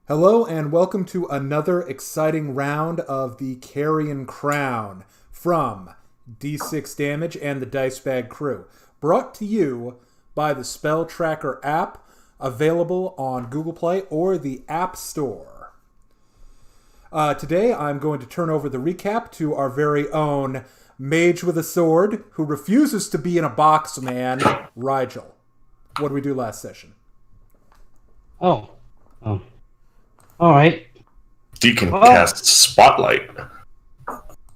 Hello and welcome to another exciting round of the Carrion Crown from D6 Damage and the Dice Bag Crew. Brought to you by the Spell Tracker app, available on Google Play or the App Store. Today I'm going to turn over the recap to our very own Mage with a Sword, who refuses to be in a box man, Rigel. What did we do last session? Oh. All right. Deacon casts Spotlight.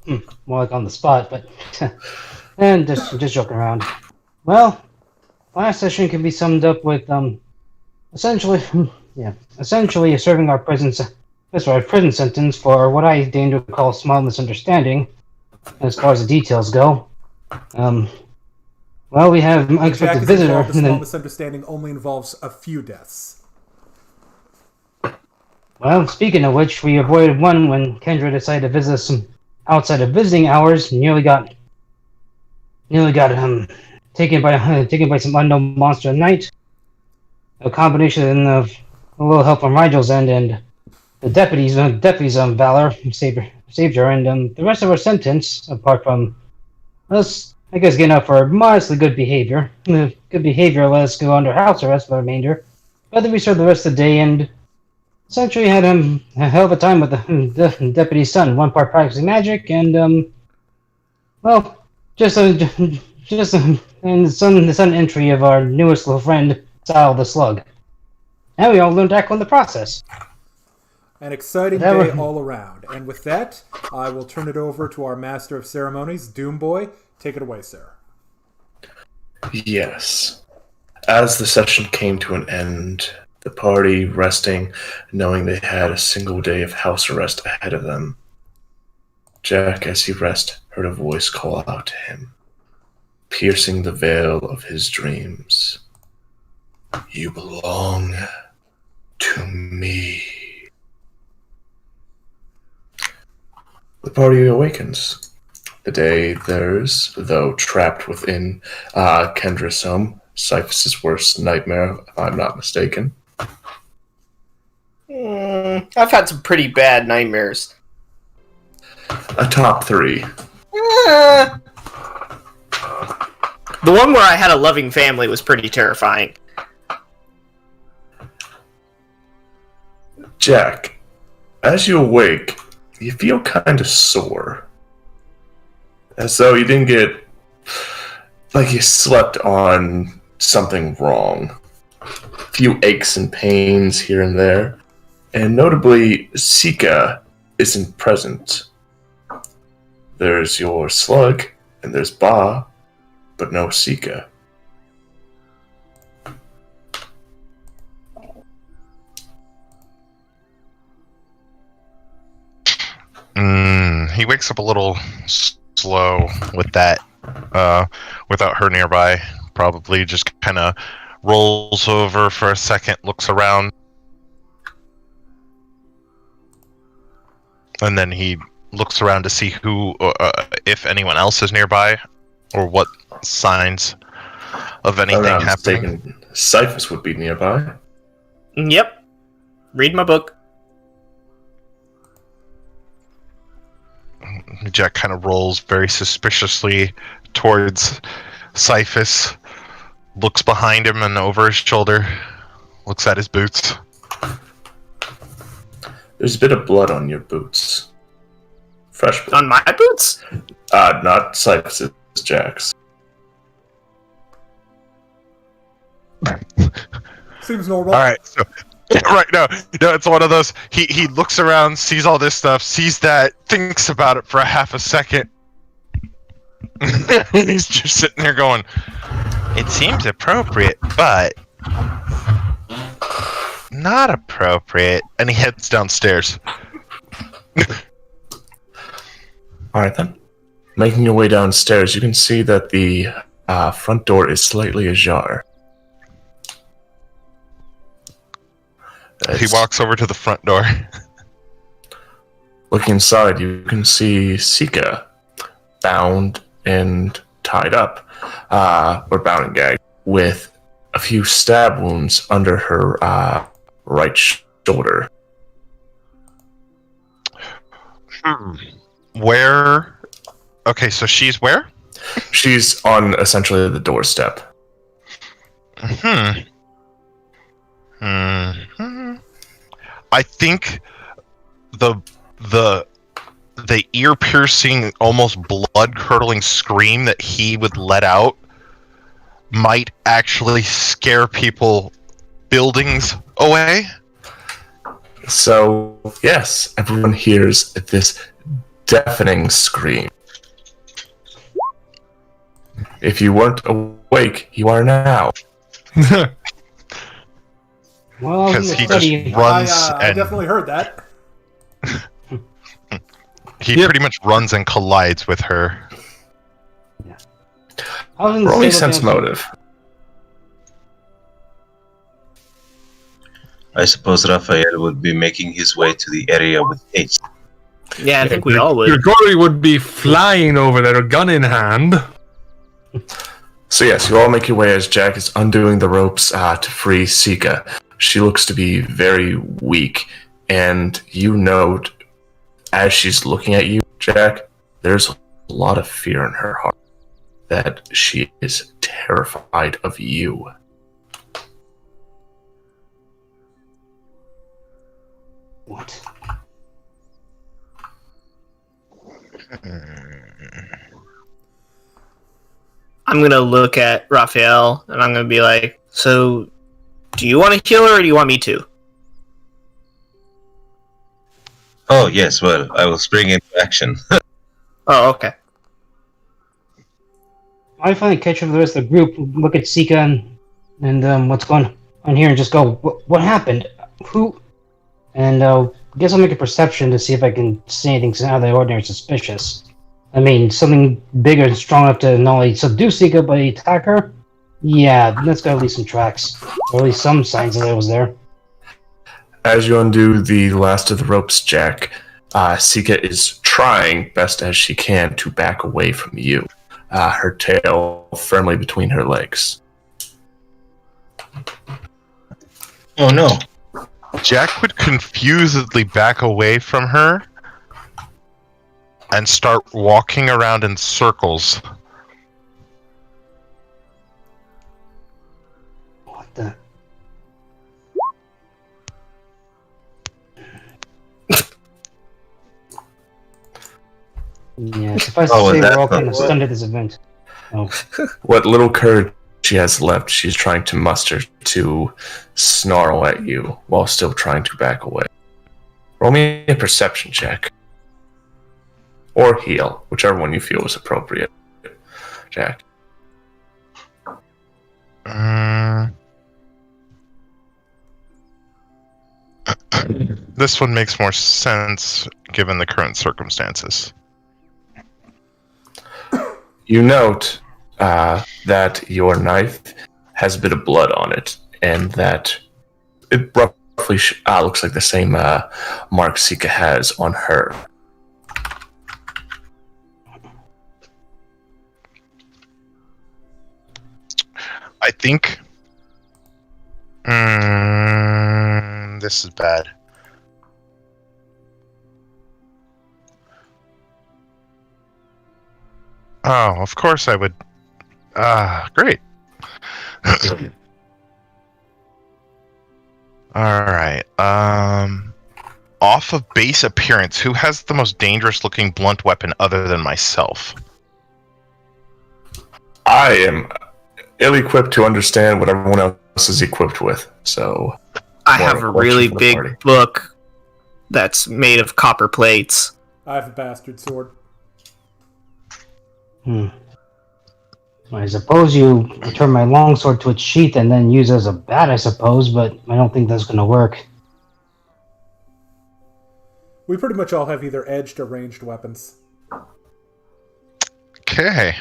More like on the spot, but and just joking around. Well, last session can be summed up with essentially serving our prison sentence for what I deign to call small misunderstanding, as far as the details go. Well, we have an unexpected visitor. The small misunderstanding only involves a few deaths. Well, speaking of which, we avoided one when Kendra decided to visit us outside of visiting hours. Nearly got taken by some unknown monster at night. A combination of a little help from Rigel's end and the deputy's valor saved her, and the rest of our sentence, apart from us, I guess, getting up for modestly good behavior. Good behavior let us go under house arrest for the remainder. But then we served the rest of the day and essentially had a hell of a time with the deputy's son, one part practicing magic, and and the sudden entry of our newest little friend, Sal the Slug. And we all learned to act on the process. An exciting day all around. And with that, I will turn it over to our Master of Ceremonies, Doomboy. Take it away, sir. Yes. As the session came to an end, the party resting, knowing they had a single day of house arrest ahead of them, Jack, as he rested, heard a voice call out to him, piercing the veil of his dreams. "You belong to me." The party awakens. The day theirs, though trapped within Kendra's home, Cyphus' worst nightmare, if I'm not mistaken. I've had some pretty bad nightmares. A top 3. The one where I had a loving family was pretty terrifying. Jack, as you awake, you feel kind of sore. As though you didn't get... like you slept on something wrong. A few aches and pains here and there. And notably, Sika isn't present. There's your slug, and there's Ba, but no Sika. He wakes up a little slow with that, without her nearby. Probably just kind of rolls over for a second, looks around. And then he looks around to see who, if anyone else is nearby, or what signs of anything happening. Cyphus would be nearby. Yep. Read my book. Jack kind of rolls very suspiciously towards Cyphus, looks behind him and over his shoulder, looks at his boots. There's a bit of blood on your boots. Fresh blood. On my boots? Not Cyphus', Jack's. Seems normal. Alright, so... right, no, it's one of those, he looks around, sees all this stuff, sees that, thinks about it for a half a second, and he's just sitting there going, "It seems appropriate, but not appropriate," and he heads downstairs. Alright then. Making your way downstairs, you can see that the front door is slightly ajar. He walks over to the front door. Looking inside, you can see Sika bound and tied up, or bound and gagged, with a few stab wounds under her right shoulder. Where? Okay, so she's where? She's on essentially the doorstep. Hmm. I think the ear-piercing, almost blood-curdling scream that he would let out might actually scare people buildings away. So, yes, everyone hears this deafening scream. If you weren't awake, you are now. Well, I was Because in he the study. just runs I and definitely heard that. he pretty much runs and collides with her. I was in the Roll me study sense looking at- motive. I suppose Raphael would be making his way to the area with haste. Yeah, I think we all would. Grigori would be flying over there, gun in hand. So yes, you all make your way as Jack is undoing the ropes to free Sika. She looks to be very weak, and you note, as she's looking at you, Jack, there's a lot of fear in her heart that she is terrified of you. What? I'm gonna look at Raphael and I'm gonna be like, so do you want to kill her or do you want me to? Oh, yes, well, I will spring into action. Oh, okay. I finally catch up with the rest of the group, look at Sika and what's going on here, and just go, what happened? Who? And I guess I'll make a perception to see if I can see anything out of the ordinary suspicious. I mean, something bigger and strong enough to not only subdue Sika, but attack her? Yeah, that's got at least some tracks. Or at least some signs that it was there. As you undo the last of the ropes, Jack, Sika is trying best as she can to back away from you, her tail firmly between her legs. Oh, no. Jack would confusedly back away from her and start walking around in circles. What the? Yeah, suffice to Oh, say, that's we're all not kind of good. stunned at this event. Oh, What little courage she has left, she's trying to muster to snarl at you while still trying to back away. Roll me a perception check. Or heal, whichever one you feel is appropriate. Jack. This one makes more sense given the current circumstances. You note that your knife has a bit of blood on it, and that it roughly looks like the same mark Sika has on her. I think... this is bad. Oh, of course I would... great. Alright, off of base appearance, who has the most dangerous looking blunt weapon other than myself? I am ill-equipped to understand what everyone else is equipped with, so... I More have a question really for the big party. book that's made of copper plates. I have a bastard sword. I suppose you return my longsword to its sheath and then use it as a bat, I suppose, but I don't think that's going to work. We pretty much all have either edged or ranged weapons. Okay.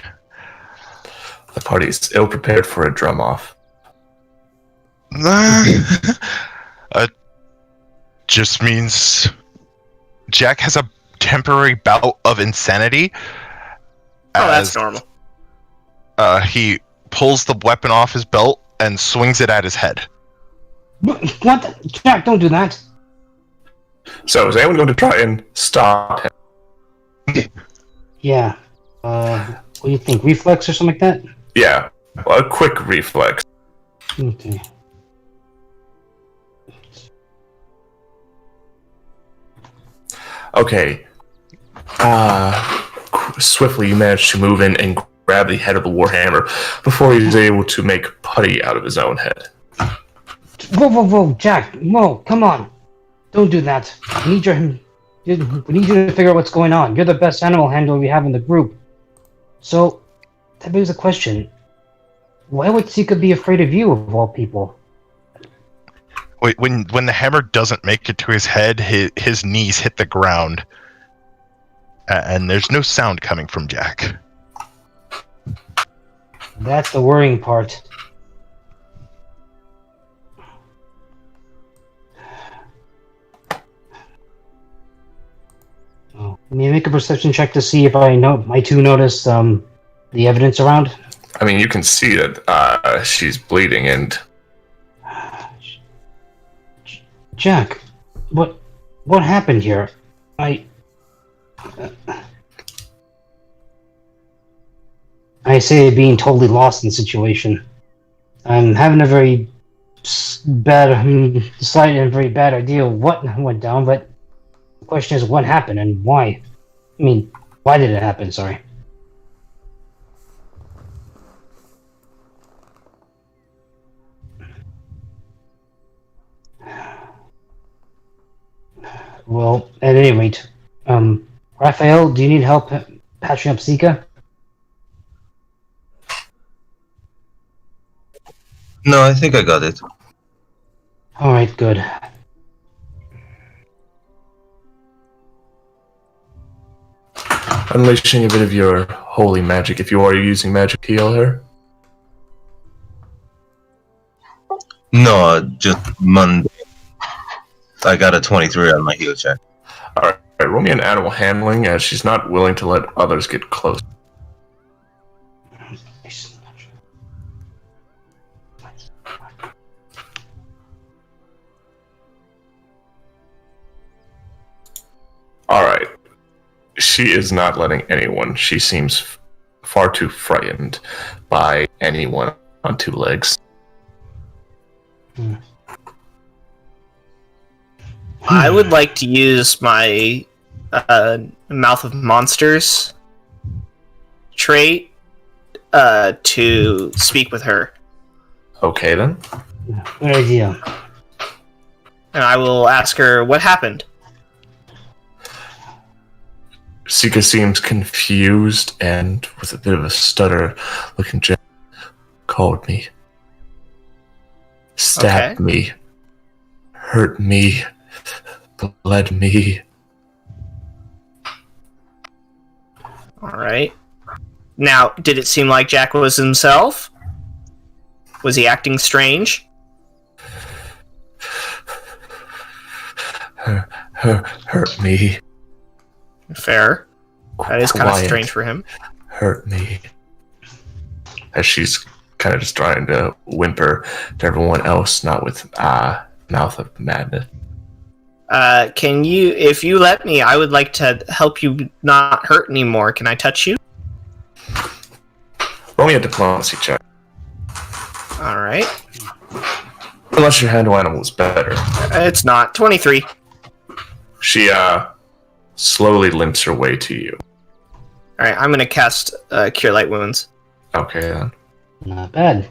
The party is ill-prepared for a drum-off. Just means Jack has a temporary bout of insanity. Oh, that's as, normal. he pulls the weapon off his belt and swings it at his head. What? Jack, don't do that. So, is anyone going to try and stop him? Yeah. What do you think? Reflex or something like that? Yeah, a quick reflex. Okay. Okay. Swiftly, you manage to move in and grab the head of the Warhammer before he's able to make putty out of his own head. Whoa, Jack! Whoa, come on! Don't do that. We need we need you to figure out what's going on. You're the best animal handler we have in the group. So, that begs the question: why would Sika be afraid of you, of all people? Wait, when the hammer doesn't make it to his head, his knees hit the ground, and there's no sound coming from Jack. That's the worrying part. Oh, let me make a perception check to see if I notice the evidence around. I mean, you can see that she's bleeding, and Jack, what happened here? I say being totally lost in the situation. I'm having a very slight and very bad idea of what went down, but the question is what happened and why. I mean, why did it happen? Sorry. Well, at any rate, Raphael, do you need help patching up Sika? No, I think I got it. Alright, good. unleashing a bit of your holy magic, if you are using magic to heal her. No, just Monday. I got a 23 on my heal check. Alright, roll me an animal handling, as she's not willing to let others get close. Alright. She is not letting anyone. She seems far too frightened by anyone on two legs. I would like to use my Mouth of Monsters trait to speak with her. Okay, then. Good idea. And I will ask her what happened. Sika seems confused and with a bit of a stutter, looking Jack called me, stabbed me, hurt me, bled me. Alright. Now, did it seem like Jack was himself? Was he acting strange? Hurt me. Fair. That is kind of Quiet. strange for him. Hurt me. As she's kind of just trying to whimper to everyone else, not with mouth of madness. Can you, if you let me, I would like to help you not hurt anymore. Can I touch you? Roll me a diplomacy check. Alright. Unless your handle animal is better. It's not. 23. She slowly limps her way to you. Alright, I'm gonna cast Cure Light Wounds. Okay, then. Not bad.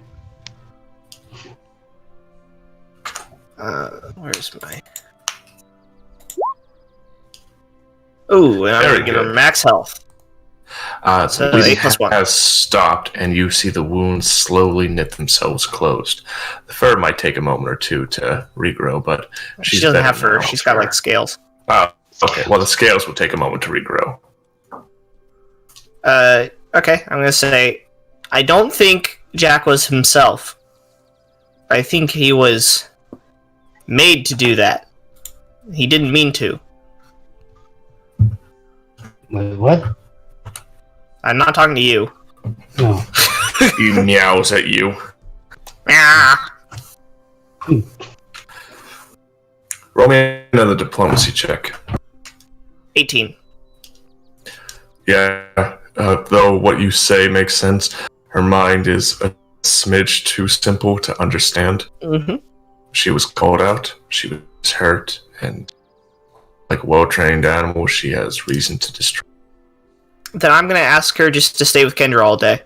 Where's my... Ooh, and I'm Very gonna give her good. max health. The So bleeding 8+1. has stopped, and you see the wounds slowly knit themselves closed. The fur might take a moment or two to regrow, but She doesn't have better fur, now, she's got sure. like scales. Oh, okay. Well, the scales will take a moment to regrow. Okay, I'm gonna say, I don't think Jack was himself. I think he was made to do that. He didn't mean to. Wait, what? I'm not talking to you. No. He meows at you. Roll me another diplomacy check. 18. Yeah, though what you say makes sense. Her mind is a smidge too simple to understand. Mm-hmm. She was called out, she was hurt, and like a well-trained animal, she has reason to destroy. Then I'm gonna ask her just to stay with Kendra all day.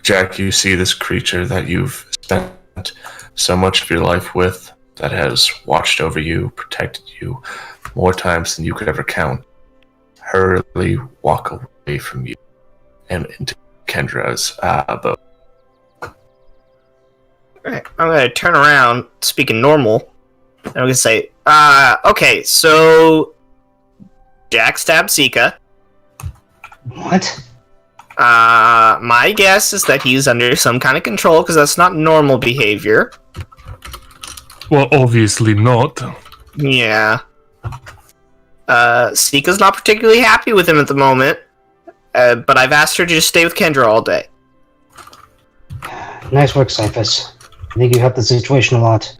Jack, you see this creature that you've spent so much of your life with, that has watched over you, protected you more times than you could ever count, hurriedly walk away from you and into Kendra's abode. Alright, I'm gonna turn around, speaking normal, and I'm gonna say, okay, so Jack stabbed Sika. What? My guess is that he's under some kind of control, because that's not normal behavior. Well, obviously not. Yeah. Sika's not particularly happy with him at the moment, but I've asked her to just stay with Kendra all day. Nice work, Cyphus. I think you helped the situation a lot.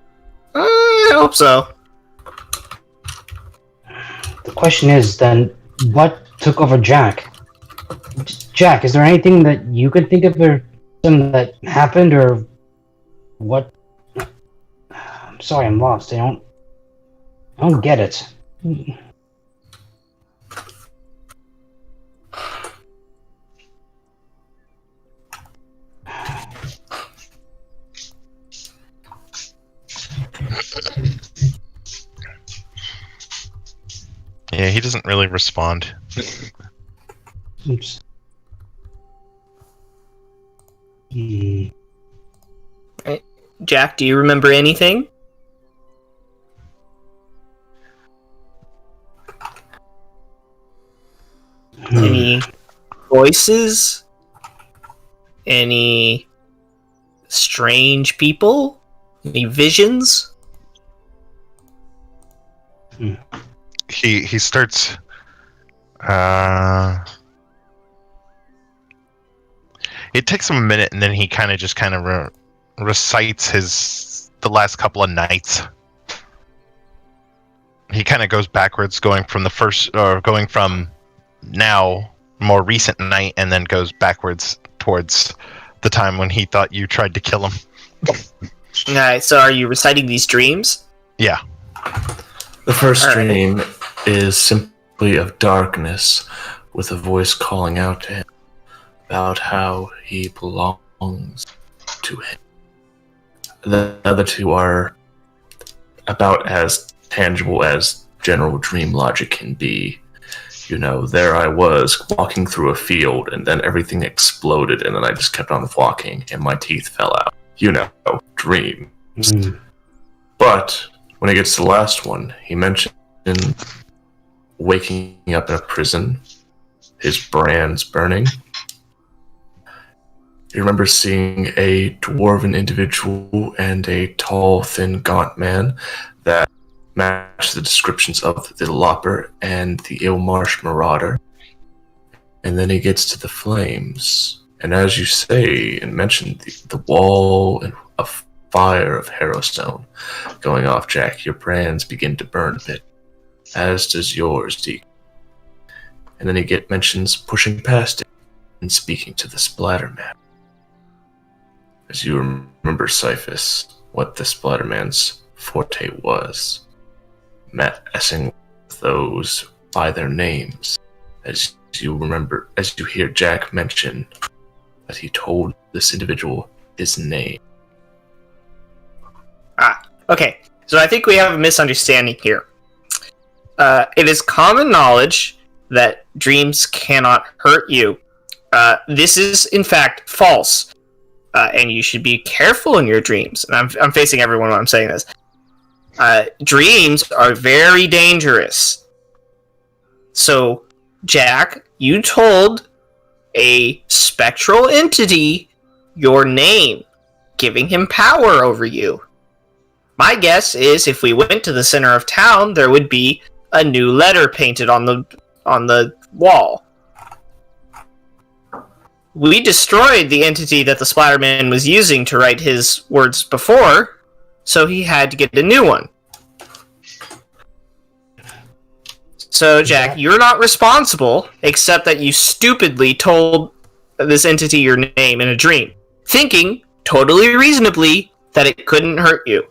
I hope so. The question is, then, what took over Jack? Jack, is there anything that you could think of or something that happened or what? I'm sorry, I'm lost. I don't get it. Yeah, he doesn't really respond. Oops. Jack, do you remember anything? Any voices? Any strange people? Any visions? He starts. It takes him a minute, and then he kind of recites the last couple of nights. He kind of goes backwards, going from now, more recent night, and then goes backwards towards the time when he thought you tried to kill him. Alright, so are you reciting these dreams? Yeah. The first All right. dream is simply of darkness, with a voice calling out to him about how he belongs to him. The other two are about as tangible as general dream logic can be. You know, there I was walking through a field, and then everything exploded, and then I just kept on walking, and my teeth fell out. You know, dream. But when he gets to the last one, he mentioned waking up in a prison, his brands burning. He remembers seeing a dwarven individual and a tall, thin, gaunt man that matched the descriptions of the Lopper and the Ilmarsh Marauder. And then he gets to the flames. And as you say and mentioned, the wall and a fire of Harrowstone going off, Jack, your brands begin to burn a bit, as does yours, Deke. And then he mentions pushing past it and speaking to the Splatterman. As you remember, Cyphus, what the Splatterman's forte was, messing with those by their names. As you hear Jack mention that he told this individual his name. Okay, so I think we have a misunderstanding here. It is common knowledge that dreams cannot hurt you. This is, in fact, false. And you should be careful in your dreams. And I'm facing everyone when I'm saying this. Dreams are very dangerous. So, Jack, you told a spectral entity your name, giving him power over you. My guess is if we went to the center of town, there would be a new letter painted on the wall. We destroyed the entity that the Splatterman was using to write his words before, so he had to get a new one. So, Jack, you're not responsible, except that you stupidly told this entity your name in a dream, thinking, totally reasonably, that it couldn't hurt you.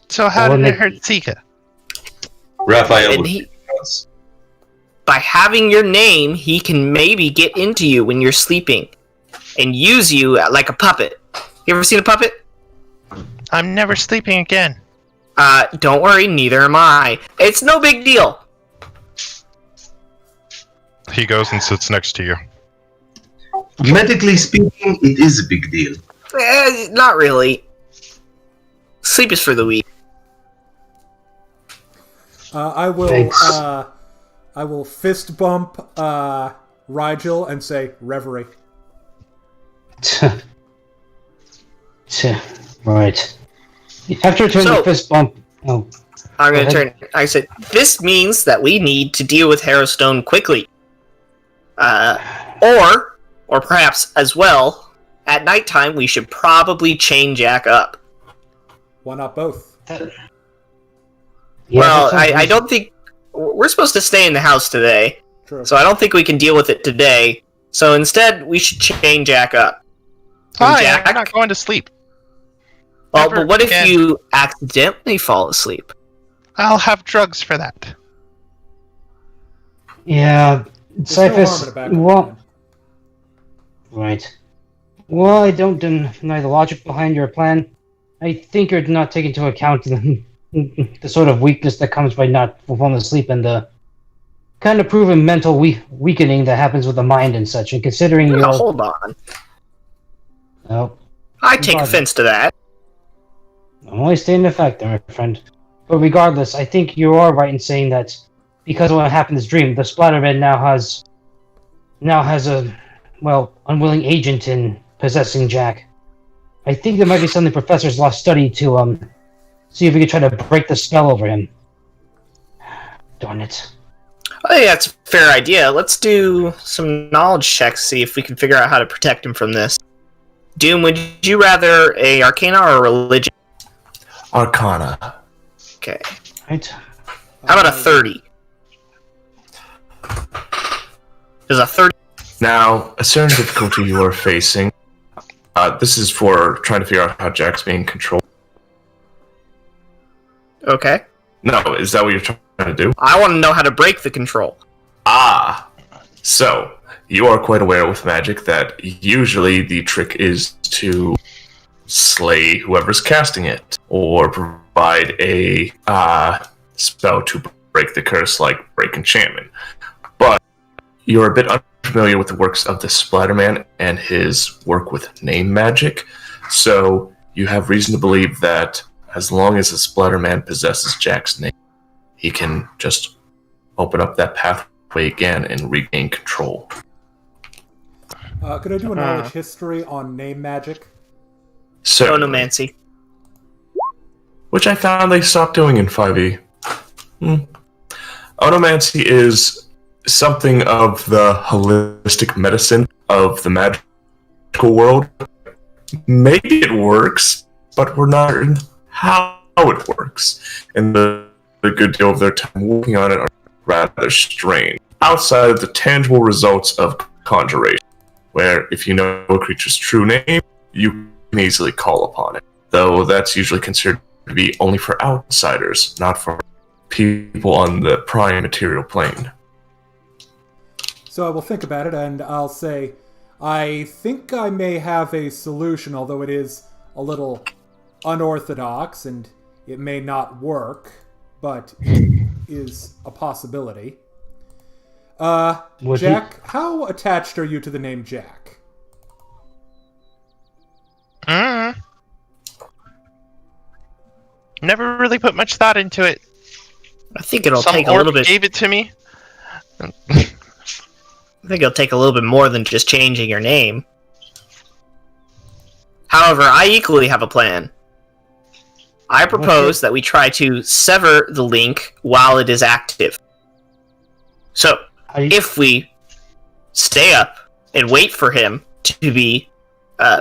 So how did it hurt Sika? Raphael. By having your name, he can maybe get into you when you're sleeping and use you like a puppet. You ever seen a puppet? I'm never sleeping again. Don't worry, neither am I. It's no big deal. He goes and sits next to you. Medically speaking, it is a big deal. Not really. Sleep is for the weak. I will. Thanks. I will fist bump Rigel and say reverie. Right. After turning the fist bump. Oh. I'm going to turn. I said, this means that we need to deal with Harrowstone quickly. Or perhaps as well, at nighttime we should probably chain Jack up. Why not both? Well, I don't think we're supposed to stay in the house today, True. so I don't think we can deal with it today. So instead, we should chain Jack up. Hi, Jack? I'm not going to sleep. Well, Never but what again. if you accidentally fall asleep? I'll have drugs for that. Yeah, There's no harm in Cyphus. a backup Well, plan. right. Well, I don't deny the logic behind your plan. I think you're not taking into account the sort of weakness that comes by not falling asleep and the kind of proven mental weakening that happens with the mind and such. And considering Now, your hold on. oh, I take Pardon. offense to that. I'm only stating the fact, there, my friend. But regardless, I think you are right in saying that because of what happened in this dream, the Splatterman now has a unwilling agent in possessing Jack. I think there might be something Professor's Law study to see if we could try to break the spell over him. Darn it. I think that's a fair idea. Let's do some knowledge checks, see if we can figure out how to protect him from this. Doom, would you rather a Arcana or a Religion? Arcana. Okay. Right? How about a 30? There's a 30. Now, a certain difficulty you are facing. This is for trying to figure out how Jack's being controlled. Okay. No, is that what you're trying to do? I want to know how to break the control. So you are quite aware with magic that usually the trick is to slay whoever's casting it, or provide a spell to break the curse, like break enchantment. But you're a bit unfamiliar with the works of the Splatterman and his work with name magic, so you have reason to believe that as long as the Splatterman possesses Jack's name, he can just open up that pathway again and regain control. Could I do a knowledge history on name magic? Certainly. Onomancy. Which I found they stopped doing in 5e. Onomancy is something of the holistic medicine of the magical world. Maybe it works, but we're not certain how it works. And a good deal of their time working on it are rather strange. Outside of the tangible results of conjuration, where if you know a creature's true name, you can easily call upon it. Though that's usually considered to be only for outsiders, not for people on the prime material plane. So I will think about it, and I'll say, I think I may have a solution, although it is a little unorthodox, and it may not work, but it is a possibility. Jack, how attached are you to the name Jack? Never really put much thought into it. I think it'll Some take a orc little bit. gave it to me. I think it'll take a little bit more than just changing your name. However, I equally have a plan. I propose that we try to sever the link while it is active. So, if we stay up and wait for him to be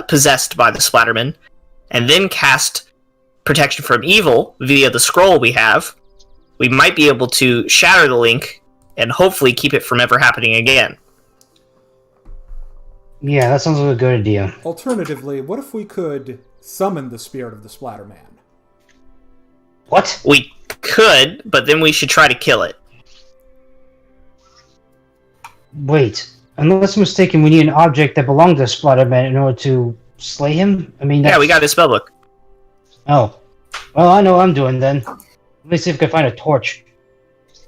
possessed by the Splatterman, and then cast protection from evil via the scroll we have, we might be able to shatter the link and hopefully keep it from ever happening again. Yeah, that sounds like a good idea. Alternatively, what if we could summon the spirit of the Splatterman? What? We could, but then we should try to kill it. Wait. Unless I'm mistaken, we need an object that belonged to Splatterman in order to slay him? I mean, Yeah, we got his spellbook. Oh. Well, I know what I'm doing then. Let me see if I can find a torch.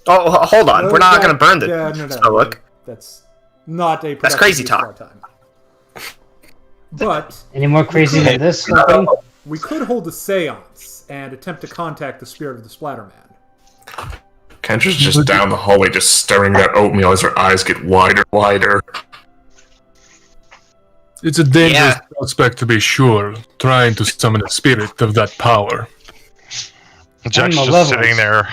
Oh, hold on. We're not going to burn the spellbook. That's not a That's crazy productive use of our talk. time. But Any more crazy than this? Thing? we could hold a seance and attempt to contact the spirit of the Splatterman. Kendra's just down the hallway, just stirring that oatmeal as her eyes get wider and wider. It's a dangerous prospect to be sure, trying to summon a spirit of that power. Jack's just sitting there.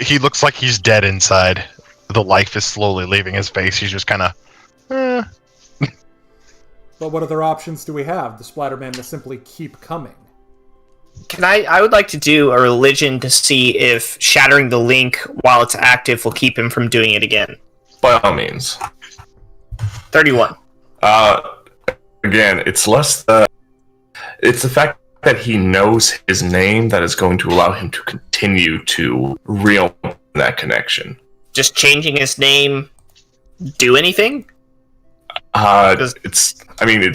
He looks like he's dead inside. The life is slowly leaving his face. He's just kind of... But what other options do we have? The Splatterman to simply keep coming. I would like to do a religion to see if shattering the link while it's active will keep him from doing it again. By all means. 31. Again, it's less it's the fact that he knows his name that is going to allow him to continue to reopen that connection. Just changing his name do anything? It's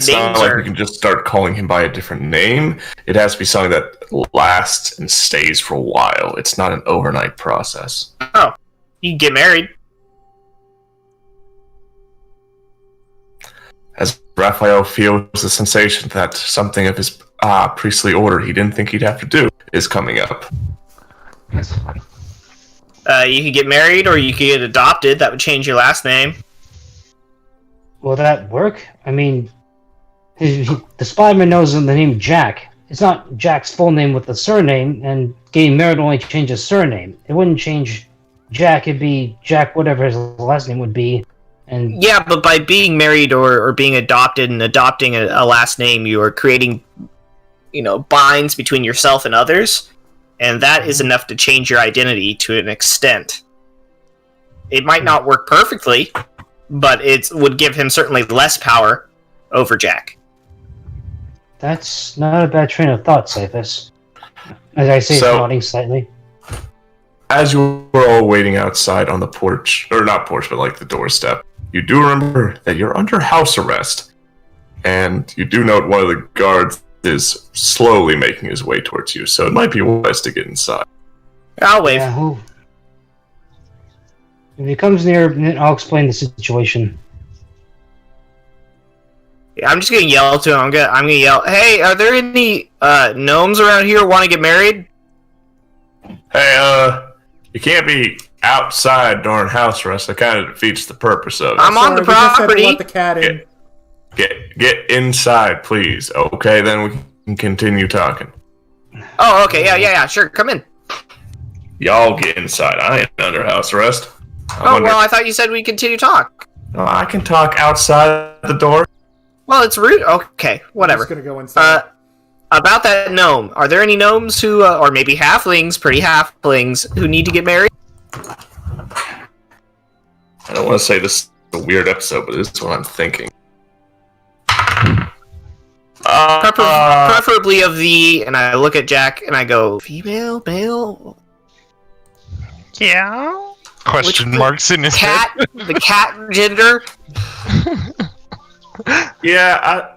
not like we can just start calling him by a different name. It has to be something that lasts and stays for a while. It's not an overnight process. Oh, you can get married. As Raphael feels the sensation that something of his priestly order he didn't think he'd have to do is coming up. You could get married or you could get adopted. That would change your last name. Will that work? I mean, the Spider-Man knows the name Jack. It's not Jack's full name with the surname, and getting married only changes surname. It wouldn't change Jack. It'd be Jack, whatever his last name would be. And yeah, but by being married or being adopted and adopting a last name, you are creating, binds between yourself and others, and that is enough to change your identity to an extent. It might not work perfectly, but it would give him certainly less power over Jack. That's not a bad train of thought, Cephas. As I say, nodding slightly. As you were all waiting outside on the porch, or not porch, but like the doorstep, you do remember that you're under house arrest. And you do note one of the guards is slowly making his way towards you, so it might be wise to get inside. I'll wave. Yeah, if he comes near, I'll explain the situation. Yeah, I'm just gonna yell to him. I'm gonna yell, "Hey, are there any gnomes around here who want to get married?" Hey, you can't be outside during house arrest. That kind of defeats the purpose of it. I'm on the We just had to property. let the cat in. Get inside, please. Okay, then we can continue talking. Oh, okay, yeah, sure, come in. Y'all get inside. I ain't under house arrest. Well, I thought you said we'd continue talk. No, I can talk outside the door. Well, it's rude. Okay, whatever. I'm just gonna go inside. About that gnome, are there any gnomes who, or maybe halflings, pretty halflings, who need to get married? I don't want to say this is a weird episode, but this is what I'm thinking. Preferably of the, and I look at Jack and I go, female, male? Yeah? Question marks in his cat, head. the cat gender? Yeah,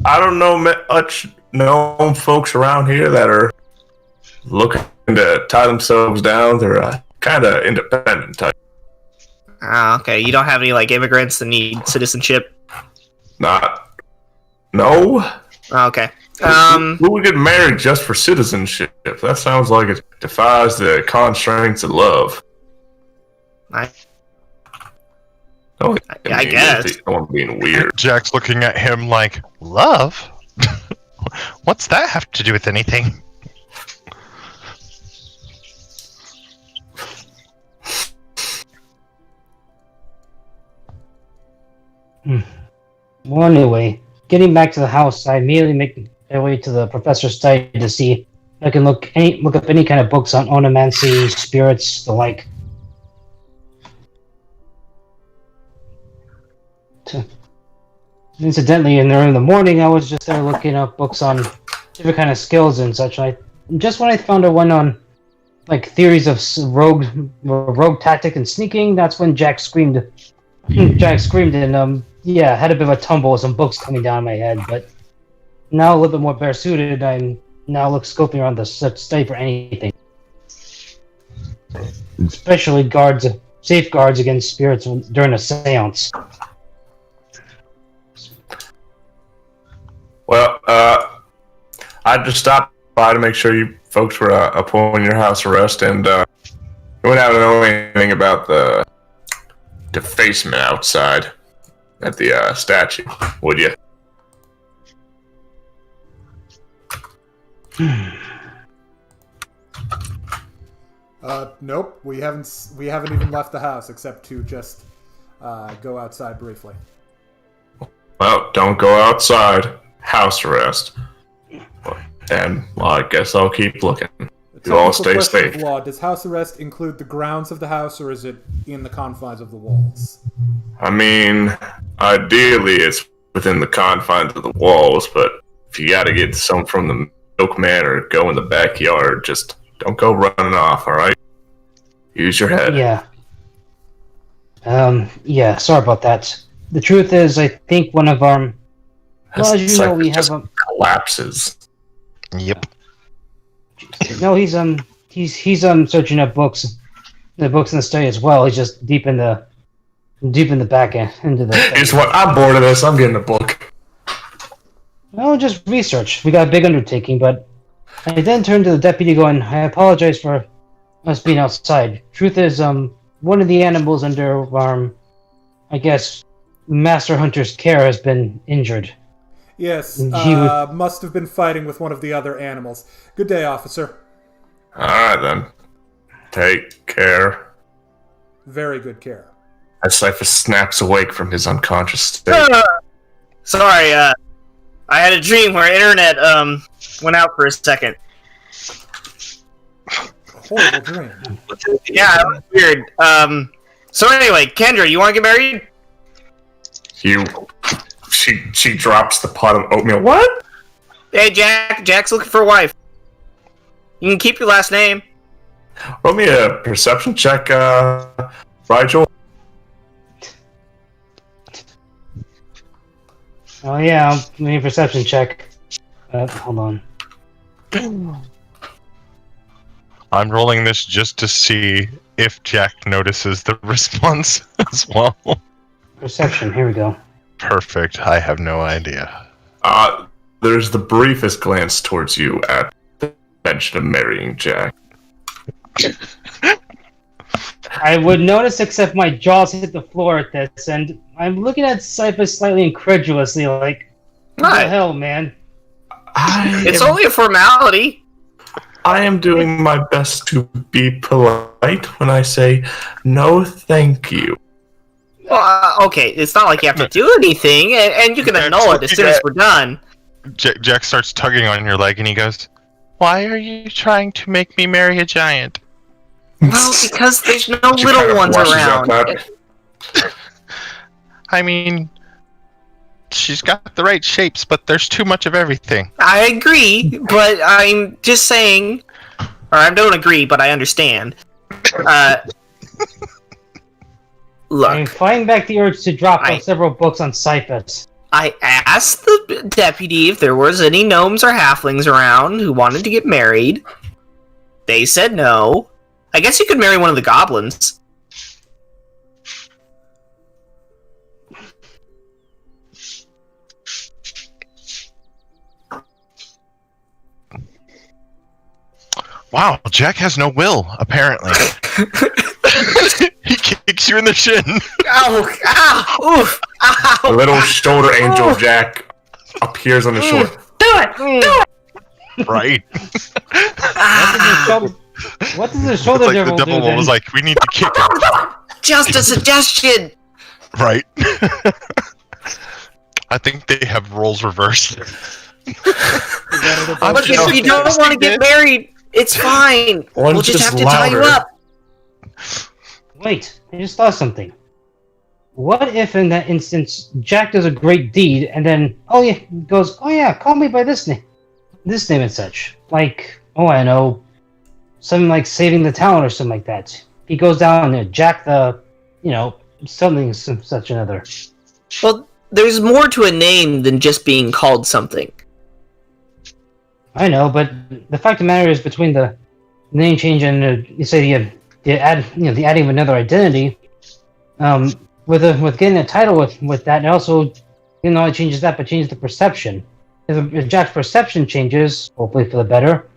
I don't know much known folks around here that are looking to tie themselves down. They're kind of independent type. Ah, okay. You don't have any immigrants that need citizenship? No. Okay. Who would get married just for citizenship? That sounds like it defies the constraints of love. I I guess. I'm being weird. Jack's looking at him like, love? What's that have to do with anything? Well, anyway, getting back to the house, I immediately make my way to the professor's study to see if I can look up any kind of books on onomancy, spirits, the like. Incidentally, in the morning, I was just there looking up books on different kind of skills and such. Just when I found one on like theories of rogue tactic and sneaking, that's when Jack screamed. Jack screamed and had a bit of a tumble with some books coming down my head. But now a little bit more bare suited, I'm now scoping around the study for anything, especially safeguards against spirits during a seance. Well, I just stopped by to make sure you folks were pulling your house arrest, and you wouldn't have to know anything about the defacement outside at the statue, would you? Nope. We haven't even left the house except to just go outside briefly. Well, don't go outside. House arrest. And, well, I guess I'll keep looking. You all stay safe. Law, does house arrest include the grounds of the house, or is it in the confines of the walls? I mean, ideally it's within the confines of the walls, but if you gotta get some from the milkman or go in the backyard, just don't go running off, alright? Use your head. Yeah. Sorry about that. The truth is, I think one of our... Well, as you know, we have collapses. Yep. No, he's searching up books, the books in the study as well. He's just deep in the back end into the. Guess what? I'm bored of this. I'm getting a book. Well, just research. We got a big undertaking, but I then turned to the deputy, going, "I apologize for us being outside. Truth is, one of the animals under I guess, Master Hunter's care has been injured." Yes, must have been fighting with one of the other animals. Good day, officer. Alright then. Take care. Very good care. As Cypher snaps awake from his unconscious state. Sorry, I had a dream where internet went out for a second. Horrible dream. Yeah, it was weird. So anyway, Kendra, you want to get married? She drops the pot of oatmeal. What? Hey, Jack's looking for a wife. You can keep your last name. Roll me a perception check, Rigel. Oh yeah, give me a perception check. Hold on. I'm rolling this just to see if Jack notices the response as well. Perception, here we go. Perfect. I have no idea. There's the briefest glance towards you at the mention of marrying Jack. I would notice, except my jaws hit the floor at this, and I'm looking at Cypher slightly incredulously, like, what the hell, man? It's only a formality. I am doing my best to be polite when I say no thank you. Well, okay, it's not like you have to do anything, and you can annul it as soon as we're done. Jack starts tugging on your leg and he goes, "Why are you trying to make me marry a giant?" Well, because there's no little ones around. I mean, she's got the right shapes, but there's too much of everything. I agree, but I'm just saying... Or I don't agree, but I understand. Look, I'm fighting back the urge to drop off several books on Cyphers. I asked the deputy if there was any gnomes or halflings around who wanted to get married. They said no. I guess you could marry one of the goblins. Wow, Jack has no will, apparently. He kicks you in the shin. Ow! Ow! Oof! Ow! A little shoulder angel Jack appears on his shoulder. Do it! Do it! Right. What does the shoulder It's like devil the devil do was like, we need to kick him. Just a suggestion! Right. I think they have roles reversed. Look, if you don't want to get married, it's fine. We'll just have to tie you up. Wait, I just thought something. What if in that instance Jack does a great deed and then goes, oh yeah, call me by this name and such, like, oh I know, something like saving the town or something like that. He goes down and Jack the, something such another. Well, there's more to a name than just being called something. I know, but the fact of the matter is, between the name change and you say the adding of another identity, with getting a title with that, and also, it changes that, but changes the perception. If Jack's perception changes, hopefully for the better,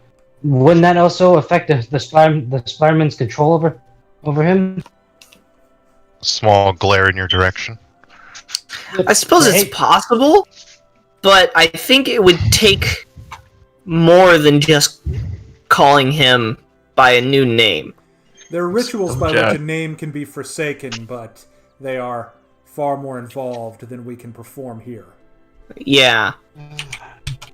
wouldn't that also affect the Spiderman's control over him? Small glare in your direction. I suppose it's possible, but I think it would take more than just calling him by a new name. There are rituals by which a name can be forsaken, but they are far more involved than we can perform here. Yeah.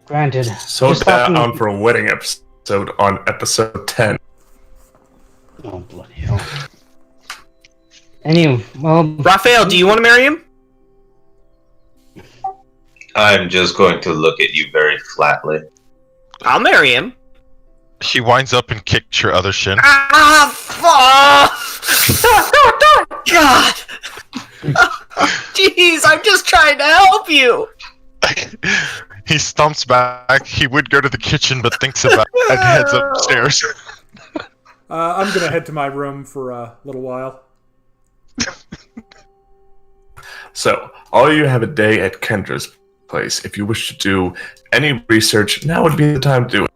Granted. So down for a wedding episode on episode 10. Oh, bloody hell. Anyway, well... Raphael, do you want to marry him? I'm just going to look at you very flatly. I'll marry him. He winds up and kicks your other shin. Ah, fuck! God! Jeez, I'm just trying to help you! He stumps back. He would go to the kitchen, but thinks about it and heads upstairs. I'm gonna head to my room for a little while. So, all you have a day at Kendra's place. If you wish to do any research, now would be the time to do it.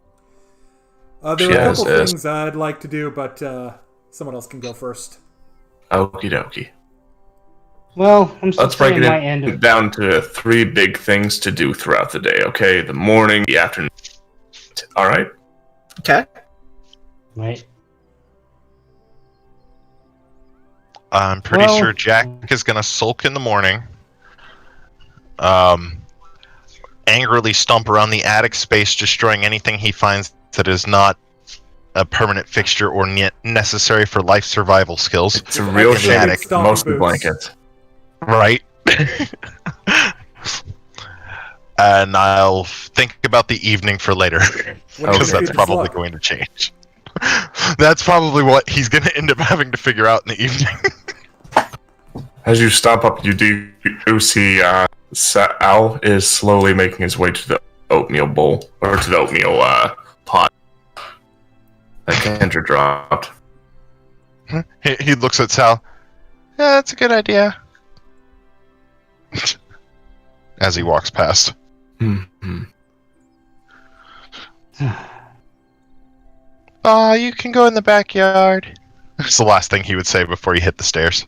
There are a couple things I'd like to do, but someone else can go first. Okie dokie. Well, I'm still Let's break it down to 3 big things to do throughout the day, okay? The morning, the afternoon. Alright? Okay. Right. I'm pretty sure Jack is going to sulk in the morning. Angrily stomp around the attic space, destroying anything he finds that is not a permanent fixture or necessary for life survival skills. It's a real attic, mostly blankets. Right. And I'll think about the evening for later, because that's probably going to change. That's probably what he's going to end up having to figure out in the evening. As you stop up, you do see Al is slowly making his way to the oatmeal bowl, or to the oatmeal pot that Kendra dropped. He looks at Sal. Yeah, that's a good idea. As he walks past. Mm-hmm. Oh, you can go in the backyard. That's the last thing he would say before he hit the stairs.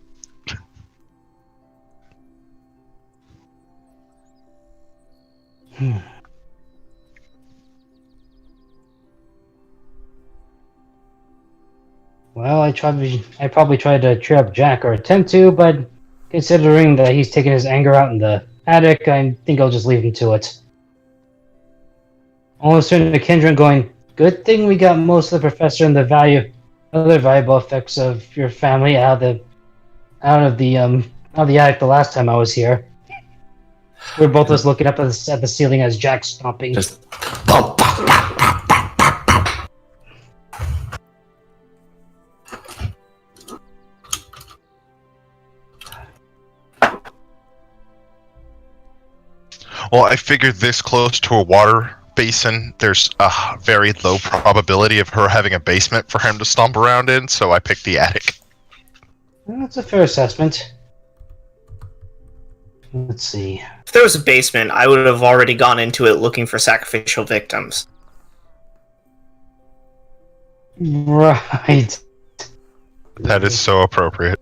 Well, I probably tried to cheer up Jack, or attempt to, but considering that he's taking his anger out in the attic, I think I'll just leave him to it. Almost turning to Kendra going, good thing we got most of the professor and the other valuable effects of your family out of the attic the last time I was here. We were both just looking up at the ceiling as Jack's stomping. Just Well, I figured this close to a water basin, there's a very low probability of her having a basement for him to stomp around in, so I picked the attic. That's a fair assessment. Let's see. If there was a basement, I would have already gone into it looking for sacrificial victims. Right. That is so appropriate.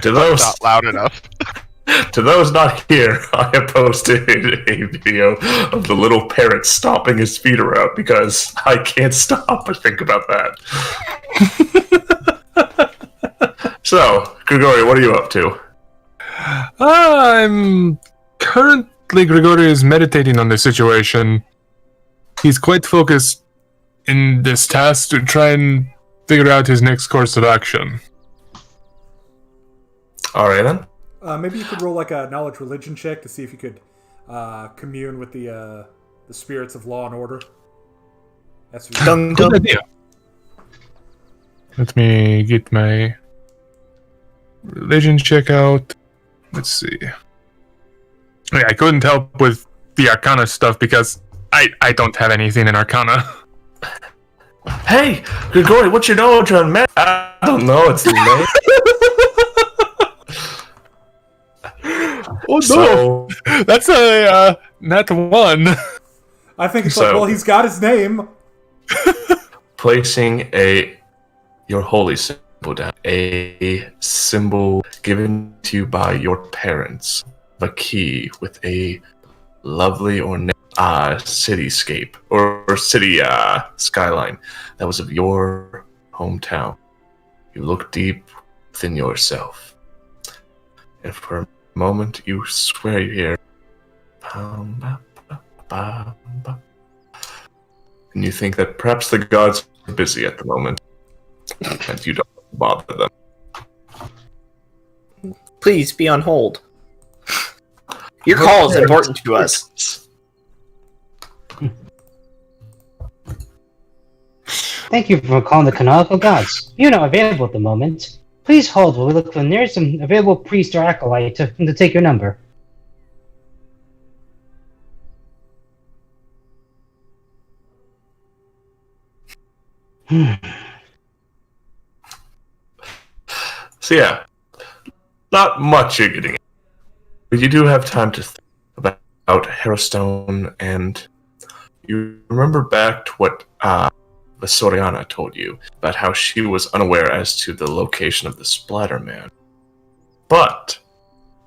to those Not loud enough. To those not here, I have posted a video of the little parrot stomping his feet around because I can't stop but think about that. So, Grigori, what are you up to? I'm currently apparently Grigori is meditating on the situation. He's quite focused in this task to try and figure out his next course of action. Alright then. Maybe you could roll like a knowledge religion check to see if you could commune with the spirits of law and order. That's what Good idea. Let me get my religion check out. Let's see. Yeah, I couldn't help with the Arcana stuff because I don't have anything in Arcana. Hey, Grigori, what's your knowledge on men? I don't know, it's late. Oh no! So, That's a nat 1. I think it's like, well, he's got his name. placing your holy symbol down. A symbol given to you by your parents. A key with a lovely ornate cityscape or city skyline that was of your hometown. You look deep within yourself, and for a moment you swear you hear and you think that perhaps the gods are busy at the moment and you don't bother them. Please be on hold. Your call is important to us. Thank you for calling the canonical gods. You're not available at the moment. Please hold while we look for the nearest available priest or acolyte to take your number. So yeah, not much you're getting, but you do have time to think about Harrowstone, and you remember back to what Soriana told you about how she was unaware as to the location of the Splatterman. But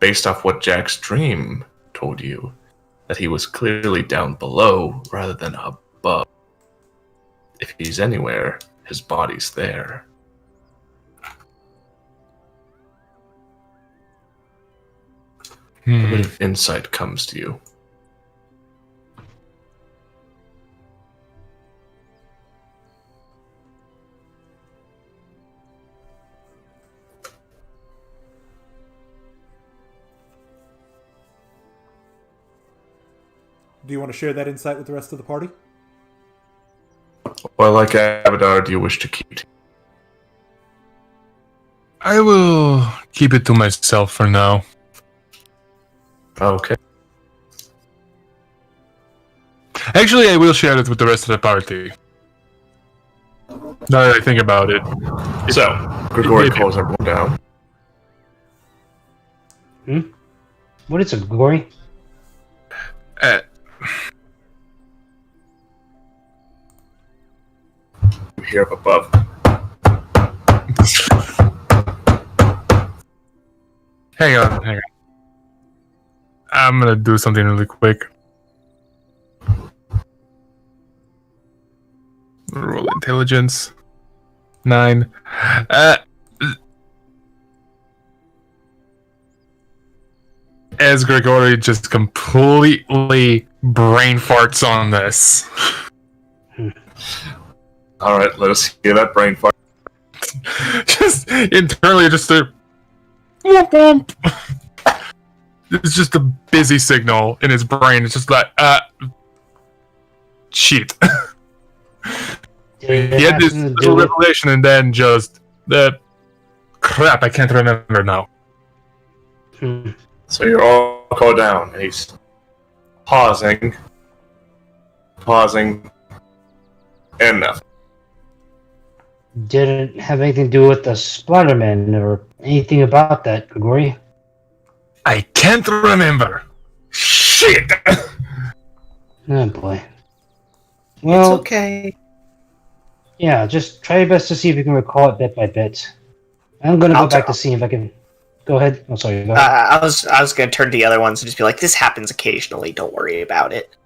based off what Jack's dream told you, that he was clearly down below rather than above. If he's anywhere, his body's there. A bit of insight comes to you. Do you want to share that insight with the rest of the party? Or like Abadar, do you wish to keep? I will keep it to myself for now. Okay. Actually, I will share it with the rest of the party. Now that I think about it. So, Grigori calls everyone down. What is it, Grigori? You hear up above. Hang on. I'm gonna do something really quick. Roll intelligence. 9. As Grigori just completely brain farts on this. Alright, let us hear that brain fart. Just internally, just a womp womp. It's just a busy signal in his brain. It's just like, shit. He had this little revelation and then just, crap, I can't remember now. So you're all called down, and he's pausing, and nothing. Didn't have anything to do with the Splatterman or anything about that, Grigori. I can't remember. Shit! Oh boy. Well, It's okay. yeah, just try your best to see if you can recall it bit by bit. I'm gonna go back to see if I can. Go ahead. I'm sorry. Go ahead. I was gonna turn to the other ones and just be like, "This happens occasionally. Don't worry about it."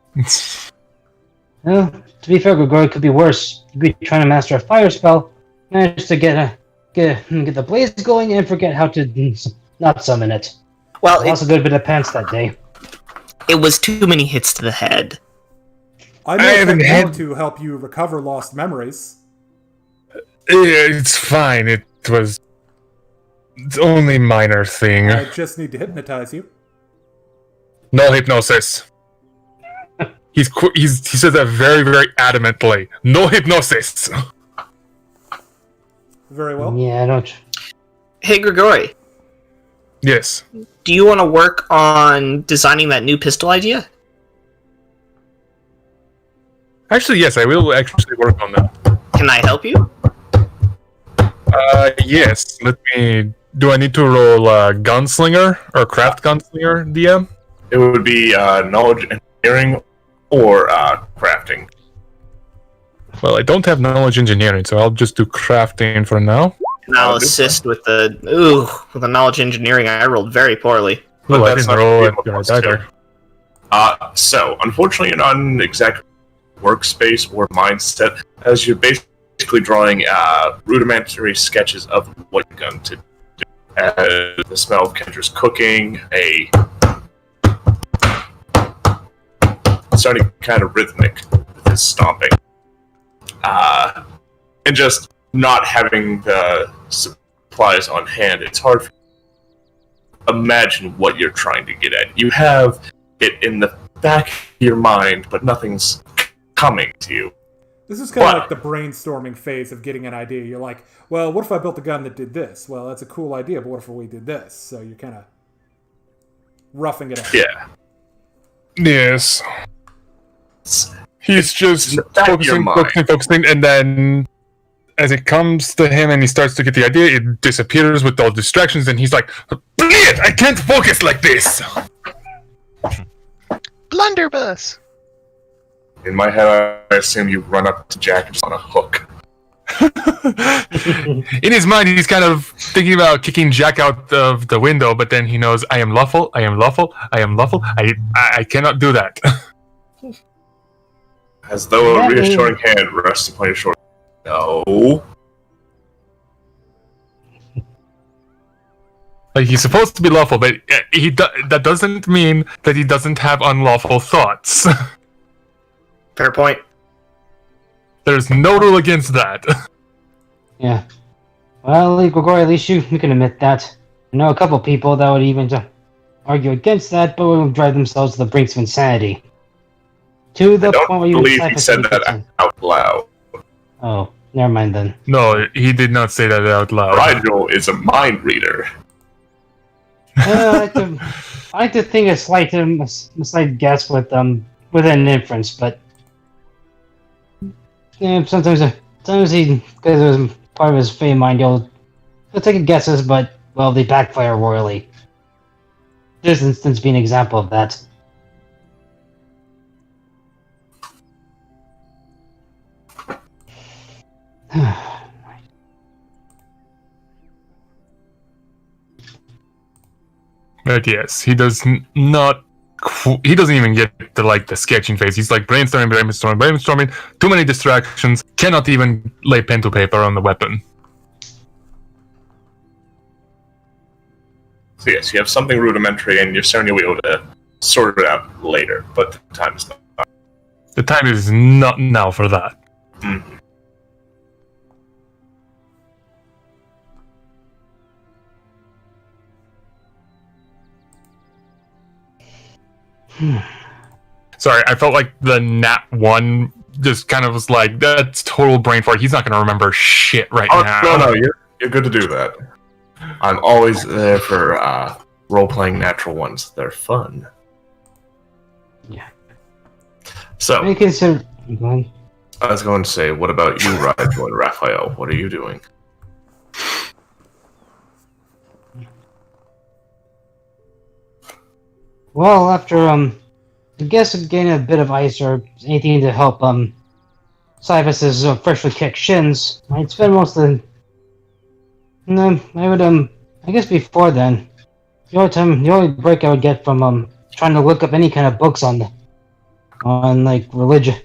Well, to be fair, Grigori, could be worse. You could be trying to master a fire spell, manage to get the blaze going, and forget how to not summon it. Well, Lost a good bit of pants that day. It was too many hits to the head. I know technology to help you recover lost memories. It's fine. It's only minor thing. I just need to hypnotize you. No hypnosis. He says that very, very adamantly. No hypnosis. Very well. Yeah, I don't. Hey, Grigori. Yes. Do you want to work on designing that new pistol idea? Actually, yes, I will actually work on that. Can I help you? Yes. Do I need to roll Gunslinger or Craft Gunslinger, DM? It would be knowledge engineering or crafting. Well, I don't have knowledge engineering, so I'll just do crafting for now. And I'll assist with the knowledge engineering. I rolled very poorly. Well, I that's didn't not roll what it it was either. So, unfortunately, you're not in exact workspace or mindset, as you're basically drawing rudimentary sketches of what you're going to do. The smell of Kendra's cooking, starting kind of rhythmic with his stomping, and just not having the supplies on hand. It's hard to imagine what you're trying to get at. You have it in the back of your mind, but nothing's coming to you. This is kind of like the brainstorming phase of getting an idea. You're like, well, what if I built a gun that did this? Well, that's a cool idea, but what if we did this? So you're kind of roughing it out. Yeah. Yes. He's just focusing, and then as it comes to him and he starts to get the idea, it disappears with all distractions, and he's like, "Bleed! I can't focus like this!" Blunderbuss! In my head, I assume you run up to Jack just on a hook. In his mind, he's kind of thinking about kicking Jack out of the window, but then he knows, I am lawful, I am lawful, I am lawful, I cannot do that. As though a reassuring hand rests upon your shoulder. No. Like, he's supposed to be lawful, but that doesn't mean that he doesn't have unlawful thoughts. Fair point. There's no rule against that. Yeah. Well, Grigori, at least you can admit that. I know a couple people that would even argue against that, but would drive themselves to the brinks of insanity. To the point where you believe he said that out loud. Oh, never mind then. No, he did not say that out loud. Rigel is a mind reader. I like to think a slight guess with an inference, but yeah, sometimes he, because it was part of his fame mind, he'll take guesses, but well, they backfire royally. This instance being an example of that. But yes, he does not. He doesn't even get to like the sketching phase. He's like brainstorming. Too many distractions. Cannot even lay pen to paper on the weapon. So yes, you have something rudimentary, and you're certainly will be able to sort it out later. But the time is not. The time is not now for that. Mm-hmm. Sorry, I felt like the Nat 1 just kind of was like, that's total brain fart. He's not going to remember shit right now. No, you're good to do that. I'm always there for role-playing natural ones. They're fun. Yeah. So, I consider. I was going to say, what about you, Rigel and Raphael? What are you doing? Well, after I guess getting a bit of ice or anything to help Cybus's freshly kicked shins, I'd spend most of the. No, I would I guess before then, the only break I would get from trying to look up any kind of books on like religion,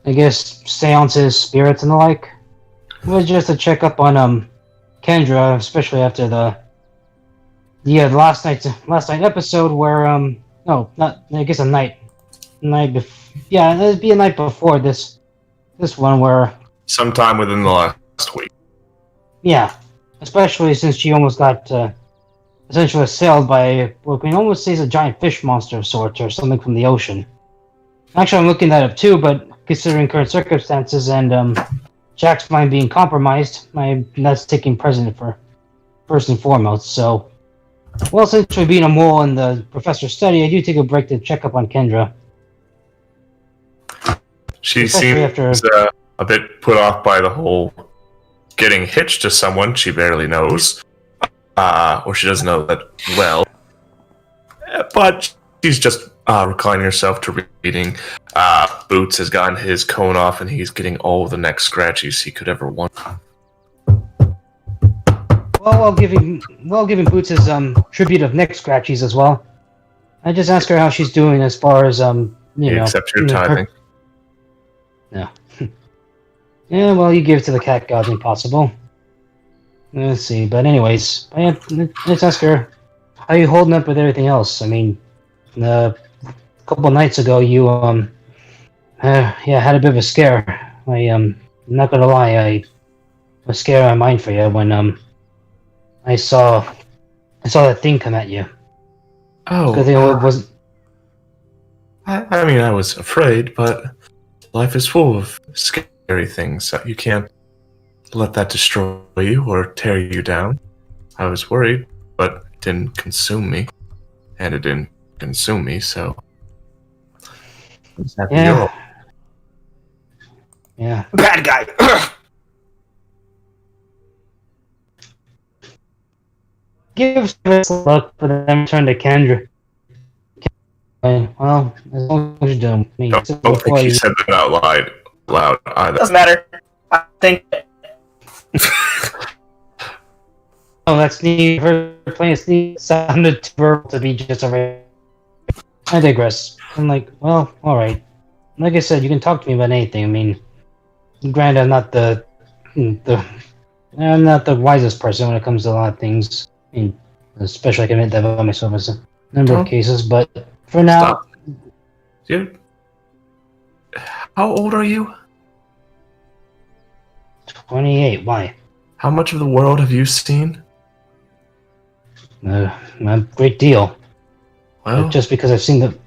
I guess seances, spirits, and the like, was just to check up on Kendra, especially after the last night episode where Oh, not. I guess a night. Yeah, it'd be a night before this one where. Sometime within the last week. Yeah, especially since she almost got essentially assailed by what we can almost say is a giant fish monster of sorts or something from the ocean. Actually, I'm looking that up too, but considering current circumstances and Jack's mind being compromised, that's taking precedent for first and foremost. So, well, since we're being a mole in the professor's study, I do take a break to check up on Kendra. She Especially seems a bit put off by the whole getting hitched to someone she barely knows, or she doesn't know that well. But she's just reclining herself to reading. Boots has gotten his cone off, and he's getting all the neck scratchies he could ever want. Well, giving Boots his tribute of neck scratchies as well. I just asked her how she's doing as far as you know. Except your tithing. No. Yeah, well, you give it to the cat gods when possible. Let's see, but anyways, let's ask her how you holding up with everything else. I mean, a couple of nights ago, you had a bit of a scare. I'm not gonna lie, I was scared out of my mind for you when I saw that thing come at you. Oh, Good thing it wasn't. I mean, I was afraid, but life is full of scary things. You can't let that destroy you or tear you down. I was worried, but it didn't consume me. And it didn't consume me, so... I was happy you're all- Yeah. Bad guy. Give us luck for them to turn to Kendra. Well, as long as you're done with me. Don't think he said that out loud either. Doesn't matter. I think. Oh, that's neat. Her playing sneak sounded too verbal to be just a. I digress. I'm like, well, all right. Like I said, you can talk to me about anything. I mean, granted, I'm not the wisest person when it comes to a lot of things. I mean, especially I can admit that about myself in a number of cases. But for now, Stop. Dude, how old are you? 28. Why? How much of the world have you seen? A great deal. Well, Just because I've seen the.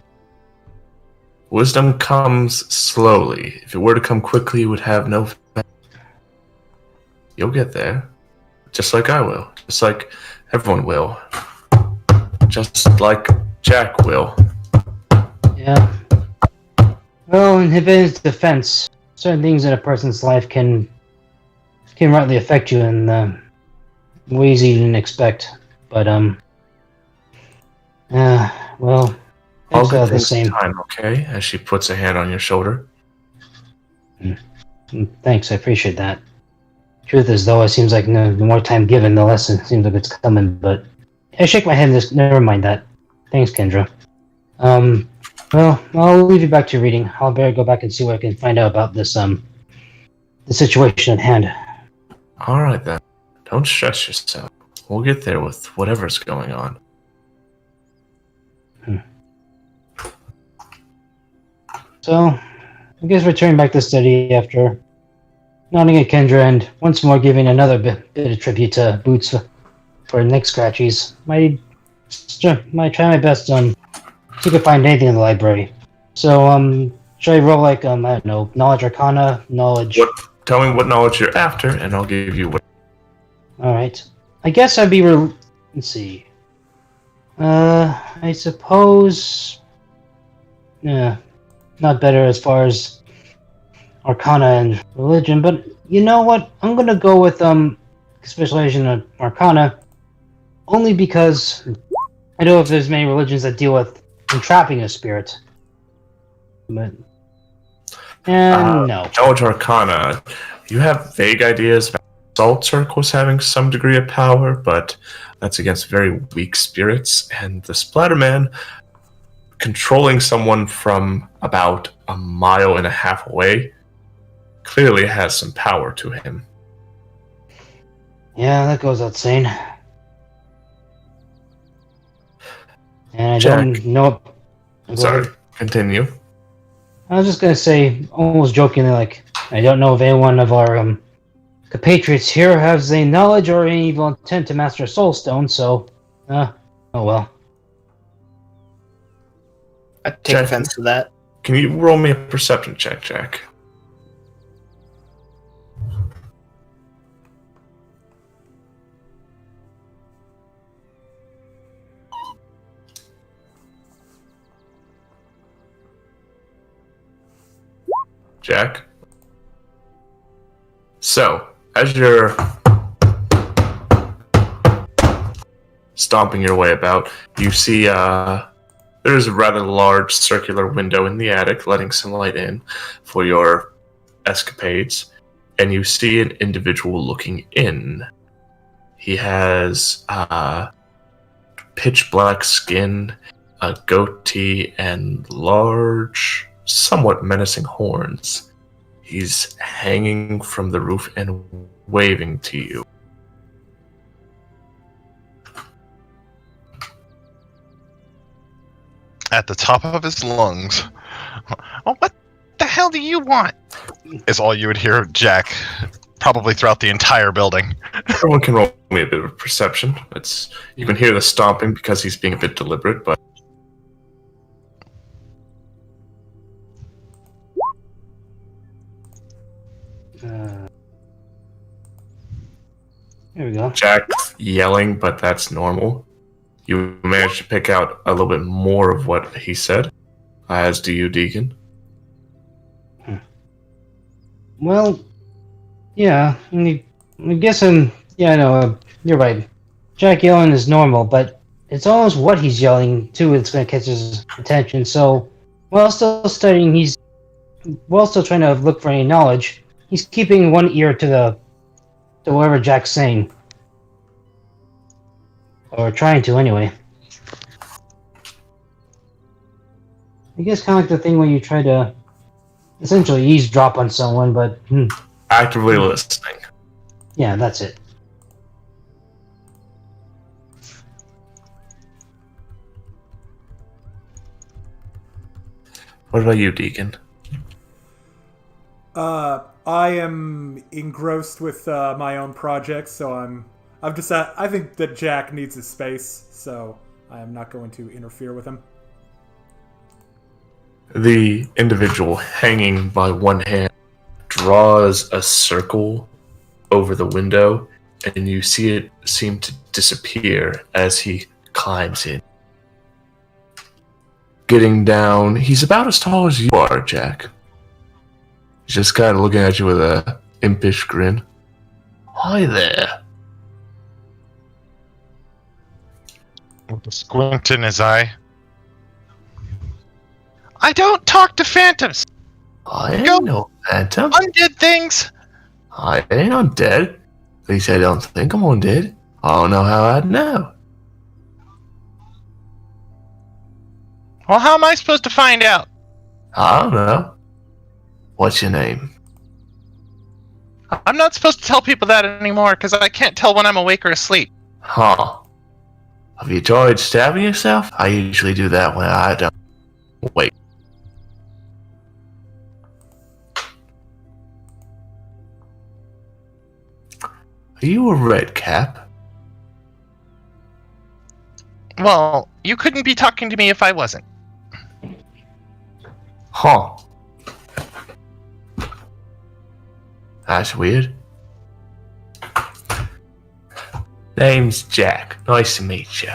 wisdom comes slowly. If it were to come quickly, you would have no. You'll get there. Just like I will. Just like everyone will. Just like Jack will. Yeah. Well, in his defense, certain things in a person's life can rightly affect you in ways you didn't expect. But well, All it's good the things same. in time, okay? As she puts a hand on your shoulder. Thanks, I appreciate that. Truth is, though, it seems like the more time given, the less it seems like it's coming. But I shake my head and just never mind that. Thanks, Kendra. Well, I'll leave you back to your reading. I'll better go back and see what I can find out about this the situation at hand. All right then. Don't stress yourself. We'll get there with whatever's going on. So, I guess returning back to study after nodding at Kendra and once more giving another bit of tribute to Boots for neck scratchies. Might try my best see if I can find anything in the library. So, should I roll like I don't know, knowledge arcana, knowledge? Tell me what knowledge you're after, and I'll give you what. All right. I guess I'd be. Let's see. I suppose. Yeah, not better as far as arcana and religion, but you know what? I'm gonna go with specialization in arcana, only because I know if there's many religions that deal with entrapping a spirit, but no. Knowledge Arcana. You have vague ideas about salt circles having some degree of power, but that's against very weak spirits, and the Splatterman controlling someone from about 1.5 miles away clearly has some power to him. Yeah, that goes without saying. And I Jack. don't know. Go Sorry, ahead. continue. I was just gonna say, almost jokingly, like, I don't know if anyone of our compatriots here has any knowledge or any evil intent to master a soul stone, so, oh well. I take Jack, offense to that. Can you roll me a perception check, Jack? Jack? So, as you're stomping your way about, you see there's a rather large circular window in the attic letting some light in for your escapades, and you see an individual looking in. He has pitch black skin, a goatee, and large, somewhat menacing horns. He's hanging from the roof and waving to you. At the top of his lungs. Oh, what the hell do you want? Is all you would hear Jack, probably throughout the entire building. Everyone can roll me a bit of perception. You can hear the stomping because he's being a bit deliberate, but There we go. Jack's yelling, but that's normal. You managed to pick out a little bit more of what he said, as do you, Deacon. Well, yeah, I guess yeah, no, you're right. Jack yelling is normal, but it's almost what he's yelling to that's going to catch his attention. So, while still studying, while still trying to look for any knowledge, he's keeping one ear to whatever Jack's saying. Or trying to, anyway. I guess kind of like the thing where you try to essentially eavesdrop on someone, but... Actively listening. Yeah, that's it. What about you, Deacon? I am engrossed with my own projects, so I've decided. I think that Jack needs his space, so I am not going to interfere with him. The individual hanging by one hand draws a circle over the window, and you see it seem to disappear as he climbs in. Getting down, he's about as tall as you are, Jack. He's just kind of looking at you with a impish grin. Hi there. With a squint in his eye. I don't talk to phantoms! I ain't no phantom. Undead things! I ain't undead. At least I don't think I'm undead. I don't know how I'd know. Well, how am I supposed to find out? I don't know. What's your name? I'm not supposed to tell people that anymore, because I can't tell when I'm awake or asleep. Huh. Have you tried stabbing yourself? I usually do that when I don't. Wait. Are you a red cap? Well, you couldn't be talking to me if I wasn't. Huh. That's weird. Name's Jack. Nice to meet you.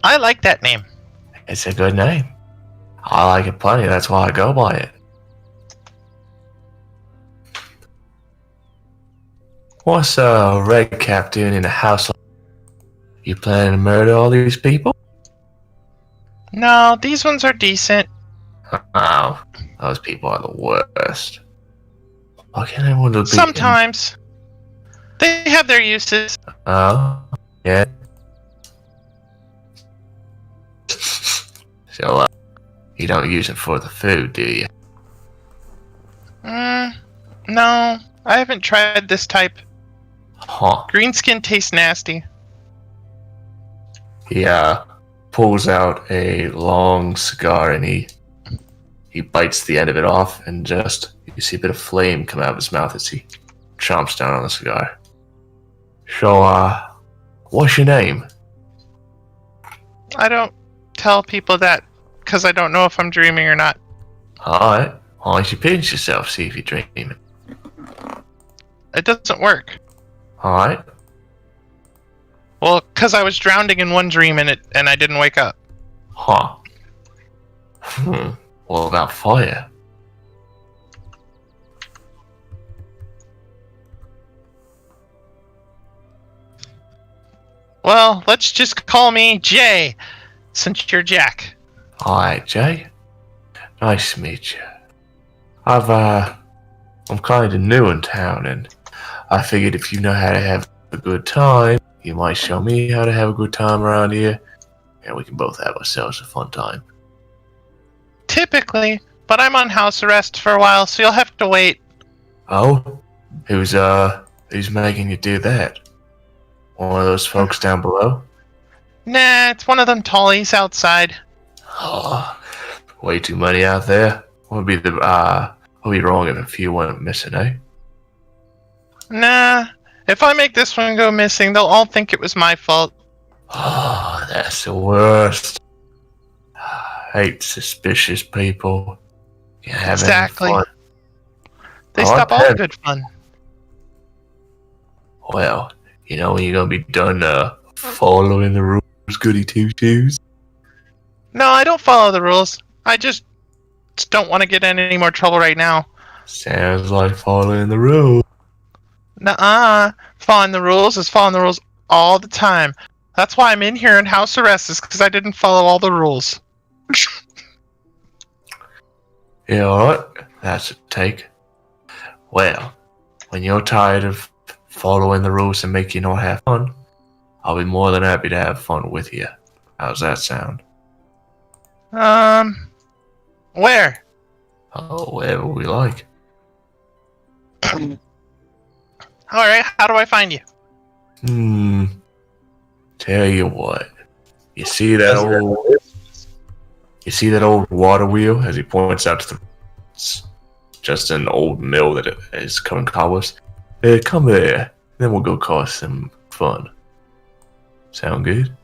I like that name. It's a good name. I like it plenty, that's why I go by it. What's a red cap doing in a house like that? You planning to murder all these people? No, these ones are decent. Oh, those people are the worst. Why can't everyone be Sometimes. They have their uses. Oh, yeah. So, you don't use it for the food, do you? No. I haven't tried this type. Huh. Green skin tastes nasty. He pulls out a long cigar and he bites the end of it off, and just you see a bit of flame come out of his mouth as he chomps down on the cigar. So, what's your name? I don't tell people that because I don't know if I'm dreaming or not. Alright. Why don't you pinch yourself, see if you're dreaming? It doesn't work. Alright. Well, because I was drowning in one dream and I didn't wake up. Huh. What about fire? Well, let's just call me Jay, since you're Jack. Alright, Jay. Nice to meet you. I'm kinda new in town, and I figured if you know how to have a good time, you might show me how to have a good time around here, and we can both have ourselves a fun time. Typically, but I'm on house arrest for a while, so you'll have to wait. Oh? Who's making you do that? One of those folks down below? Nah, it's one of them tallies outside. Oh, way too many out there. What would be wrong if a few went missing, eh? Nah, if I make this one go missing, they'll all think it was my fault. Oh, that's the worst. Hate suspicious people. You having Exactly. fun? They Oh, stop all okay. the good fun. Well, you know when you're gonna be done following the rules, goody two shoes? No, I don't follow the rules. I just don't want to get in any more trouble right now. Sounds like following the rules. Nuh-uh. Following the rules is following the rules all the time. That's why I'm in here in house arrest, is because I didn't follow all the rules. Yeah, alright. That's a take. Well, when you're tired of following the rules and make you not have fun, I'll be more than happy to have fun with you. How's that sound? Where? Oh, wherever we like. Alright, how do I find you? Tell you what. You see that old water wheel as he points out to the it's just an old mill that is coming cobblers. Come there, then we'll go cause some fun. Sound good?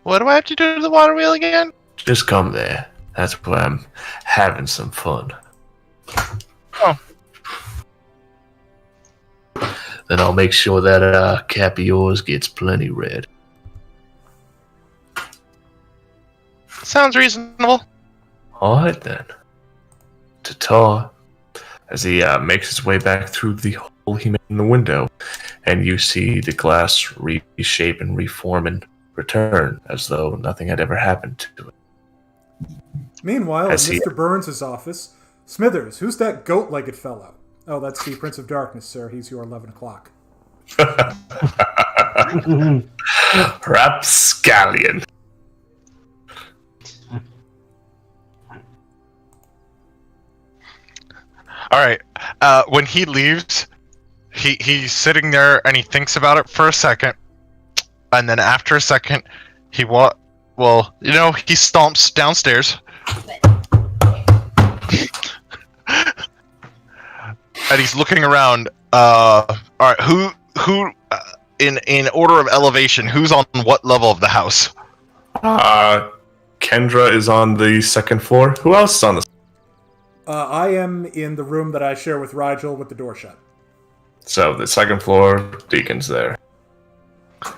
What do I have to do to the water wheel again? Just come there. That's where I'm having some fun. Oh. Then I'll make sure that cap of yours gets plenty red. Sounds reasonable. Alright then. Ta-ta. As he makes his way back through the hole he made in the window, and you see the glass reshape and reform and return as though nothing had ever happened to it. Meanwhile, in As he- Mr. Burns' office, Smithers, who's that goat-legged fellow? Oh, that's the Prince of Darkness, sir. He's your 11 o'clock. Rapscallion. All right. When he leaves, he's sitting there and he thinks about it for a second, and then after a second, he stomps downstairs, and he's looking around. All right, who in order of elevation, who's on what level of the house? Kendra is on the second floor. Who else is on the I am in the room that I share with Rigel with the door shut. So the second floor, Deacon's there.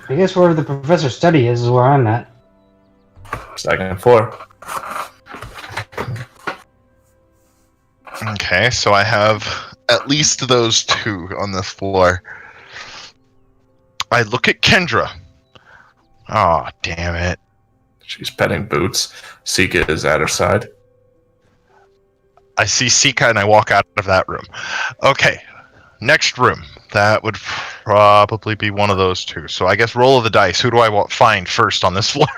I guess where the professor's study is where I'm at. Second floor. Okay, so I have at least those two on this floor. I look at Kendra. Oh, damn it. She's petting Boots. Sika is at her side. I see Sika and I walk out of that room. Okay, next room. That would probably be one of those two. So I guess roll of the dice. Who do I find first on this floor?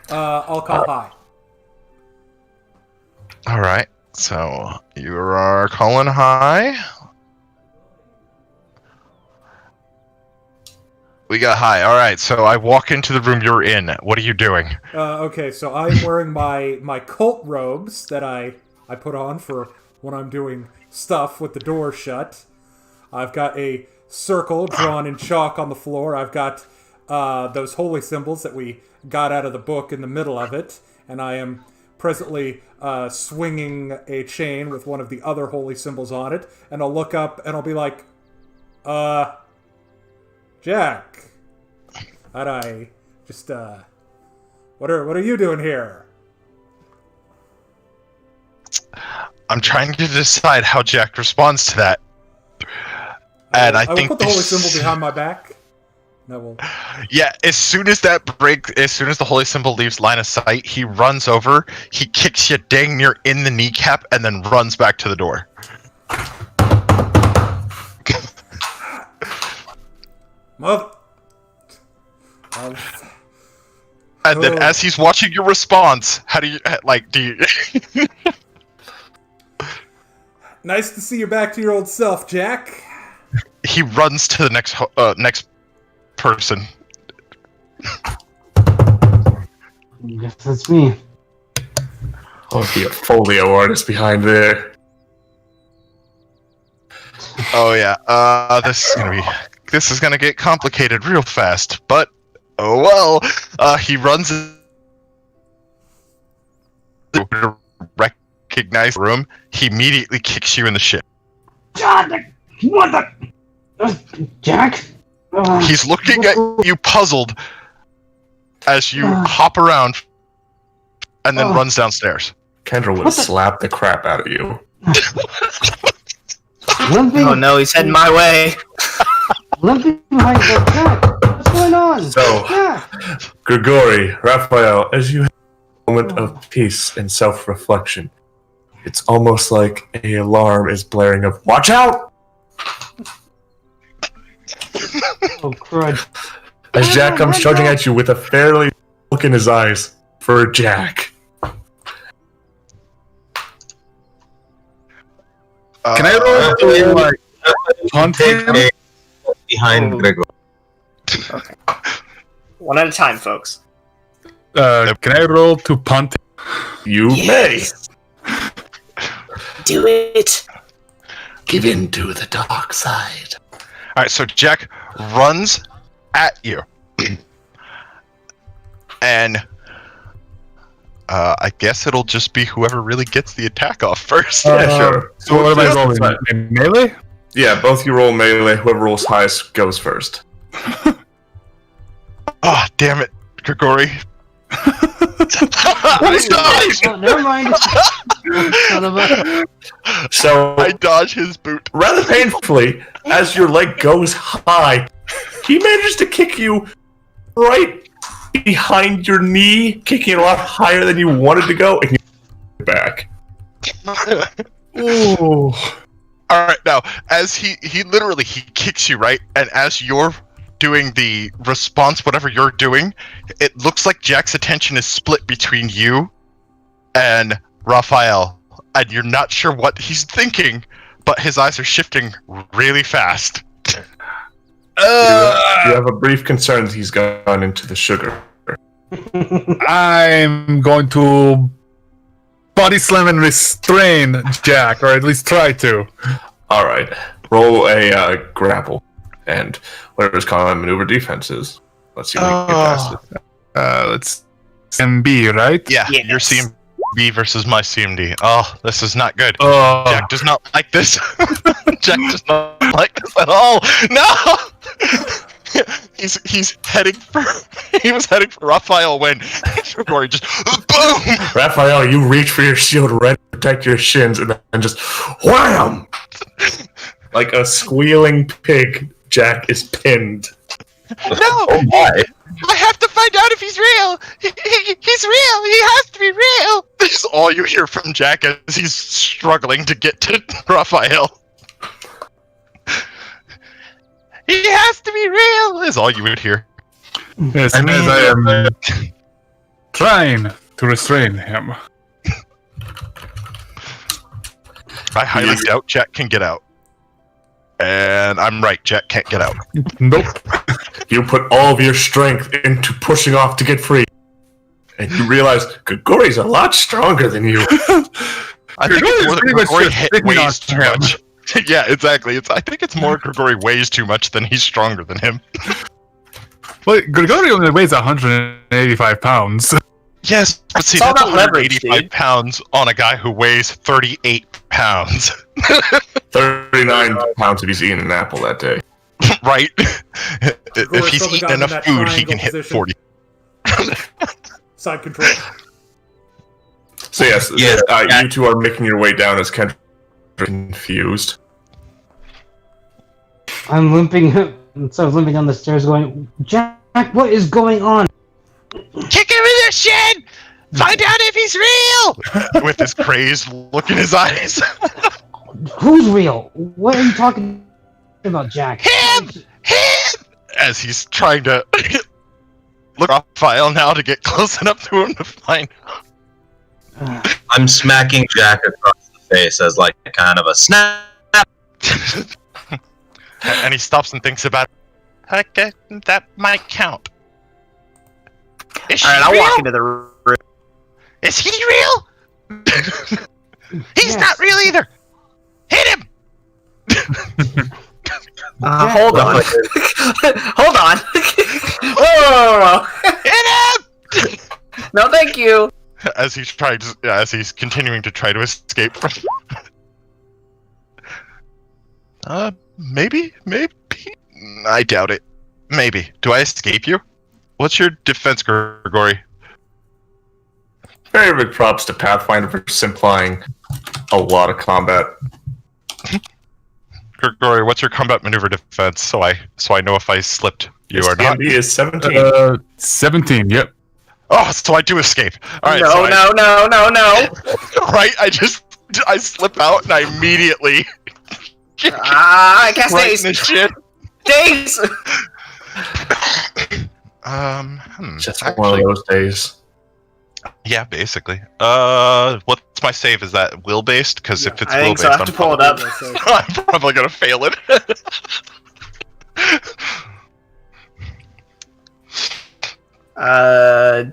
I'll call high. All right. So you are calling high. We got high. All right, so I walk into the room you're in. What are you doing? Okay, so I'm wearing my cult robes that I put on for when I'm doing stuff with the door shut. I've got a circle drawn in chalk on the floor. I've got those holy symbols that we got out of the book in the middle of it, and I am presently swinging a chain with one of the other holy symbols on it, and I'll look up and I'll be like, Jack. And I just, what are you doing here? I'm trying to decide how Jack responds to that. And I will think put the holy symbol behind my back. That will. Yeah, as soon as the holy symbol leaves line of sight, he runs over, he kicks you dang near in the kneecap, and then runs back to the door. Mother. And then as he's watching your response, how do you, Nice to see you back to your old self, Jack. He runs to the next person. Yes, that's me. Oh, be a folio artist behind there. Oh yeah, this is gonna get complicated real fast, but oh well. He runs to recognize the room. He immediately kicks you in the shin. God, what the? Jack? He's looking at you puzzled as you hop around and then runs downstairs. Kendra would slap the crap out of you. Oh no, he's heading my way. What's going on? So, Grigori, Raphael, as you have a moment of peace and self-reflection, it's almost like an alarm is blaring of, watch out! Oh, crud. As Jack comes charging at you with a fairly look in his eyes for Jack. Can I roll to hunt him? Behind Gregor. Okay. One at a time, folks. Can I roll to punt him? You may. Do it. Give in to the dark side. Alright, so Jack runs at you. And I guess it'll just be whoever really gets the attack off first. Yeah, sure. So what am I rolling? Melee? Yeah, both you roll melee. Whoever rolls highest goes first. Ah, damn it, Grigori. Oh, never mind. Son of a... So, I dodge his boot. rather painfully, as your leg goes high, he manages to kick you right behind your knee, kicking it a lot higher than you wanted to go, and you back. Ooh. Alright, now, as he literally kicks you, right? And as you're doing the response, whatever you're doing, it looks like Jack's attention is split between you and Raphael. And you're not sure what he's thinking, but his eyes are shifting really fast. You have a brief concern that he's gone into the sugar. I'm going to body slam and restrain Jack, or at least try to. Alright, roll a grapple. And whatever's common maneuver defense is. Let's see if we can get past it. Let's MB, right? Yeah, Yes. your CMD versus my CMD. Oh, this is not good. Oh, Jack does not like this. Jack does not like this at all. No! He's heading for. He was heading for Raphael when Grigori just boom. Raphael, you reach for your shield ready to protect your shins, and then just wham! Like a squealing pig, Jack is pinned. No! Oh my! I have to find out if he's real. He's real. He has to be real. This is all you hear from Jack as he's struggling to get to Raphael. He has to be real. Is all you would hear. as soon as I am trying to restrain him. I highly doubt Jack can get out. And I'm right. Jack can't get out. Nope. you put all of your strength into pushing off to get free. And you realize Grigori's a lot stronger than you. I think it's more that pretty much Grigori just weighs sticking on too him. much. Yeah, exactly. I think it's more Grigori weighs too much than he's stronger than him. Well, Grigori only weighs 185 pounds. Yes, but see, It's all that's about leverage, 185 dude. pounds on a guy who weighs 38 pounds. 39 pounds if he's eating an apple that day. Right? Grigori's If he's probably eaten got him in enough that food, he triangle can hit position. 40. Side control. So yes, Yeah. you two are making your way down as Kendrick confused. I'm limping. So limping down the stairs, going, Jack, what is going on? Kick him in the shin! Find out if he's real! With this crazed look in his eyes. Who's real? What are you talking about, Jack? Him! As he's trying to look off file now to get close enough to him to find. I'm smacking Jack across the face as like kind of a snap. And he stops and thinks about it. Okay, that might count. Is she Alright, I'll real? walk into the room. Is he real? He's Yes. not real either. Hit him! Hold on. Hold on. Whoa! Hit him! No, thank you. As he's continuing to try to escape from. Maybe. I doubt it. Maybe. Do I escape you? What's your defense, Grigori? Very big props to Pathfinder for simplying a lot of combat. Grigori, what's your combat maneuver defense? So I know if I slipped you His or not. DMD is 17. 17, yep. Oh, so I do escape. All right. No. Right, I slip out and I immediately I can't right in stay. the shit. Days. Just actually, one of those days. yeah, basically. What's my save? Is that will based? Because if it's I will think based, so. I have to pull it up. I'm probably gonna fail it.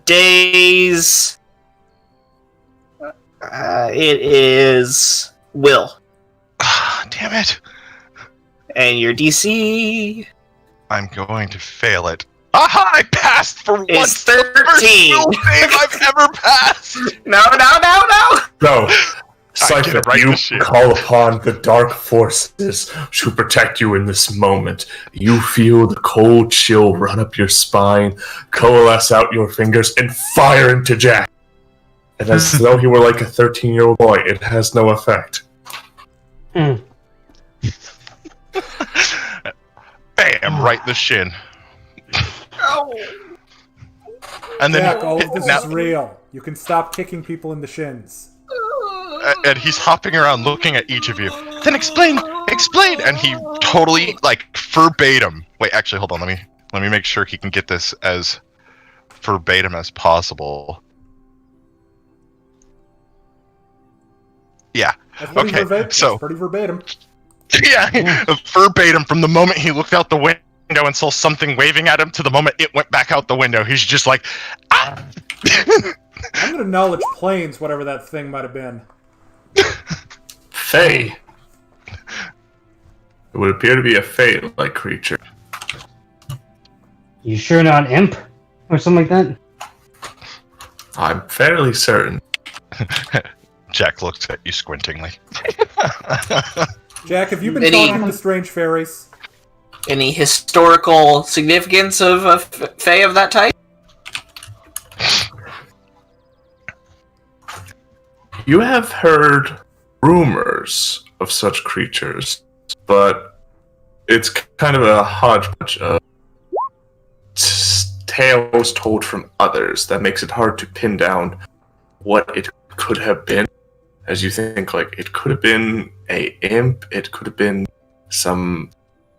Days. It is will, Ah, damn it! and your DC I'm going to fail it. Aha! I passed for is once. The first 13. will save I've ever passed. No. No, I Cypher, get right in you the shit. call upon the dark forces to protect you in this moment. You feel the cold chill run up your spine, coalesce out your fingers, and fire into Jack. And as though he were like a 13-year-old boy, it has no effect. Mm. Bam! Right in the shin. And then Jack, all of this now- is real. You can stop kicking people in the shins. and he's hopping around looking at each of you. Then explain, and he totally like verbatim. Wait, actually, hold on. Let me make sure he can get this as verbatim as possible. Yeah. That's pretty Okay, verbatim. so- That's pretty verbatim. Yeah, verbatim from the moment he looked out the window and saw something waving at him to the moment it went back out the window. He's just like, ah! I'm gonna knowledge planes, whatever that thing might have been. Fae. It would appear to be a Fae-like creature. You sure not an imp? Or something like that? I'm fairly certain. Jack looks at you squintingly. Jack, have you been Any- talking to strange fairies? Any historical significance of a fae of that type? You have heard rumors of such creatures, but it's kind of a hodgepodge of tales told from others that makes it hard to pin down what it could have been. As you think, like, it could have been a imp, it could have been some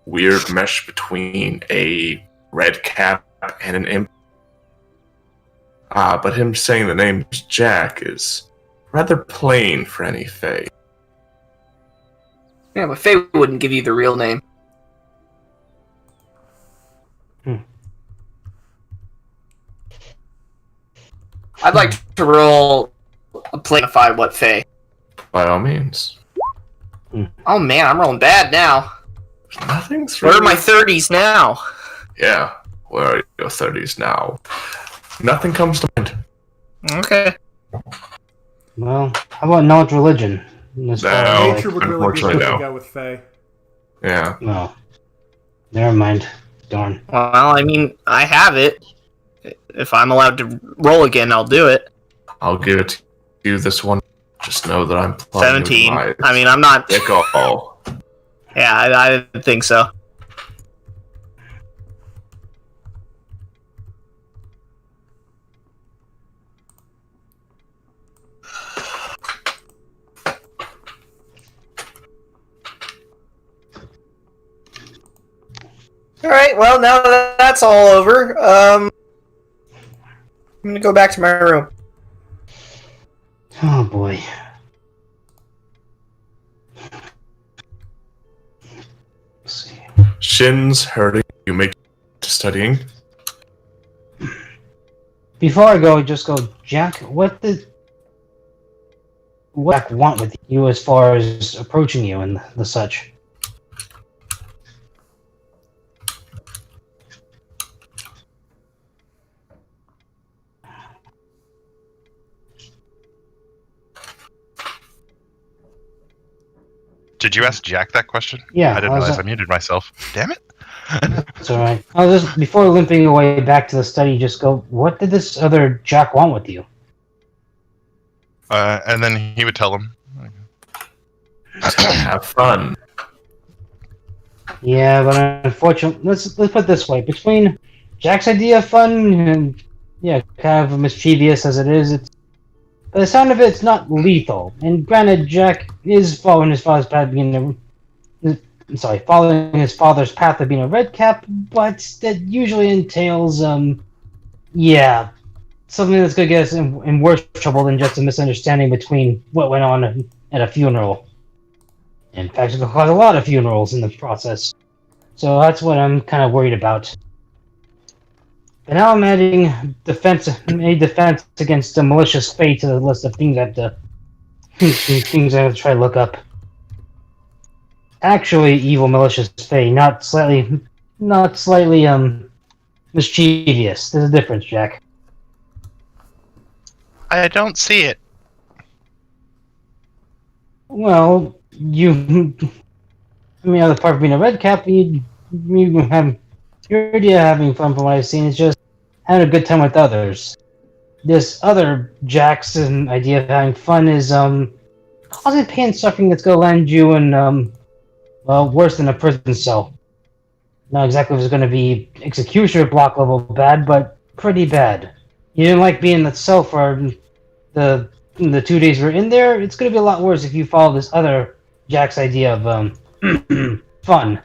weird mesh between a red cap and an imp. But him saying the name Jack is rather plain for any fae. Yeah, but fae wouldn't give you the real name. I'd like to roll a planify what Faye. By all means. Oh man, I'm rolling bad now. Nothing's Where really... are my 30s now? Yeah, where are your 30s now? Nothing comes to mind. Okay. Well, how about knowledge religion? As far as, like- Nature would really be unfortunately, the way to no. go with Faye. Yeah. No. Never mind. Darn. Well, I mean, I have it. If I'm allowed to roll again, I'll do it. I'll give it to you this one. Just know that I'm playing 17. with I mean, I'm not... Dick all. Yeah, I didn't think so. Alright, well, now that that's all over, I'm gonna go back to my room. Oh boy. Let's see. Shins hurting. You make studying. Before I go, just go, Jack. What Jack want with you as far as approaching you and the such? Did you ask Jack that question? Yeah, I didn't realize I muted myself. Damn it. It's alright. I was just, before limping away back to the study, just go, what did this other Jack want with you? And then he would tell him. Have fun. Yeah, but unfortunately, let's put it this way: between Jack's idea of fun and kind of mischievous as it is, it's by the sound of it, it's not lethal. And granted, Jack is following his father's path, following his father's path of being a red cap, but that usually entails, something that's gonna get us in worse trouble than just a misunderstanding between what went on at a funeral. In fact, it's going to cause a lot of funerals in the process. So that's what I'm kind of worried about. But now I'm adding defense against a malicious fate to the list of things I have to try to look up. Actually, evil malicious fate, not slightly mischievous. There's a difference, Jack. I don't see it. Well, apart from being a red cap, your idea of having fun, from what I've seen, is just having a good time with others. This other Jackson idea of having fun is causing pain and suffering that's going to land you in worse than a prison cell. Not exactly if it's going to be executioner block level bad, but pretty bad. You didn't like being in the cell for the 2 days we're in there. It's going to be a lot worse if you follow this other Jack's idea of fun.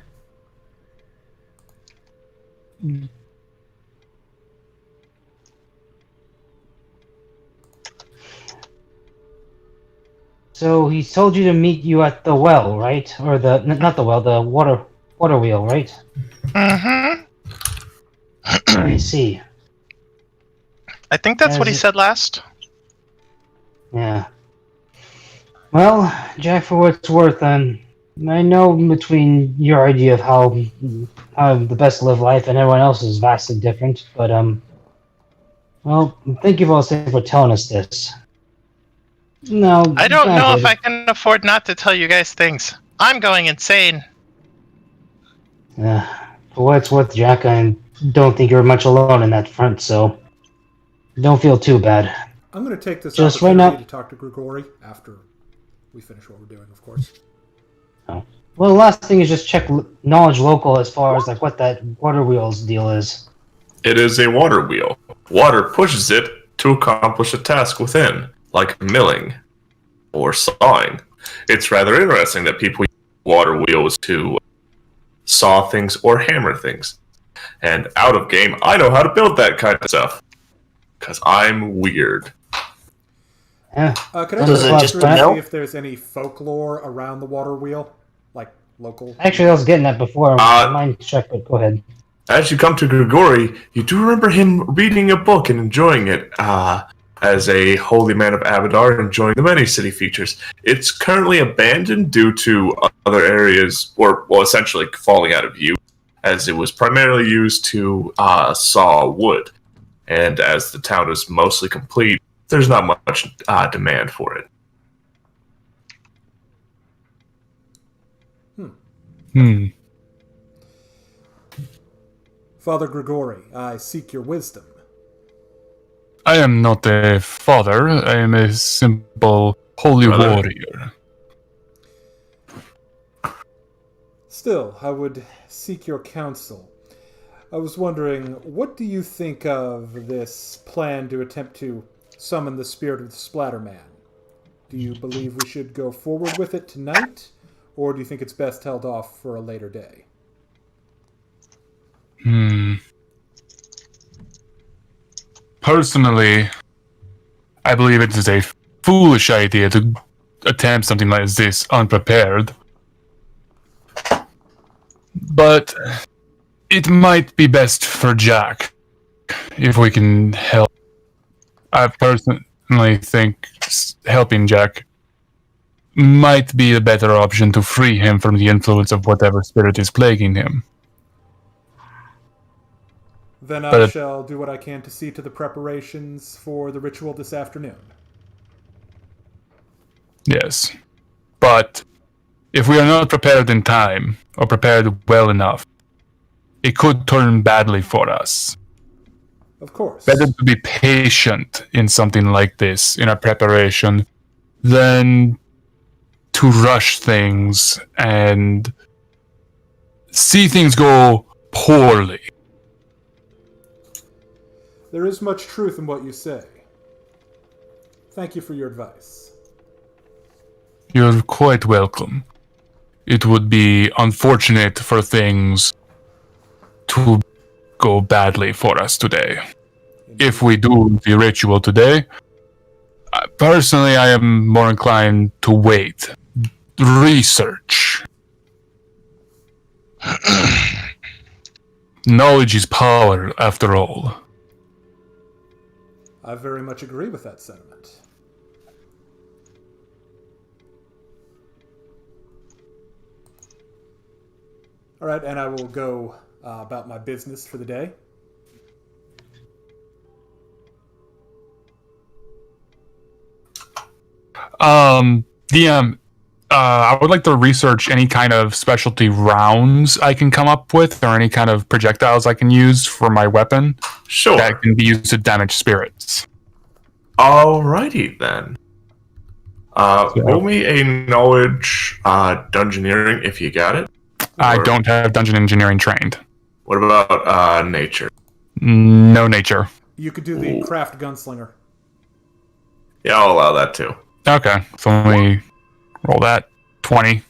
So he told you to meet you at the well, right? Or not the well, the water wheel, right? Mm-hmm. I see. I think that's what he said last. Yeah. Well, Jack, for what it's worth, I know between your idea of how the best to live life and everyone else is vastly different, but well, thank you all for telling us this. No, I don't know if I can afford not to tell you guys things. I'm going insane. For what it's worth, Jack, I don't think you're much alone in that front, so don't feel too bad. I'm going to take this Just opportunity right now- to talk to Grigori after we finish what we're doing, of course. Oh. Well, the last thing is just check knowledge local as far as like what that water wheels deal is. It is a water wheel. Water pushes it to accomplish a task within, like milling or sawing. It's rather interesting that people use water wheels to saw things or hammer things. And out of game, I know how to build that kind of stuff. Because I'm weird. Yeah. Could I Does it just just see know? if there's any folklore around the water wheel? Like, local? Actually, I was getting that before. Mine check, but go ahead. as you come to Grigori, you do remember him reading a book and enjoying it as a holy man of Abadar, enjoying the many city features. It's currently abandoned due to other areas, or, well, essentially falling out of use, as it was primarily used to saw wood. And as the town is mostly complete, there's not much demand for it. Father Grigori, I seek your wisdom. I am not a father. I am a simple holy warrior. Still, I would seek your counsel. I was wondering, what do you think of this plan to attempt to summon the spirit of the Splatterman? Do you believe we should go forward with it tonight, or do you think it's best held off for a later day? Personally, I believe it is a foolish idea to attempt something like this unprepared. But it might be best for Jack if we can help. I personally think helping Jack might be a better option to free him from the influence of whatever spirit is plaguing him. Then I shall do what I can to see to the preparations for the ritual this afternoon. Yes. But if we are not prepared in time, or prepared well enough, it could turn badly for us. Of course. Better to be patient in something like this, in our preparation, than to rush things and see things go poorly. There is much truth in what you say. Thank you for your advice. You're quite welcome. It would be unfortunate for things to go badly for us today. If we do the ritual today, personally, I am more inclined to wait. Research. Knowledge is power, after all. I very much agree with that sentiment. All right, and I will go about my business for the day. DM, I would like to research any kind of specialty rounds I can come up with, or any kind of projectiles I can use for my weapon. Sure. That can be used to damage spirits. Alrighty then. Roll me a knowledge dungeoneering if you got it. I don't have dungeon engineering trained. What about nature? No nature. You could do the craft gunslinger. Yeah, I'll allow that too. Okay, so let me roll that. 20.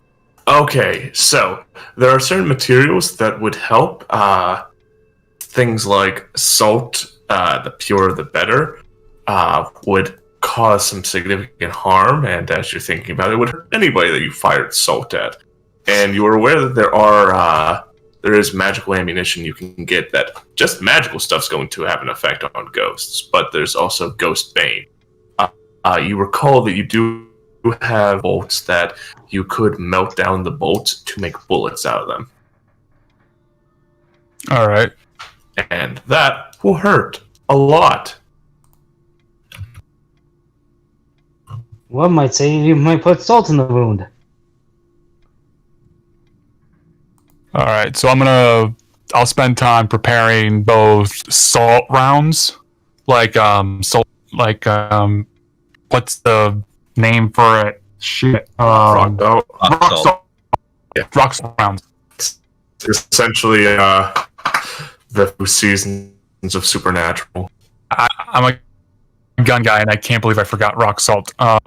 Okay, so there are certain materials that would help. Things like salt, the purer the better, would cause some significant harm, and as you're thinking about it, it would hurt anybody that you fired salt at. And you are aware that there is magical ammunition you can get that just magical stuff's going to have an effect on ghosts, but there's also Ghost Bane. You recall that you do have bolts that you could melt down the bolts to make bullets out of them. Alright. And that will hurt a lot. One might say you might put salt in the wound. Alright, so I'll spend time preparing both salt rounds, what's the name for it? Shit. Rock salt. Yeah, rock salt rounds. It's essentially the seasons of Supernatural. I'm a gun guy, and I can't believe I forgot rock salt. But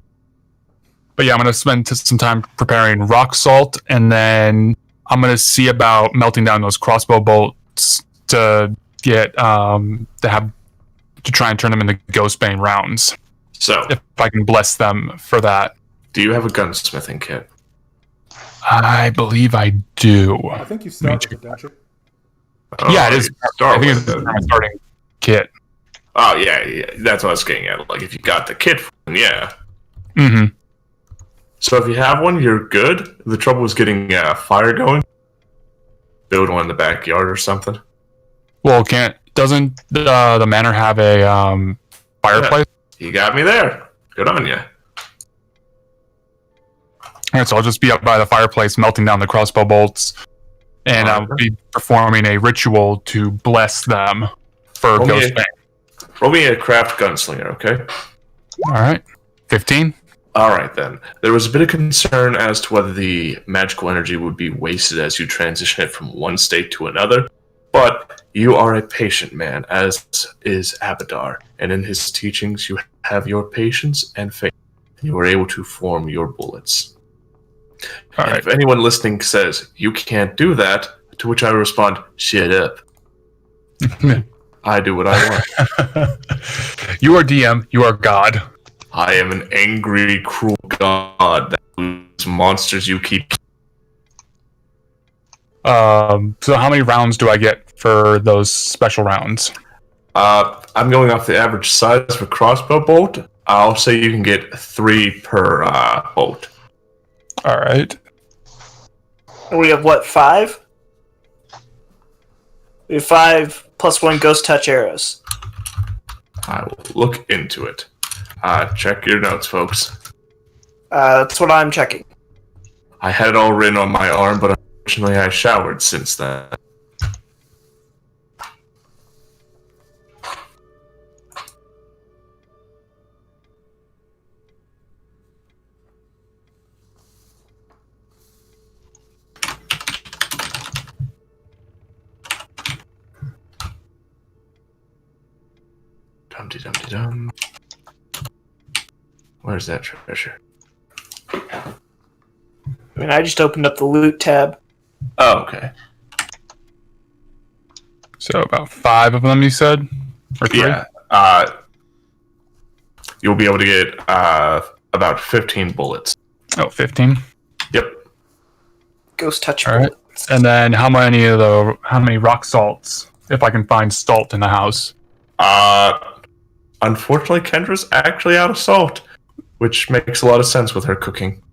yeah, I'm going to spend some time preparing rock salt, and then I'm going to see about melting down those crossbow bolts to get to try and turn them into Ghostbane rounds. So, if I can bless them for that. Do you have a gunsmithing kit? I believe I do. I think you start with it, don't you? Yeah, it is. Start I think with it's it. my starting kit. Oh yeah, that's what I was getting at. Like if you got the kit, yeah. Mm-hmm. So if you have one, you're good. The trouble is getting fire going. Build one in the backyard or something. Well, doesn't the manor have a fireplace? Yeah, you got me there. Good on you. Alright, so I'll just be up by the fireplace melting down the crossbow bolts, and I'll be performing a ritual to bless them for Ghost Bane. Roll me a craft gunslinger, okay? Alright. 15? Alright then. There was a bit of concern as to whether the magical energy would be wasted as you transition it from one state to another, but you are a patient man, as is Abadar, and in his teachings you have your patience and faith. You are able to form your bullets. And if anyone listening says, you can't do that, to which I respond, shut up. I do what I want. You are DM, you are God. I am an angry, cruel god that loses monsters you keep. So how many rounds do I get for those special rounds? I'm going off the average size for crossbow bolt. I'll say you can get 3 per bolt. Alright. We have what, 5? We have 5 plus 1 ghost touch arrows. I will look into it. Check your notes, folks. That's what I'm checking. I had it all written on my arm, but unfortunately I showered since then. Dum-de-dum-de-dum. Where's that treasure? I mean, I just opened up the loot tab. Oh, okay. So about 5 of them, you said? Or 3? Yeah. You'll be able to get about 15 bullets. Oh, 15? Yep. Ghost touch All right. bullets. And then how many rock salts, if I can find salt in the house? Unfortunately, Kendra's actually out of salt, which makes a lot of sense with her cooking.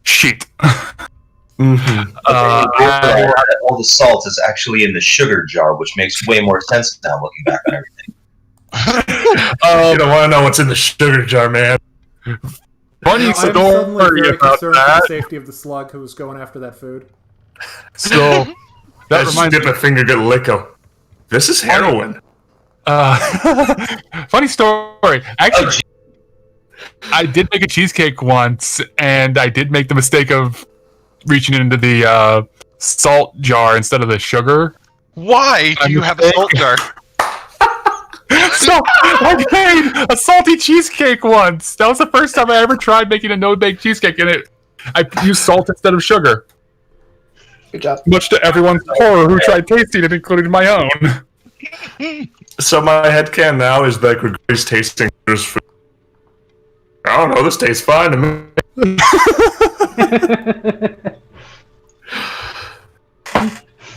Shit. Mm-hmm. All the salt is actually in the sugar jar, which makes way more sense now looking back on everything. You don't want to know what's in the sugar jar, man. Funny I'm story suddenly very about concerned for that. the safety of the slug who was going after that food. So that That reminds dip me. a finger, get licko. This is heroin. Funny story. Actually, I did make a cheesecake once, and I did make the mistake of reaching into the salt jar instead of the sugar. Why do you have a salt jar? So I made a salty cheesecake once. That was the first time I ever tried making a no-bake cheesecake, and I used salt instead of sugar. Good job. Much to everyone's horror who tried tasting it, including my own. So my headcanon now is that Gregory's tasting his food. I don't know, this tastes fine to me.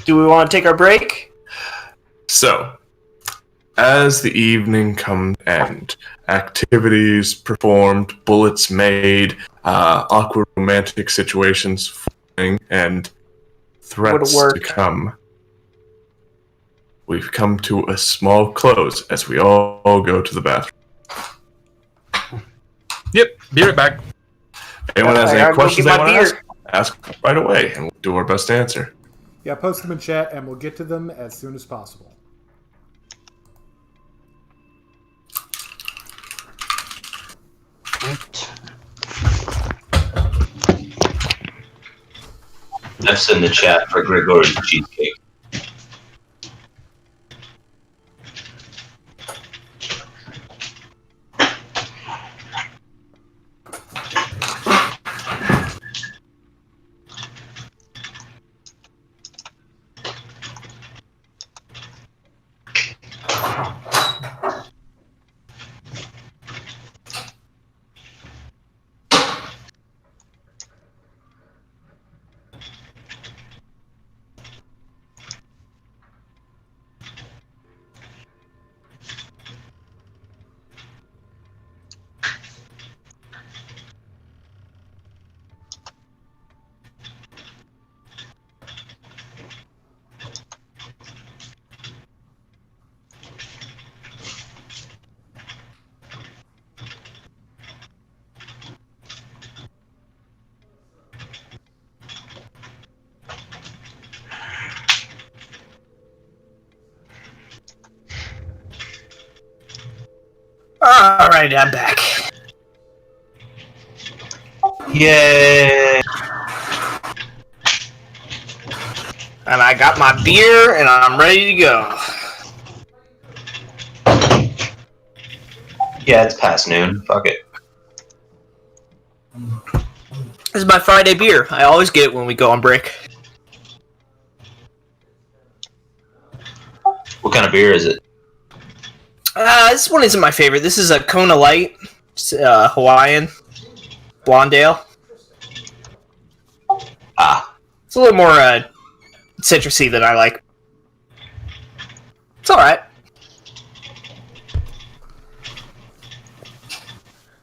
Do we want to take our break? So, as the evening comes to end, activities performed, bullets made, awkward romantic situations forming, and threats to come. We've come to a small close as we all go to the bathroom. Yep, be right back. Anyone has I any gotta go questions get they my want to beer. ask right away, and we'll do our best to answer. Yeah, post them in chat and we'll get to them as soon as possible. F's in the chat for Gregori's cheesecake. Alright, I'm back. Yay! And I got my beer, and I'm ready to go. Yeah, it's past noon. Fuck it. This is my Friday beer. I always get it when we go on break. What kind of beer is it? This one isn't my favorite. This is a Kona Light, Hawaiian, Blonde Ale. Ah. It's a little more citrusy than I like. It's alright.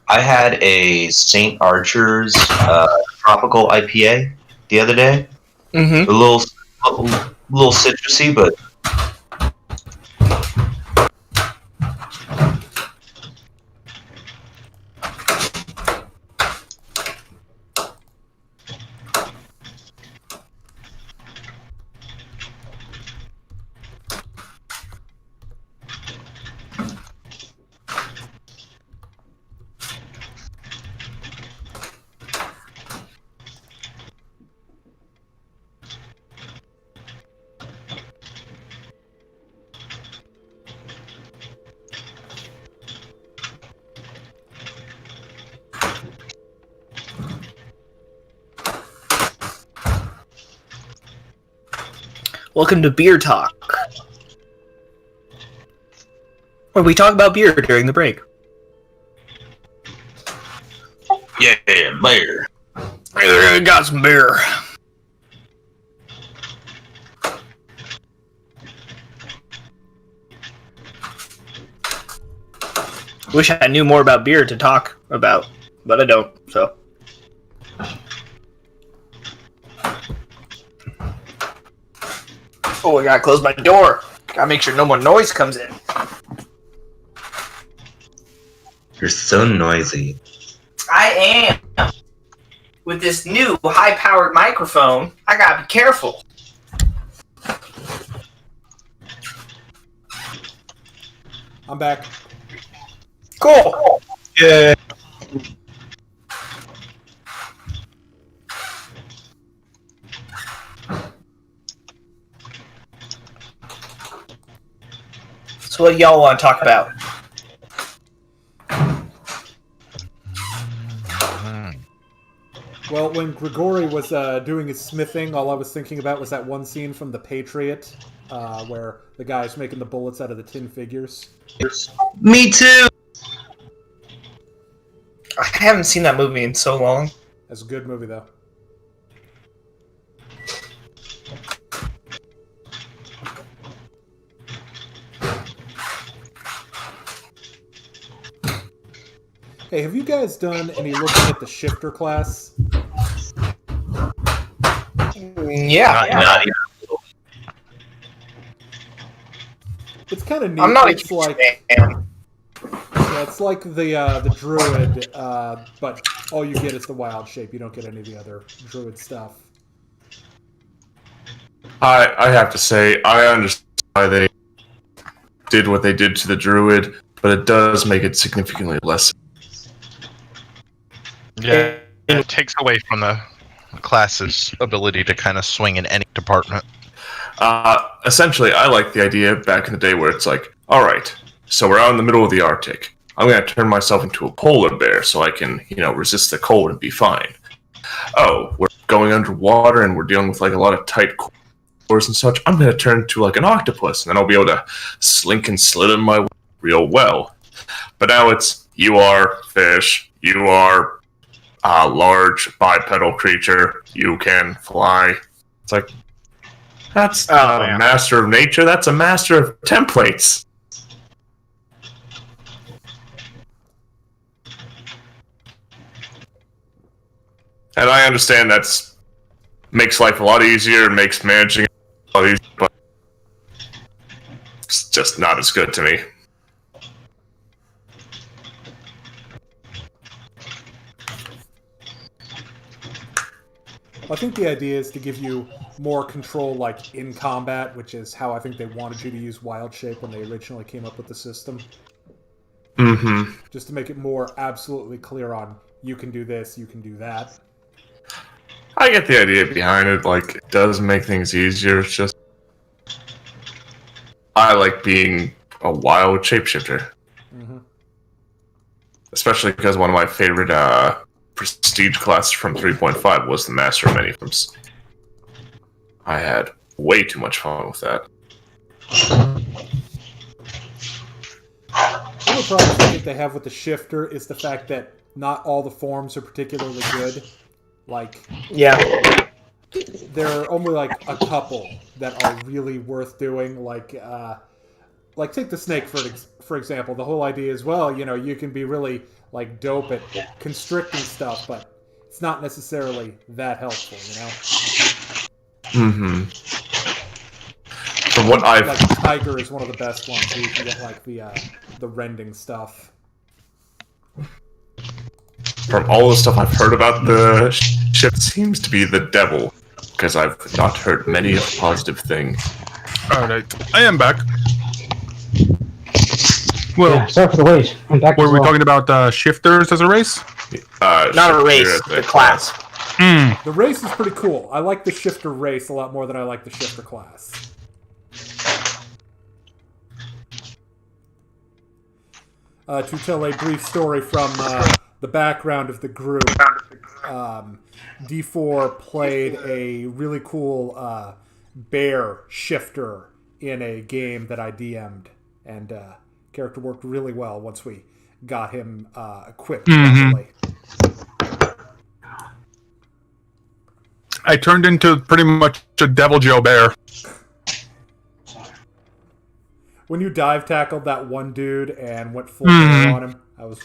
I had a St. Archer's tropical IPA the other day. Mm-hmm. A little citrusy, but Welcome to Beer Talk, where we talk about beer during the break. yeah, beer. I got some beer. Wish I knew more about beer to talk about, but I don't, so. Oh, I gotta close my door. Gotta make sure no more noise comes in. You're so noisy. I am. With this new high-powered microphone, I gotta be careful. I'm back. Cool. Yeah. So what do y'all want to talk about? Well, when Grigori was doing his smithing, all I was thinking about was that one scene from The Patriot, where the guy's making the bullets out of the tin figures. Me too. I haven't seen that movie in so long. That's a good movie, though. Hey, have you guys done any looking at the shifter class? Yeah. Not even. It's kind of neat. I'm not a It's huge like fan. yeah, it's like the druid, but all you get is the wild shape. You don't get any of the other druid stuff. I have to say, I understand why they did what they did to the druid, but it does make it significantly less. Yeah, it takes away from the class's ability to kind of swing in any department. Essentially, I like the idea back in the day where it's like, all right, so we're out in the middle of the Arctic. I'm going to turn myself into a polar bear so I can, resist the cold and be fine. Oh, we're going underwater and we're dealing with like a lot of tight cords and such. I'm going to turn into like an octopus, and then I'll be able to slink and slid in my way real well. But now it's, you are fish, you are a large bipedal creature, you can fly. It's like, that's not a master of nature, that's a master of templates. And I understand that's makes life a lot easier and makes managing a lot easier, but it's just not as good to me. I think the idea is to give you more control, like, in combat, which is how I think they wanted you to use Wild Shape when they originally came up with the system. Mm-hmm. Just to make it more absolutely clear on you can do this, you can do that. I get the idea behind it. Like, it does make things easier. It's just I like being a wild shapeshifter, especially because one of my favorite prestige classes from 3.5 was the Master of Many Forms. I had way too much fun with that. The only problem I think they have with the shifter is the fact that not all the forms are particularly good. Like, Yeah. there are only like a couple that are really worth doing. Like take the snake for example. The whole idea is, well, you know, you can be really like dope at constricting stuff, but it's not necessarily that helpful, you know. Mm-hmm. From what I've Like tiger is one of the best ones. So you can get like the rending stuff. From all the stuff I've heard about the ship, seems to be the devil, because I've not heard many positive things. Alright, I am back. Well, Yeah, sorry for the wait. I'm back. were as we well. talking about shifters as a race? Not a race, the class. The race is pretty cool. I like the shifter race a lot more than I like the shifter class. To tell a brief story from the background of the group, D4 played a really cool bear shifter in a game that I DM'd, and character worked really well once we got him equipped properly. I turned into pretty much a Devil Joe bear. When you dive tackled that one dude and went full on him, that was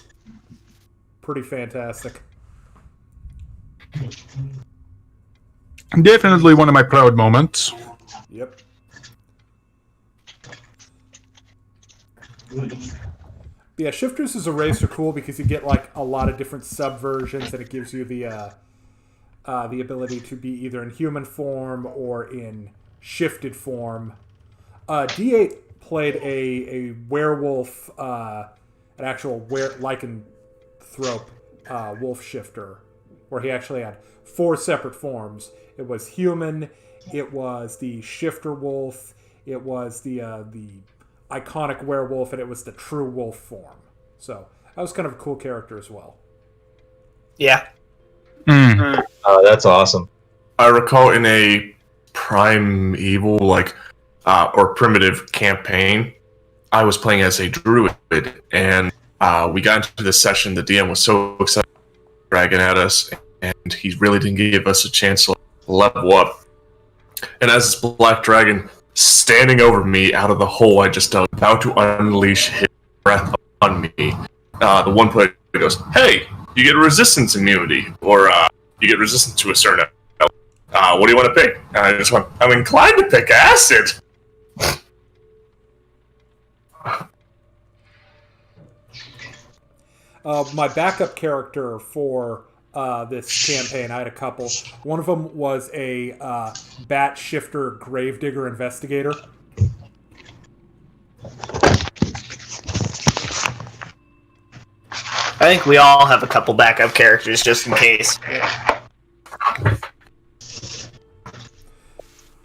pretty fantastic. Definitely one of my proud moments. Yep. Yeah, shifters as a race are cool because you get like a lot of different subversions, and it gives you the ability to be either in human form or in shifted form. D8 played a werewolf, an actual lycanthrope wolf shifter, where he actually had 4 separate forms. It was human, it was the shifter wolf, it was the iconic werewolf, and it was the true wolf form. So that was kind of a cool character as well. Yeah. Oh, that's awesome. I recall in a primeval, or primitive campaign, I was playing as a druid, and we got into this session. The DM was so excited, dragging at us, and he really didn't give us a chance to level up. And as this black dragon standing over me out of the hole I just dug, about to unleash his breath on me, the one player goes, "Hey, you get resistance immunity, or you get resistance to a certain what do you want to pick?" And I just went, "I'm inclined to pick acid." My backup character for this campaign, I had a couple. One of them was a bat shifter gravedigger investigator. I think we all have a couple backup characters just in case.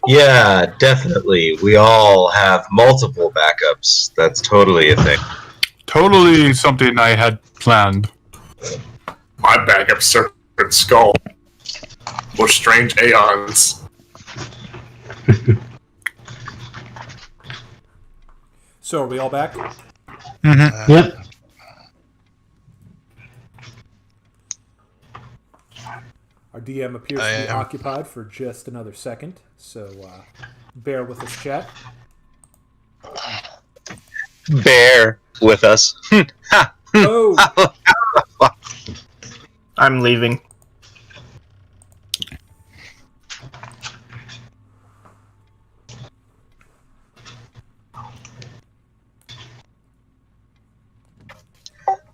Yeah, definitely. We all have multiple backups. That's totally a thing. Totally something I had planned. My backup serpent skull. Or strange aeons. So are we all back? Yep. Our DM appears to be occupied for just another second, so bear with us, chat. Bear with us. Oh! I'm leaving.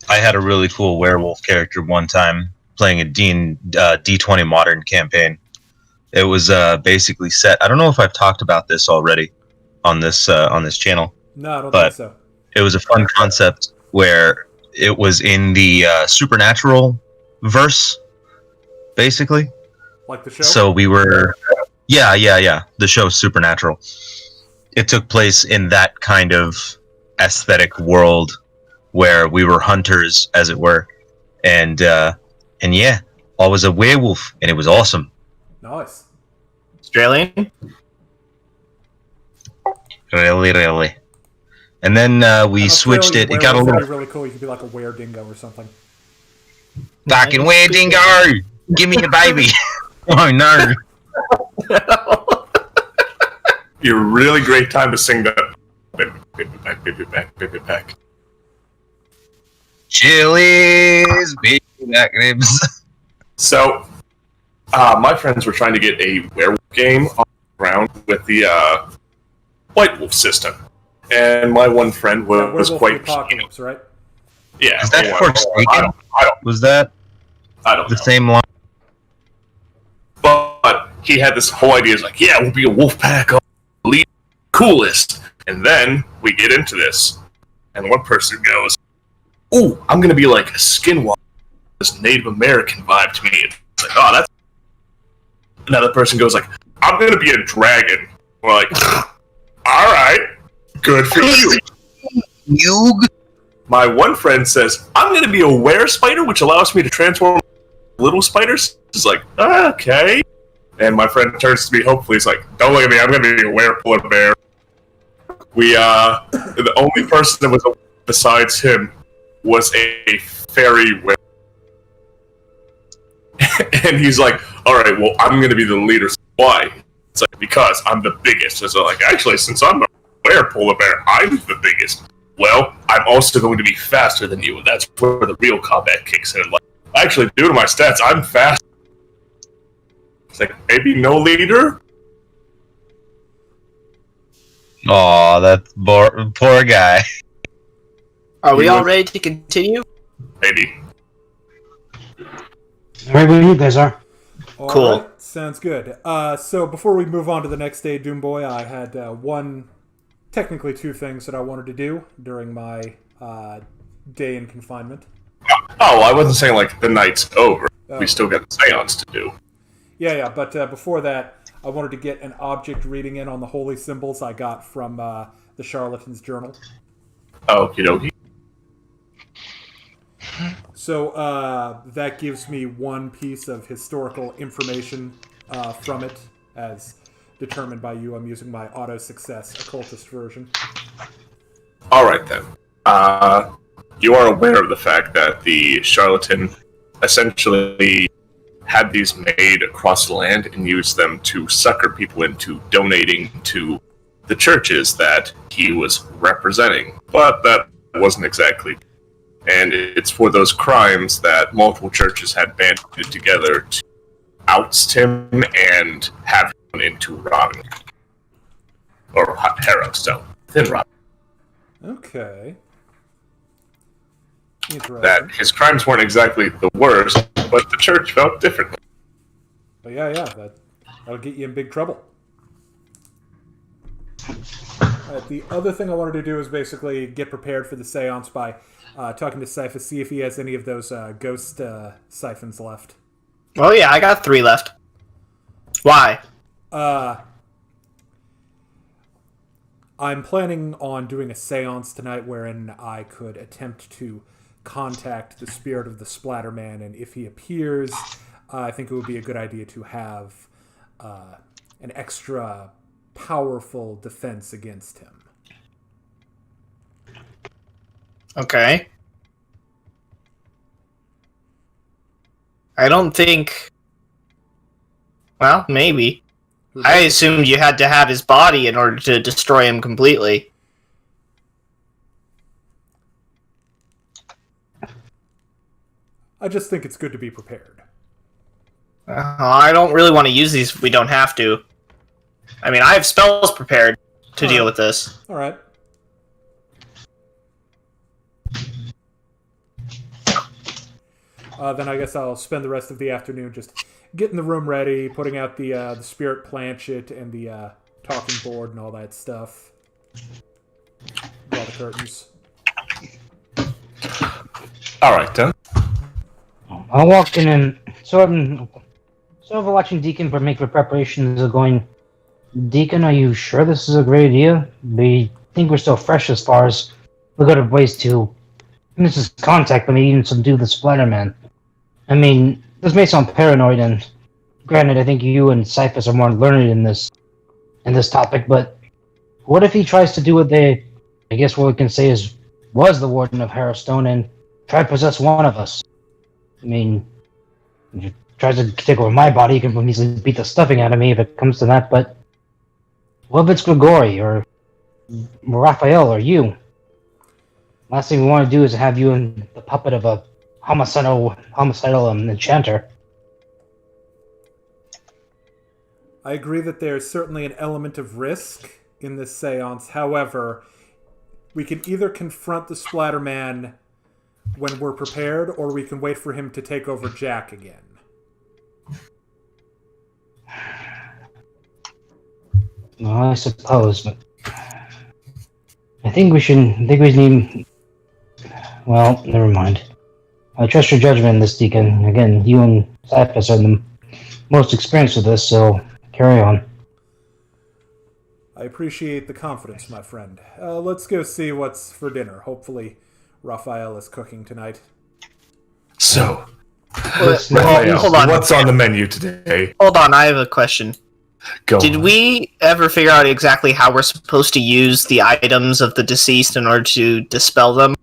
I had a really cool werewolf character one time playing a D20 modern campaign. It was basically set. I don't know if I've talked about this already on this channel. No, I don't But think so. it was a fun concept where it was in the supernatural verse, basically. Like the show? So we were, yeah. The show Supernatural. It took place in that kind of aesthetic world where we were hunters, as it were, and yeah, I was a werewolf, and it was awesome. Nice. Australian? Really. And then we switched it. It got a little really cool. You could be like a were-dingo or something. fucking weird dingo. Give me a baby. Oh no. Be a really great time to sing that. Baby back, baby back, baby back. Chilies, baby back ribs. So, my friends were trying to get a werewolf game on the ground with the White Wolf system. And my one friend was quite Apocalypse, right? Yeah. Is that Forsaken? I don't Was that know. the same line? But he had this whole idea. Is like, yeah, we'll be a wolf pack, lead, coolest. And then we get into this, and one person goes, "Ooh, I'm gonna be like a skinwalker." This Native American vibe to me. It's like, oh, that's. Another person goes like, "I'm gonna be a dragon." We're like, all right, good for you. You. My one friend says, "I'm gonna be a were-spider, which allows me to transform into little spiders." It's like, okay. And my friend turns to me, hopefully, he's like, "Don't look at me, I'm gonna be a were-polar bear." We, the only person that was besides him was a fairy were. And he's like, "Alright, well, I'm gonna be the leader." Why? It's like, because I'm the biggest. So like, actually, since I'm a were-polar bear, I'm the biggest. Well, I'm also going to be faster than you, and that's where the real combat kicks in. Like, actually, due to my stats, I'm fast. It's like, maybe no leader? Aw, that poor guy. Are we all ready to continue? Maybe. Right where you guys are. All Cool. right, sounds good. So before we move on to the next day, Doomboy, I had technically two things that I wanted to do during my day in confinement. Oh, I wasn't saying, like, the night's over. We still got a seance to do. Yeah, but before that, I wanted to get an object reading in on the holy symbols I got from the Charlatan's Journal. Okie dokie. So that gives me one piece of historical information from it, as determined by you. I'm using my auto-success occultist version. Alright then. You are aware of the fact that the charlatan essentially had these made across the land and used them to sucker people into donating to the churches that he was representing. But that wasn't exactly. And it's for those crimes that multiple churches had banded together to oust him and have him into rotting. Or Harrow, so thin rot. Okay. Interesting. That his crimes weren't exactly the worst, but the church felt differently. But yeah, that'll get you in big trouble. The other thing I wanted to do is basically get prepared for the seance by talking to Syphus, see if he has any of those ghost siphons left. Oh yeah, I got 3 left. Why? I'm planning on doing a seance tonight wherein I could attempt to contact the spirit of the Splatterman, and if he appears, I think it would be a good idea to have an extra powerful defense against him. Okay. I don't think... Well, maybe. I assumed you had to have his body in order to destroy him completely. I just think it's good to be prepared. I don't really want to use these if we don't have to. I mean, I have spells prepared to deal with this. All right. Then I guess I'll spend the rest of the afternoon just getting the room ready, putting out the spirit planchet and the talking board and all that stuff. Draw the curtains. All right, then. I'll walk in and sort of watching Deacon make the preparations of going. Deacon, are you sure this is a great idea? We think we're still fresh as far as we got ways to this is contact, but maybe even subdue the Spider-Man. I mean, this may sound paranoid, and granted, I think you and Cyphus are more learned in this topic, but what if he tries to do what I guess what we can say was the Warden of Harrowstone and try to possess one of us? I mean, if he tries to take over my body, he can easily beat the stuffing out of me if it comes to that, but what if it's Grigori, or Raphael, or you? Last thing we want to do is have you in the puppet of a homicidal enchanter. I agree that there's certainly an element of risk in this seance. However, we can either confront the Splatterman when we're prepared, or we can wait for him to take over Jack again. Well, I suppose, but I think we need. Well, never mind. I trust your judgment in this, Deacon. Again, you and Cyphus are the most experienced with this, so carry on. I appreciate the confidence, my friend. Let's go see what's for dinner. Hopefully, Raphael is cooking tonight. So, Raphael, hold on. What's on the menu today? Hold on, I have a question. Did on. we ever figure out exactly how we're supposed to use the items of the deceased in order to dispel them?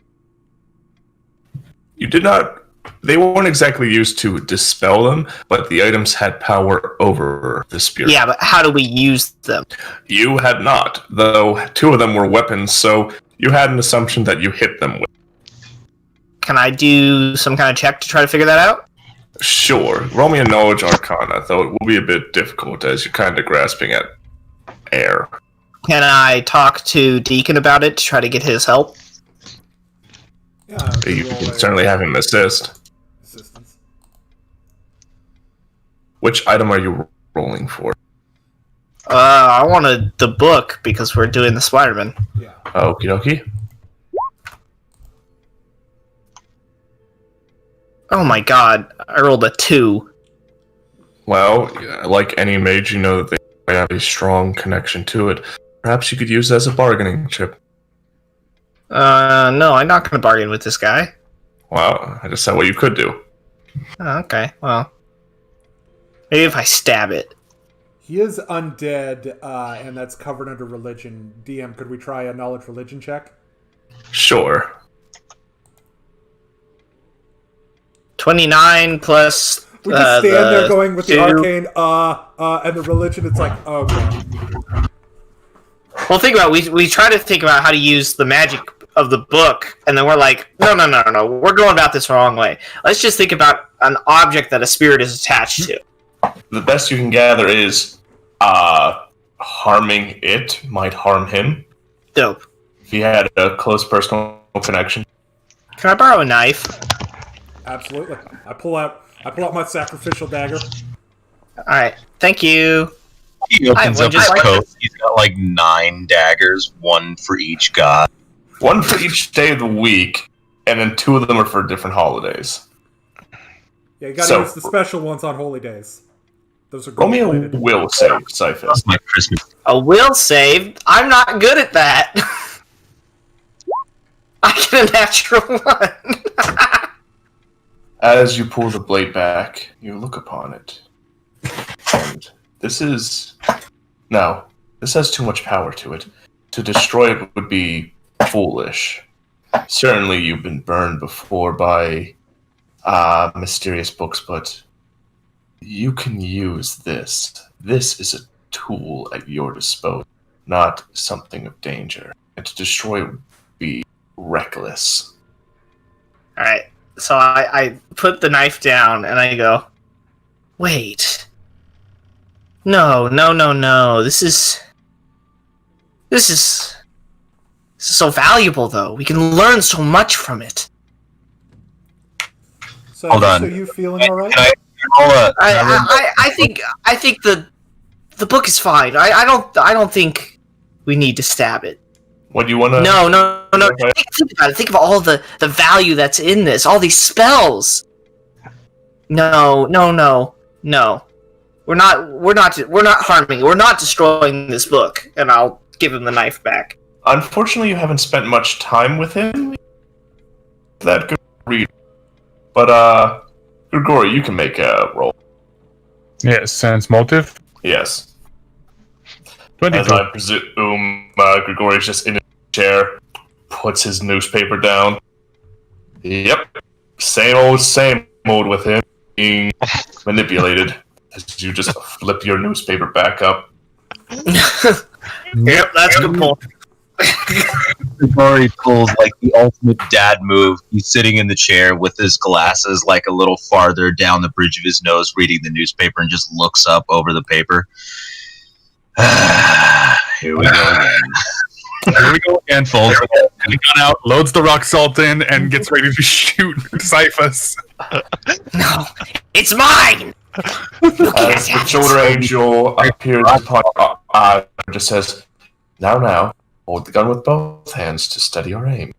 You did not. They weren't exactly used to dispel them, but the items had power over the spirit. Yeah, but how do we use them? You had not, though 2 of them were weapons, so you had an assumption that you hit them with. Can I do some kind of check to try to figure that out? Sure. Roll me a knowledge arcana, though it will be a bit difficult as you're kind of grasping at air. Can I talk to Deacon about it to try to get his help? Yeah, You can certainly have him assistance. Which item are you rolling for? I wanted the book because we're doing the Spider-Man. Yeah. Okie dokie. Oh my god, I rolled a 2. Well, like any mage, you know that they have a strong connection to it. Perhaps you could use it as a bargaining chip. No, I'm not going to bargain with this guy. Well, I just said what you could do. Oh, okay, well. Maybe if I stab it. He is undead, and that's covered under religion. DM, could we try a knowledge religion check? Sure. 29 plus. We just stand there going with the arcane, and the religion. It's like, oh god. Well, think about it. We try to think about how to use the magic of the book, and then we're like, no. We're going about this the wrong way. Let's just think about an object that a spirit is attached to. The best you can gather is harming it might harm him. Dope. If he had a close personal connection. Can I borrow a knife? Absolutely. I pull out my sacrificial dagger. Alright, thank you. He opens one up his just like coat. He's got like 9 daggers, 1 for each god. 1 for each day of the week, and then 2 of them are for different holidays. Yeah, you gotta use the special ones on holy days. Those are Roll me a gold-plated. will save, Cyphus. That's my Christmas. A will save? I'm not good at that. I get a natural 1. As you pull the blade back, you look upon it. And this has too much power to it. To destroy it would be foolish. Certainly you've been burned before by mysterious books, but you can use this. This is a tool at your disposal, not something of danger. And to destroy it would be reckless. Alright, so I put the knife down and I go, wait. No. This is so valuable, though. We can learn so much from it. So, Hold on. So you feeling all right? I think the book is fine. I don't think we need to stab it. What do you want to... No. Think about it. Think of all the value that's in this. All these spells. No. We're not harming. We're not destroying this book. And I'll give him the knife back. Unfortunately, you haven't spent much time with him. That good read. But, Grigori, you can make a roll. Yes, sense motive. Yes. 22. As I presume, Grigori's just in his chair, puts his newspaper down. Yep. Same old with him being manipulated. As you just flip your newspaper back up. Yep, that's a good point. Grigori pulls like the ultimate dad move. He's sitting in the chair with his glasses like a little farther down the bridge of his nose, reading the newspaper, and just looks up over the paper. Here we go again. Here we go again. Folds The gun out, loads the rock salt in, and gets ready to shoot Cyphus. No, it's mine. As the shoulder angel appears upon and just says, Now, hold the gun with both hands to steady your aim.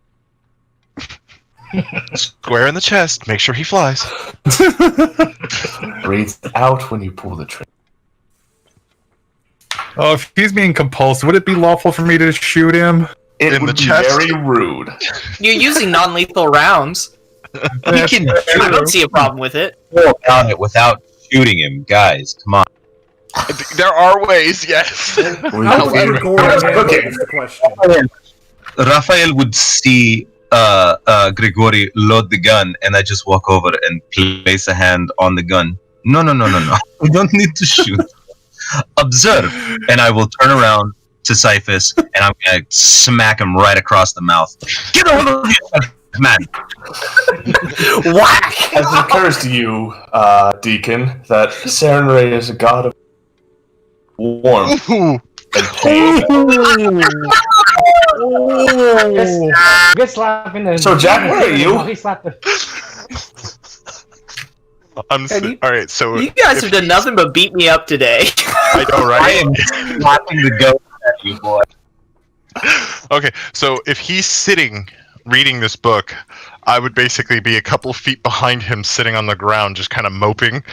Square in the chest. Make sure he flies. Breathe out when you pull the trigger. Oh, if he's being compulsed, would it be lawful for me to shoot him? It In would the be chest? very rude. You're using non-lethal rounds. He can I don't see a problem with it. walk down it without shooting him, guys. Come on. There are ways, yes. How would Grigori handle this question? Raphael would see Grigori load the gun, and I just walk over and place a hand on the gun. No. We don't need to shoot. Observe, and I will turn around to Cyphus, and I'm gonna smack him right across the mouth. Get over here, man! Whack! As it occurs to you, Deacon, that Serenray is a god of warmth Ooh. and pain. Good slap in the... So, Jack, where are you? He slapped the... All right, so You guys have done nothing but beat me up today. I know, I right? am slapping the ghost at you, boy. Okay, so if he's sitting reading this book, I would basically be a couple feet behind him, sitting on the ground, just kind of moping,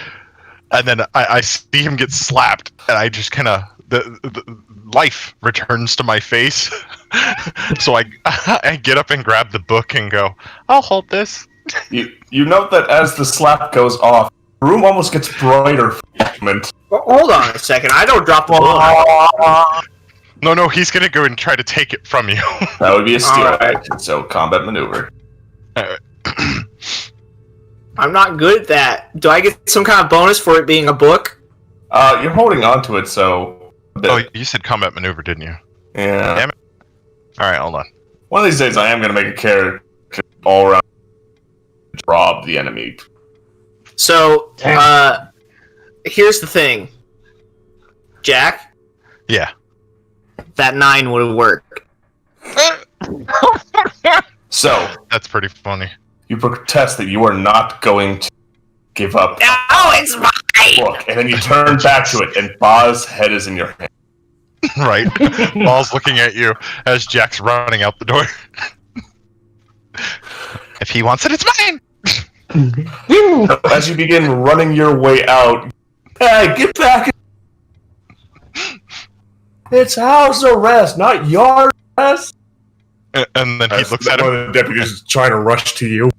and then I see him get slapped, and I just kind of the life returns to my face. So I get up and grab the book and go, "I'll hold this." You note that as the slap goes off, the room almost gets brighter for a moment. Well, hold on a second. I don't drop the book. No, he's gonna go and try to take it from you. That would be a steal Alright. action, so combat maneuver. I'm not good at that. Do I get some kind of bonus for it being a book? You're holding on to it, so... Oh, you said combat maneuver, didn't you? Yeah. Damn it. All right, hold on. One of these days I am going to make a character all around rob the enemy. So, here's the thing. Jack, Yeah. that 9 would have worked. So, That's pretty funny. you protest that you are not going to give up the Oh, it's mine! book, and then you turn back to it, and Ba's head is in your hand. Right. Ball's looking at you as Jack's running out the door. If he wants it, it's mine! As you begin running your way out, hey, get back! It's house arrest, not yard arrest! And then he looks at him, One of the deputies is trying to rush to you.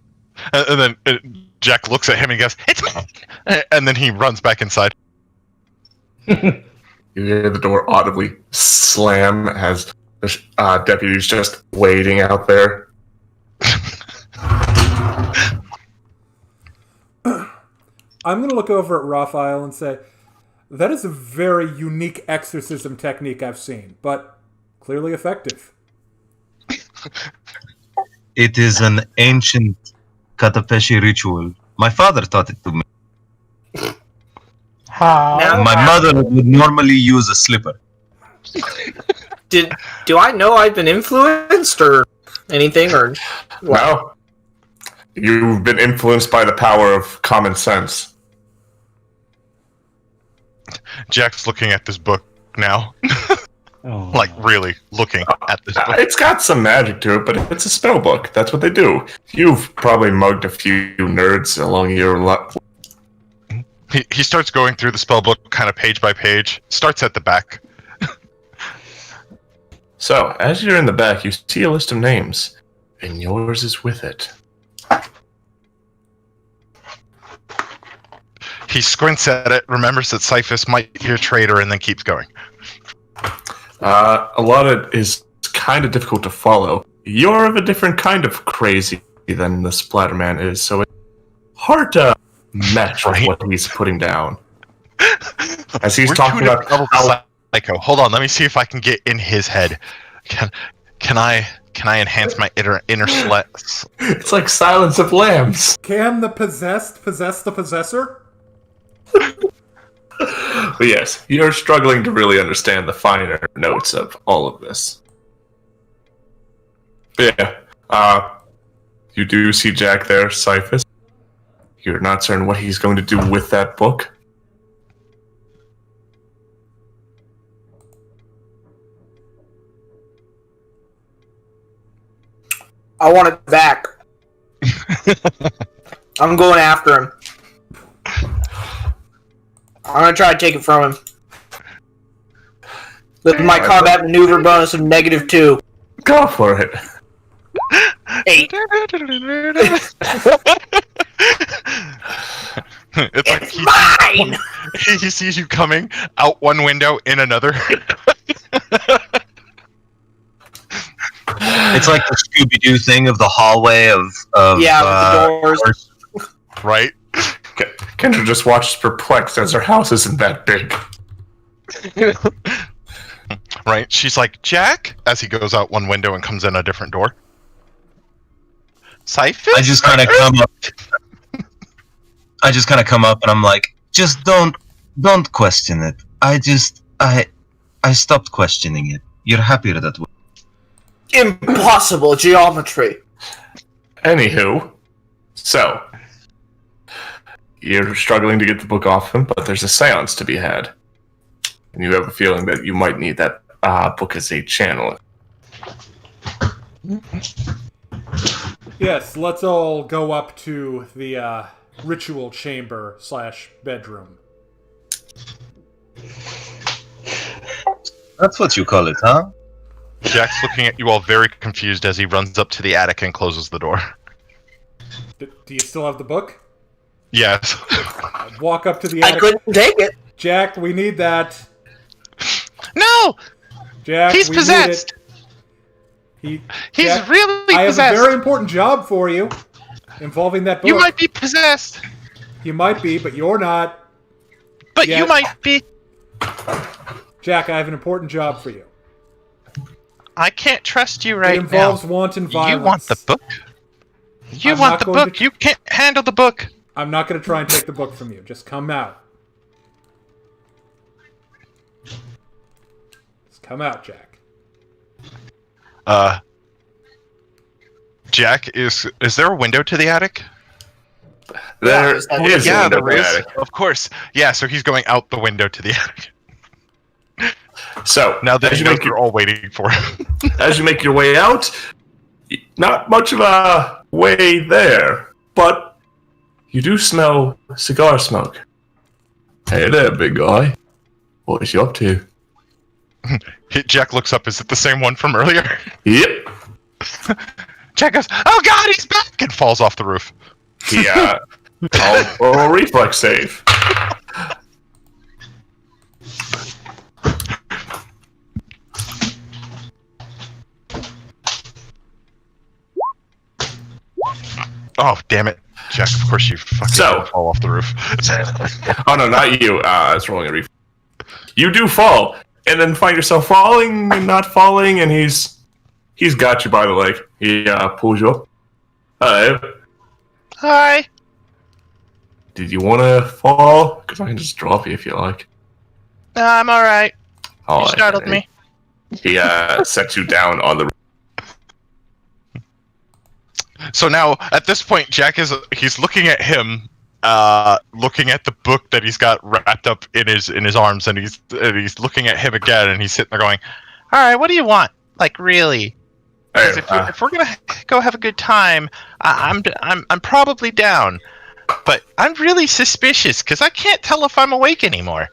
and then Jack looks at him and goes, "It's mine!" And then he runs back inside. You hear the door audibly slam as the deputy's just waiting out there. I'm going to look over at Raphael and say, that is a very unique exorcism technique I've seen, but clearly effective. It is an ancient Katapeshi ritual. My father taught it to me. How? Now- My mother would normally use a slipper. Do I know I've been influenced or anything? Or Wow. You've been influenced by the power of common sense. Jack's looking at this book now. Oh, Like, really looking at this book. It's got some magic to it, but it's a spell book. That's what they do. You've probably mugged a few nerds along your He starts going through the spell book kind of page by page. Starts at the back. So, as you're in the back, you see a list of names, and yours is with it. He squints at it, remembers that Cyphus might be a traitor, and then keeps going. A lot of it is kind of difficult to follow. You're of a different kind of crazy than the Splatterman is, so it's hard to match with what he's putting down. As he's We're talking two about different levels of psycho. Hold on, let me see if I can get in his head. Can I enhance my inner slats? It's like Silence of Lambs. Can the possessed possess the possessor? But yes, you're struggling to really understand the finer notes of all of this. But yeah, you do see Jack there, Cyphus. You're not certain what he's going to do with that book. I want it back. I'm going after him. I'm gonna try to take it from him. With my combat maneuver bonus of -2. Go for it. 8. It's like It's mine! he sees you coming out one window, in another. It's like the Scooby-Doo thing of the hallway of Yeah, with the doors. Right? Kendra just watches perplexed as her house isn't that big. Right? She's like, Jack? As he goes out one window and comes in a different door. Cyphus? I just kind of come up. I just kind of come up and I'm like, just don't question it. I stopped questioning it. You're happier that way. Impossible geometry. Anywho, so you're struggling to get the book off him, but there's a seance to be had. And you have a feeling that you might need that book as a channel. Yes, let's all go up to the ritual chamber / bedroom. That's what you call it, huh? Jack's looking at you all very confused as he runs up to the attic and closes the door. Do you still have the book? Yes. Walk up to the I attic. couldn't take it. Jack, we need that. No! Jack, He's we possessed! Need it. He's Jack, really I have possessed! a very important job for you involving that book. You might be possessed! You might be, but you're not. But Yeah. you might be... Jack, I have an important job for you. I can't trust you right It involves now. wanton violence. You want the book? You I'm want not the going book? to- You can't handle the book! I'm not going to try and take the book from you. Just come out. Just come out, Jack. Jack, is there a window to the attic? There is that- is Yeah, a window there in is. the attic. Of course. Yeah, so he's going out the window to the attic. So Now that as he you knows make you're all waiting for him. as you make your way out, not much of a way there, but you do smell cigar smoke. Hey there, big guy. What is you up to? Jack looks up. Is it the same one from earlier? Yep. Jack goes, "Oh God, he's back!" and falls off the roof. Yeah. I'll roll a reflex save. Oh damn it, Jack! Of course you fucking So- fall off the roof. Oh no, not you. It's rolling a reflex. You do fall, and then find yourself falling and not falling, and he's got you by the leg. He pulls you up. Hi. Did you want to fall? Because I can just drop you if you like. I'm all right. Oh, You startled me. He sets you down on the. So now, at this point, he's looking at him, looking at the book that he's got wrapped up in his arms, and he's looking at him again, and he's sitting there going, All right, what do you want? Like, really? Hey, Because if we're gonna go have a good time, I'm probably down. But I'm really suspicious because I can't tell if I'm awake anymore.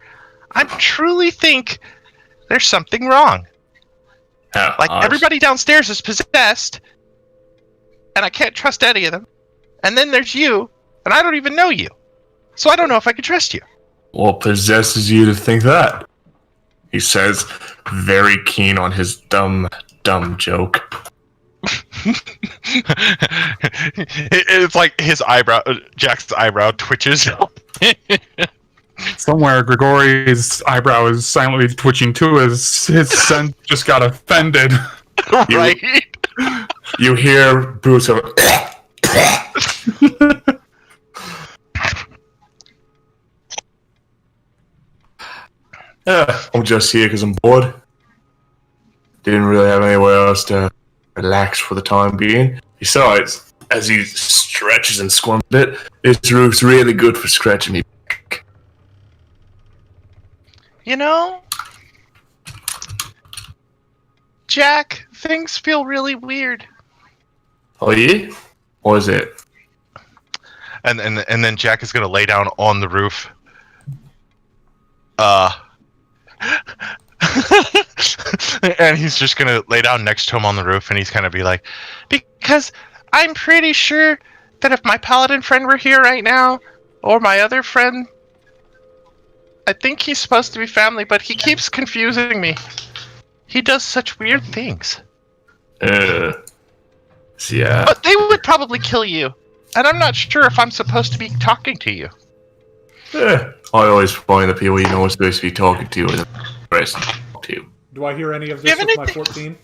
I truly think there's something wrong. Like, everybody downstairs is possessed, and I can't trust any of them. And then there's you, and I don't even know you. So I don't know if I can trust you. What possesses you to think that? He says, very keen on his dumb joke. It's like his eyebrow, Jack's eyebrow twitches. Somewhere, Grigori's eyebrow is silently twitching too, as his son just got offended. Right? You hear Bruce over. I'm just here because I'm bored. Didn't really have anywhere else to relax for the time being. Besides, as he stretches and squirms a bit, this roof's really good for scratching me back. You know, Jack, things feel really weird. Oh yeah? What is it? And then Jack is gonna lay down on the roof. And he's just gonna lay down next to him on the roof, and he's gonna be like, because I'm pretty sure that if my paladin friend were here right now, or my other friend, I think he's supposed to be family, but he keeps confusing me. He does such weird things. Yeah. But they would probably kill you, and I'm not sure if I'm supposed to be talking to you. I always find the people you know are supposed to be talking to are the best to talk to. Do I hear any of this with my 14?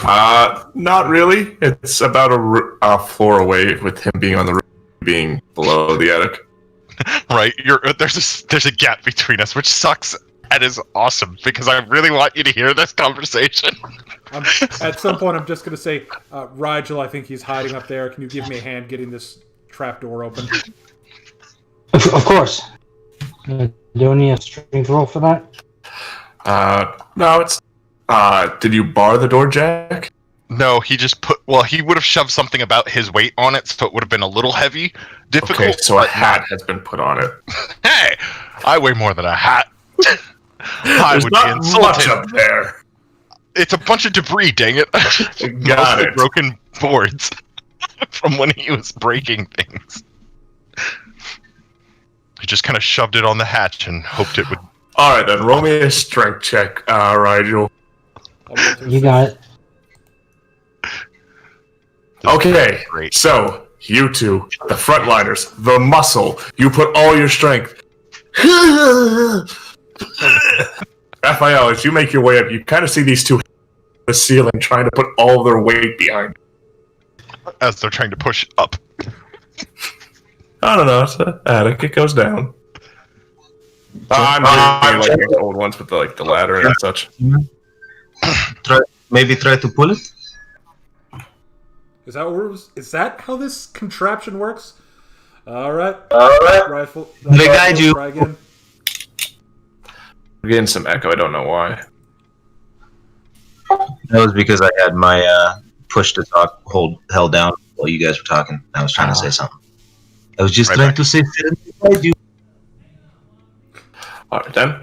Not really. It's about a floor away with him being on the roof, being below the attic. Right? There's a gap between us, which sucks and is awesome because I really want you to hear this conversation. At some point, I'm just going to say, Rigel, I think he's hiding up there. Can you give me a hand getting this trap door open? Of course. Do you need a strength roll for that? No, it's... did you bar the door, Jack? No, he just he would have shoved something about his weight on it, so it would have been a little heavy. Difficult. Okay, so a hat has been put on it. Hey! I weigh more than a hat. I There's would not be insulted. much up there. It's a bunch of debris, dang it. Got Mostly it. broken boards from when he was breaking things. He just kind of shoved it on the hatch and hoped it would... Alright then, roll me a strength check, Rigel. You got it. Okay, Great. so, you two, the frontliners, the muscle, you put all your strength. Raphael, as you make your way up, you kind of see these two the ceiling trying to put all their weight behind. As they're trying to push up. I don't know, it's an attic, it goes down. I'm like the old ones with the ladder and such. Maybe try to pull it. Is that how this contraption works? All right. Rifle. They guide you. Try again. I'm getting some echo, I don't know why. That was because I had my push to talk held down while you guys were talking. I was trying to say something. I was just trying to say guide you. Alright then.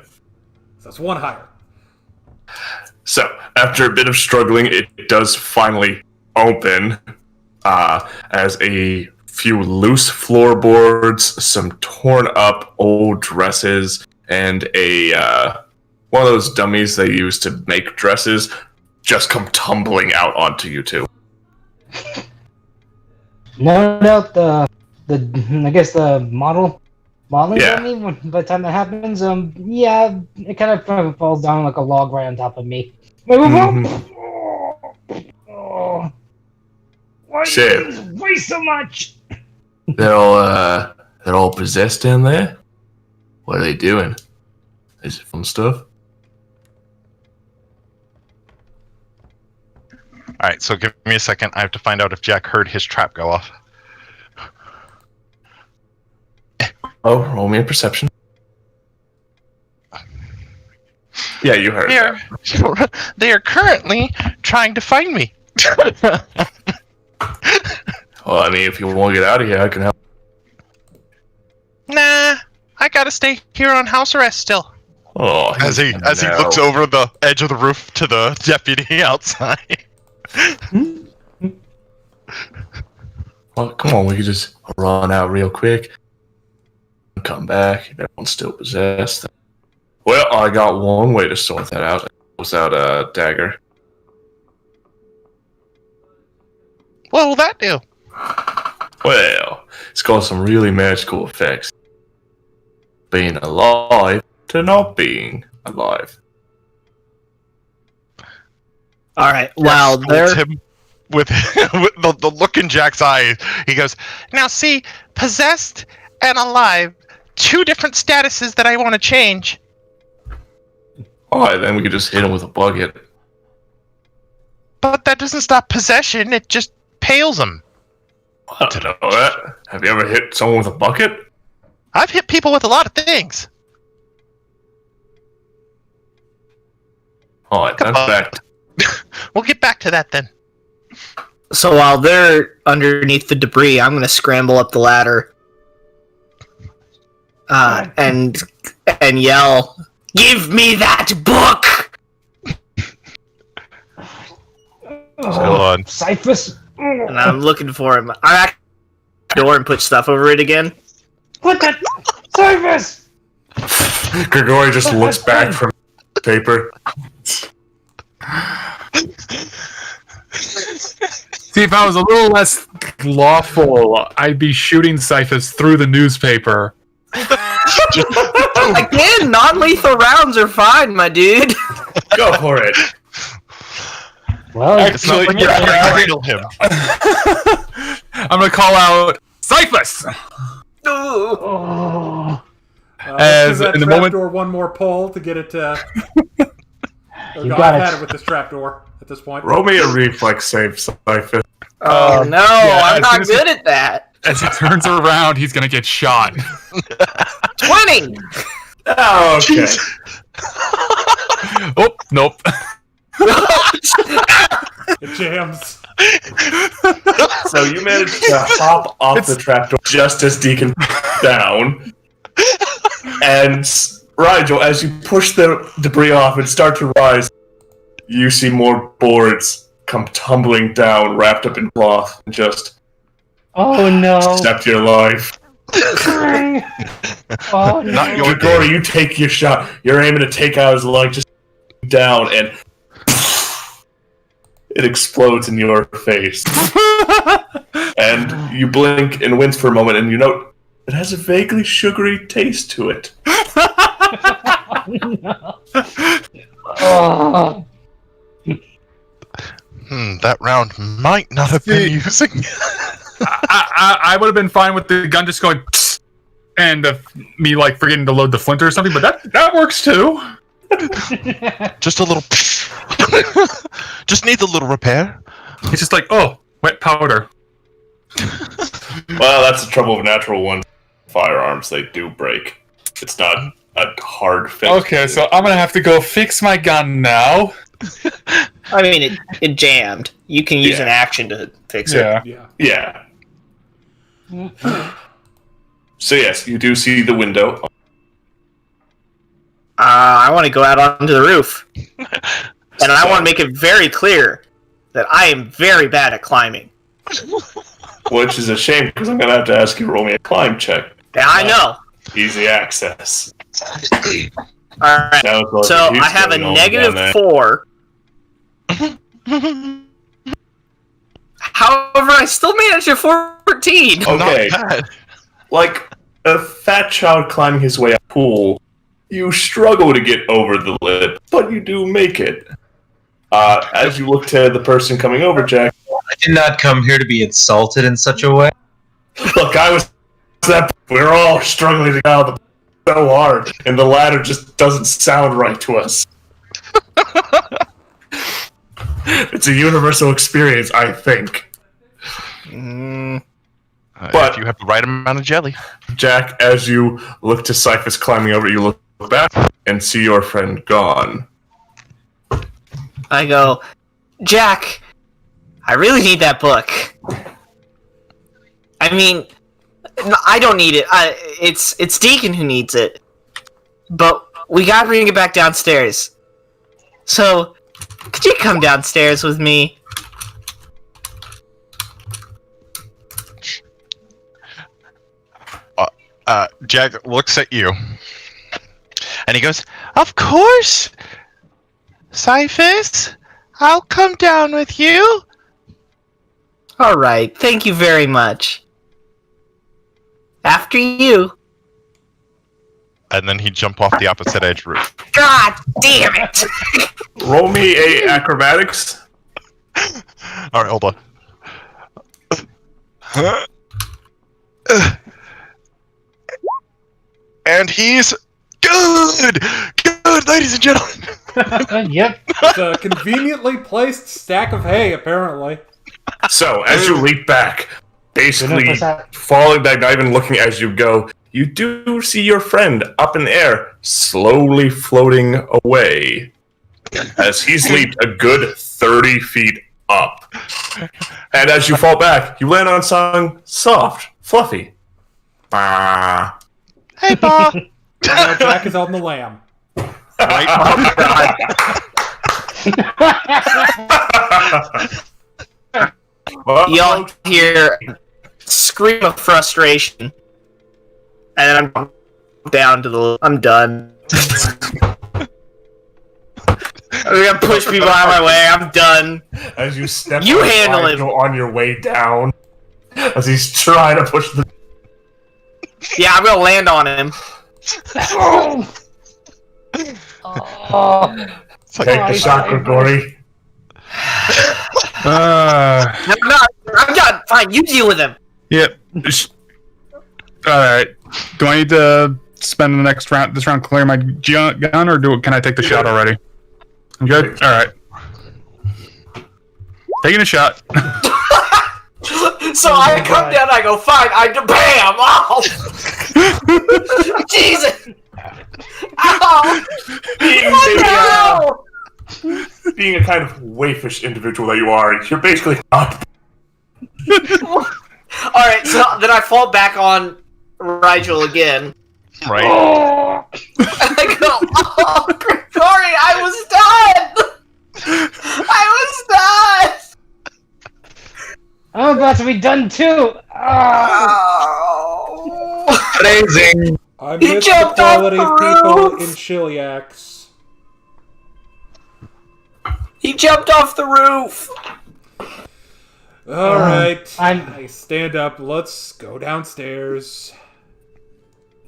That's one higher. So, after a bit of struggling, it does finally open as a few loose floorboards, some torn up old dresses, and a one of those dummies they use to make dresses just come tumbling out onto you two. No doubt I guess the modeling Yeah. dummy, by the time that happens, yeah, it kind of falls down like a log right on top of me. Oh, why do Shit. you weigh so much? They're all possessed in there? What are they doing? Is it fun stuff? Alright, so give me a second. I have to find out if Jack heard his trap go off. Oh, roll me a perception. Yeah, you heard that. They are currently trying to find me. Well, I mean, if you want to get out of here, I can help. Nah, I gotta stay here on house arrest still. Oh, As he looks over the edge of the roof to the deputy outside. Well, come on, we could just run out real quick. Come back. Everyone's still possessed. Well, I got one way to sort that out. Pulls out a dagger. What will that do? Well, it's got some really magical effects. Being alive to not being alive. All right. Wow. Holds him with the look in Jack's eye. He goes, now see, possessed and alive, two different statuses that I want to change. Alright, then we could just hit him with a bucket. But that doesn't stop possession, it just pales him. I don't know that. Have you ever hit someone with a bucket? I've hit people with a lot of things. Alright, Come that's on. back. We'll get back to that then. So while they're underneath the debris, I'm going to scramble up the ladder and yell, "Give me that book!" Hold on. Cyphus. And I'm looking for him. I actually the door and put stuff over it again. What the? Cyphus! Grigori just looks back from the paper. See, if I was a little less lawful, I'd be shooting Cyphus through the newspaper. Again, non-lethal rounds are fine, my dude. Go for it. Well, It's not like you're going to kill him. I'm gonna call out Cyphus! oh, As that in the trap moment- door one more pull to get it to. You got I've it. had it with this trap door at this point. Roll me a reflex save, Cyphus. Oh no, yeah, I'm as not soon as good at that. As he turns around, he's gonna get shot. 20. Oh, okay. Oh, nope. It jams. So you managed to hop off the trapdoor just as Deacon down. And Rigel, as you push the debris off and start to rise, you see more boards come tumbling down, wrapped up in cloth, and just oh no! accept your life. Oh no! Not your Grigori, you take your shot. You're aiming to take out his leg, just down, and it explodes in your face. And you blink and wince for a moment, and you note it has a vaguely sugary taste to it. Oh. That round might not have been using. I would have been fine with the gun just going and me like forgetting to load the flinter or something, but that works too. Just a little. Just needs a little repair. It's just like, oh, wet powder. Well, that's the trouble of natural ones. Firearms, they do break. It's not a hard fix. Okay, so I'm gonna have to go fix my gun now. I mean, it jammed. You can use an action to fix it. Yeah. Yeah. Yeah. So yes, you do see the window. I want to go out onto the roof. And I want to make it very clear that I am very bad at climbing. Which is a shame, because I'm going to have to ask you to roll me a climb check. Yeah, I know. Easy access. Alright, Now it's so like he's I have a going on down there. -4. However, I still managed a 14. Okay, Not bad. like a fat child climbing his way up a pool, you struggle to get over the lip, but you do make it. As you look to the person coming over, Jack, I did not come here to be insulted in such a way. look, we're all struggling to get out of the so hard, and the ladder just doesn't sound right to us. It's a universal experience, I think. But- If you have the right amount of jelly. Jack, as you look to Cyphus climbing over, you look back and see your friend gone. I go, Jack, I really need that book. I mean, I don't need it. It's Deacon who needs it. But we gotta bring it back downstairs. So, could you come downstairs with me? Jack looks at you, and he goes, "Of course, Cyphus. I'll come down with you." Alright, thank you very much. After you. And then he'd jump off the opposite edge roof. God damn it! Roll me a acrobatics. All right, hold on. And he's good, ladies and gentlemen. Yep. It's a conveniently placed stack of hay, apparently. So, as you leap back, basically 100%. falling back, not even looking as you go, you do see your friend up in the air, slowly floating away, as he's leaped a good 30 feet up. And as you fall back, you land on something soft, fluffy. Ah. Hey, Bob. Now Jack is on the lamb. Right, Y'all hear a scream of frustration. And I'm down to the... I'm done. I'm gonna push people out of my way. I'm done. As you step You on handle it. Nigel on your way down, as he's trying to push the... Yeah, I'm gonna land on him. Take the shot, Grigori. I'm done. Fine, you deal with him. Yep. Alright. Do I need to spend the next round, this round, clear my gun, or can I take the shot already? I'm good? Alright. Taking a shot. So I come down, I go, fine, BAM! Oh! Jesus! Ow! Being a kind of waifish individual that you are, you're basically up. Alright, so then I fall back on Rigel again. right. I go, oh, Grigori, I was done! I was done! I'm about to be done too. Oh. Amazing. I He miss the jumped off quality the of people roof! in Chiliacs. He jumped off the roof! Alright. I'm- I stand up. Let's go downstairs.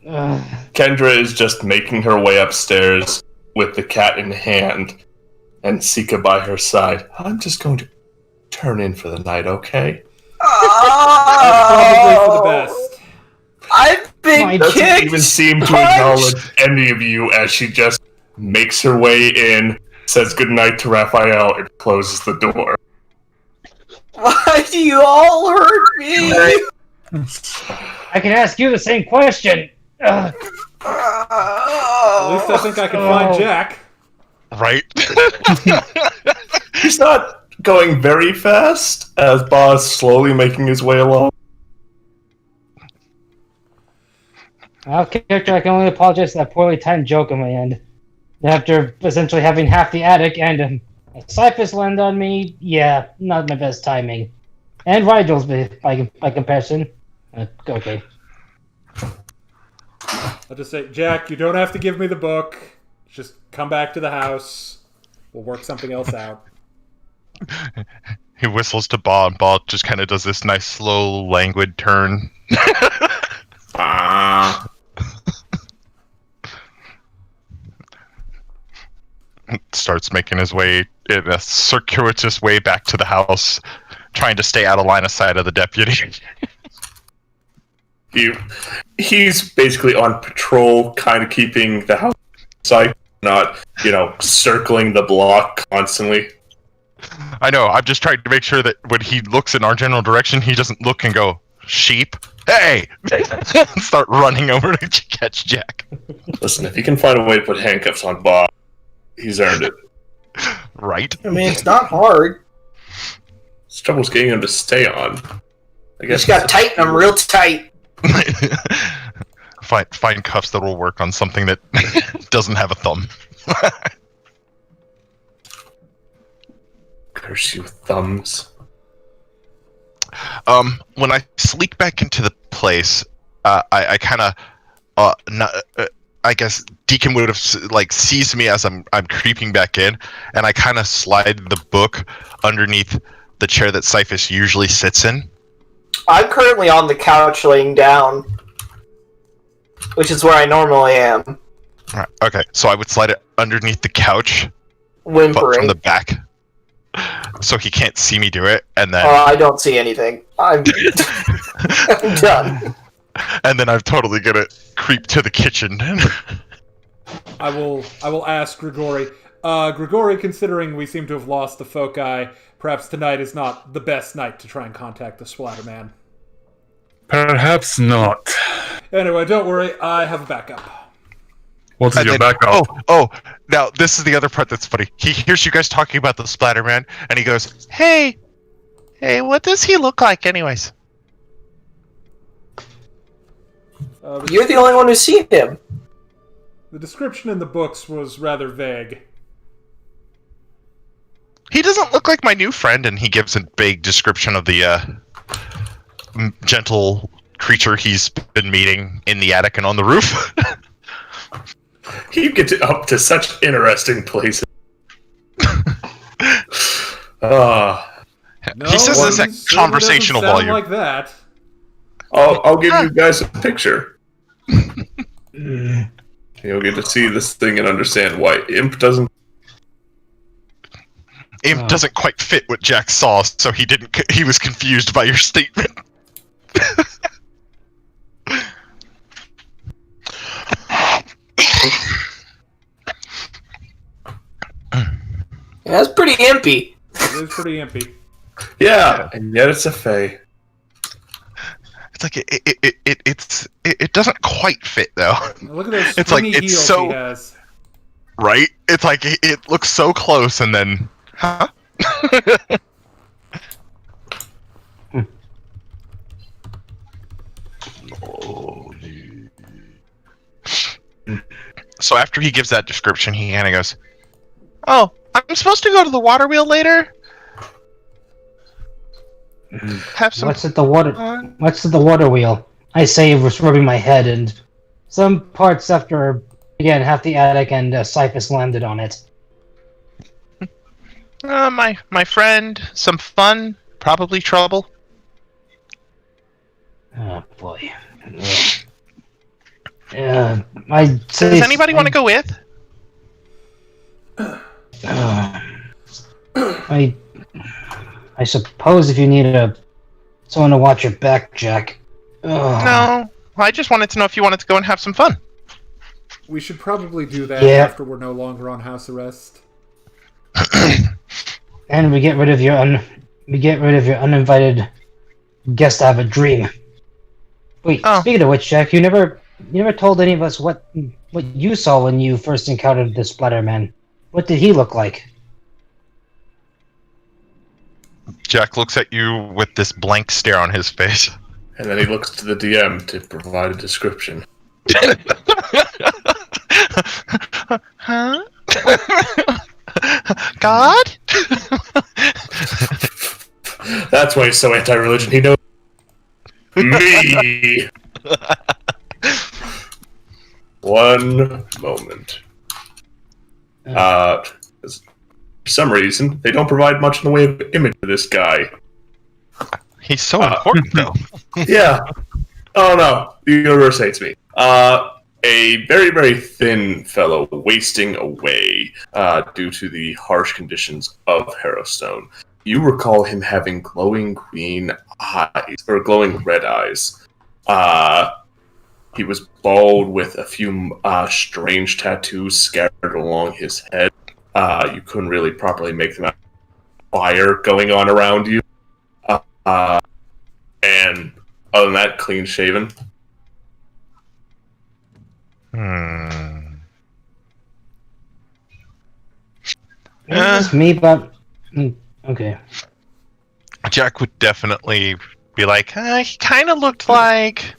Kendra is just making her way upstairs with the cat in hand, and Sika by her side. I'm just going to turn in for the night, okay? That's probably for the best. I've been My Doesn't kicked! even seem to punched. acknowledge any of you as she just makes her way in, says goodnight to Raphael, and closes the door. Why do you all hurt me? I can ask you the same question. At least I think I can find Jack. Right. He's not going very fast, as Ba is slowly making his way along. Character, I can only apologize for that poorly timed joke on my end. After essentially having half the attic and a Cyphus land on me, yeah, not my best timing. And Rigel's by comparison. Okay. I'll just say, Jack, you don't have to give me the book. Just come back to the house. We'll work something else out. He whistles to Ba, and Ba just kind of does this nice, slow, languid turn. Ah. Starts making his way in a circuitous way back to the house, trying to stay out of line of sight of the deputy. He's basically on patrol, kind of keeping the house in sight, not, circling the block constantly. I know, I'm just trying to make sure that when he looks in our general direction, he doesn't look and go, sheep, hey! And start running over to catch Jack. Listen, if you can find a way to put handcuffs on Bob, he's earned it. Right? I mean, it's not hard. This trouble's getting him to stay on. I You guess just gotta tighten them real tight. Find cuffs that will work on something that doesn't have a thumb. Curse you, thumbs. When I sneak back into the place, I kind of, I guess Deacon would have sees me as I'm creeping back in, and I kind of slide the book underneath the chair that Cyphus usually sits in. I'm currently on the couch laying down, which is where I normally am. Right. Okay, so I would slide it underneath the couch, but Whimpering. from the back, so he can't see me do it, and then I don't see anything. I'm done. and then I'm totally gonna creep to the kitchen. I will ask Grigori. Grigori, considering we seem to have lost the foci, perhaps tonight is not the best night to try and contact the Splatterman. Perhaps not. Anyway, don't worry, I have a backup. What's And your then- backup? Oh, now this is the other part that's funny. He hears you guys talking about the Splatterman, and he goes, hey, what does he look like anyways? You're the only one who's seen him. The description in the books was rather vague. He doesn't look like my new friend, and he gives a vague description of the gentle creature he's been meeting in the attic and on the roof. You get up to such interesting places. No, He says this at certainly conversational doesn't sound volume. like that. I'll give you guys a picture. You'll get to see this thing and understand why Imp doesn't. Imp doesn't quite fit what Jack saw, so he was confused by your statement. Yeah, that's pretty impy. It is pretty impy. Yeah, and yet it's a Fae. It's like it doesn't quite fit though. Look at those It's like springy it's heels so he has. right. It's like it looks so close, and then huh? So after he gives that description, he kind of goes, "Oh, I'm supposed to go to the water wheel later. Have some." What's at the water wheel? I say, rubbing my head, and some parts after again half the attic and Cyphus landed on it. My friend, some fun, probably trouble. Oh boy. I say. Does anybody want to go with? I suppose if you need someone to watch your back, Jack. No, I just wanted to know if you wanted to go and have some fun. We should probably do that Yeah. after we're no longer on house arrest. And we get rid of your uninvited guest to have a dream. Wait, Oh. speaking of which, Jack, you never told any of us what you saw when you first encountered the Splatterman. What did he look like? Jack looks at you with this blank stare on his face. And then he looks to the DM to provide a description. Huh? God? That's why he's so anti-religion. He knows me. One moment. For some reason, they don't provide much in the way of image to this guy. He's so important, though. Yeah. Oh no, the universe hates me. A very, very thin fellow wasting away due to the harsh conditions of Harrowstone. You recall him having glowing green eyes, or glowing red eyes. He was bald with a few strange tattoos scattered along his head. You couldn't really properly make them out. Fire going on around you. And other than that, clean shaven. It's just me, but okay. Jack would definitely be like, he kind of looked like,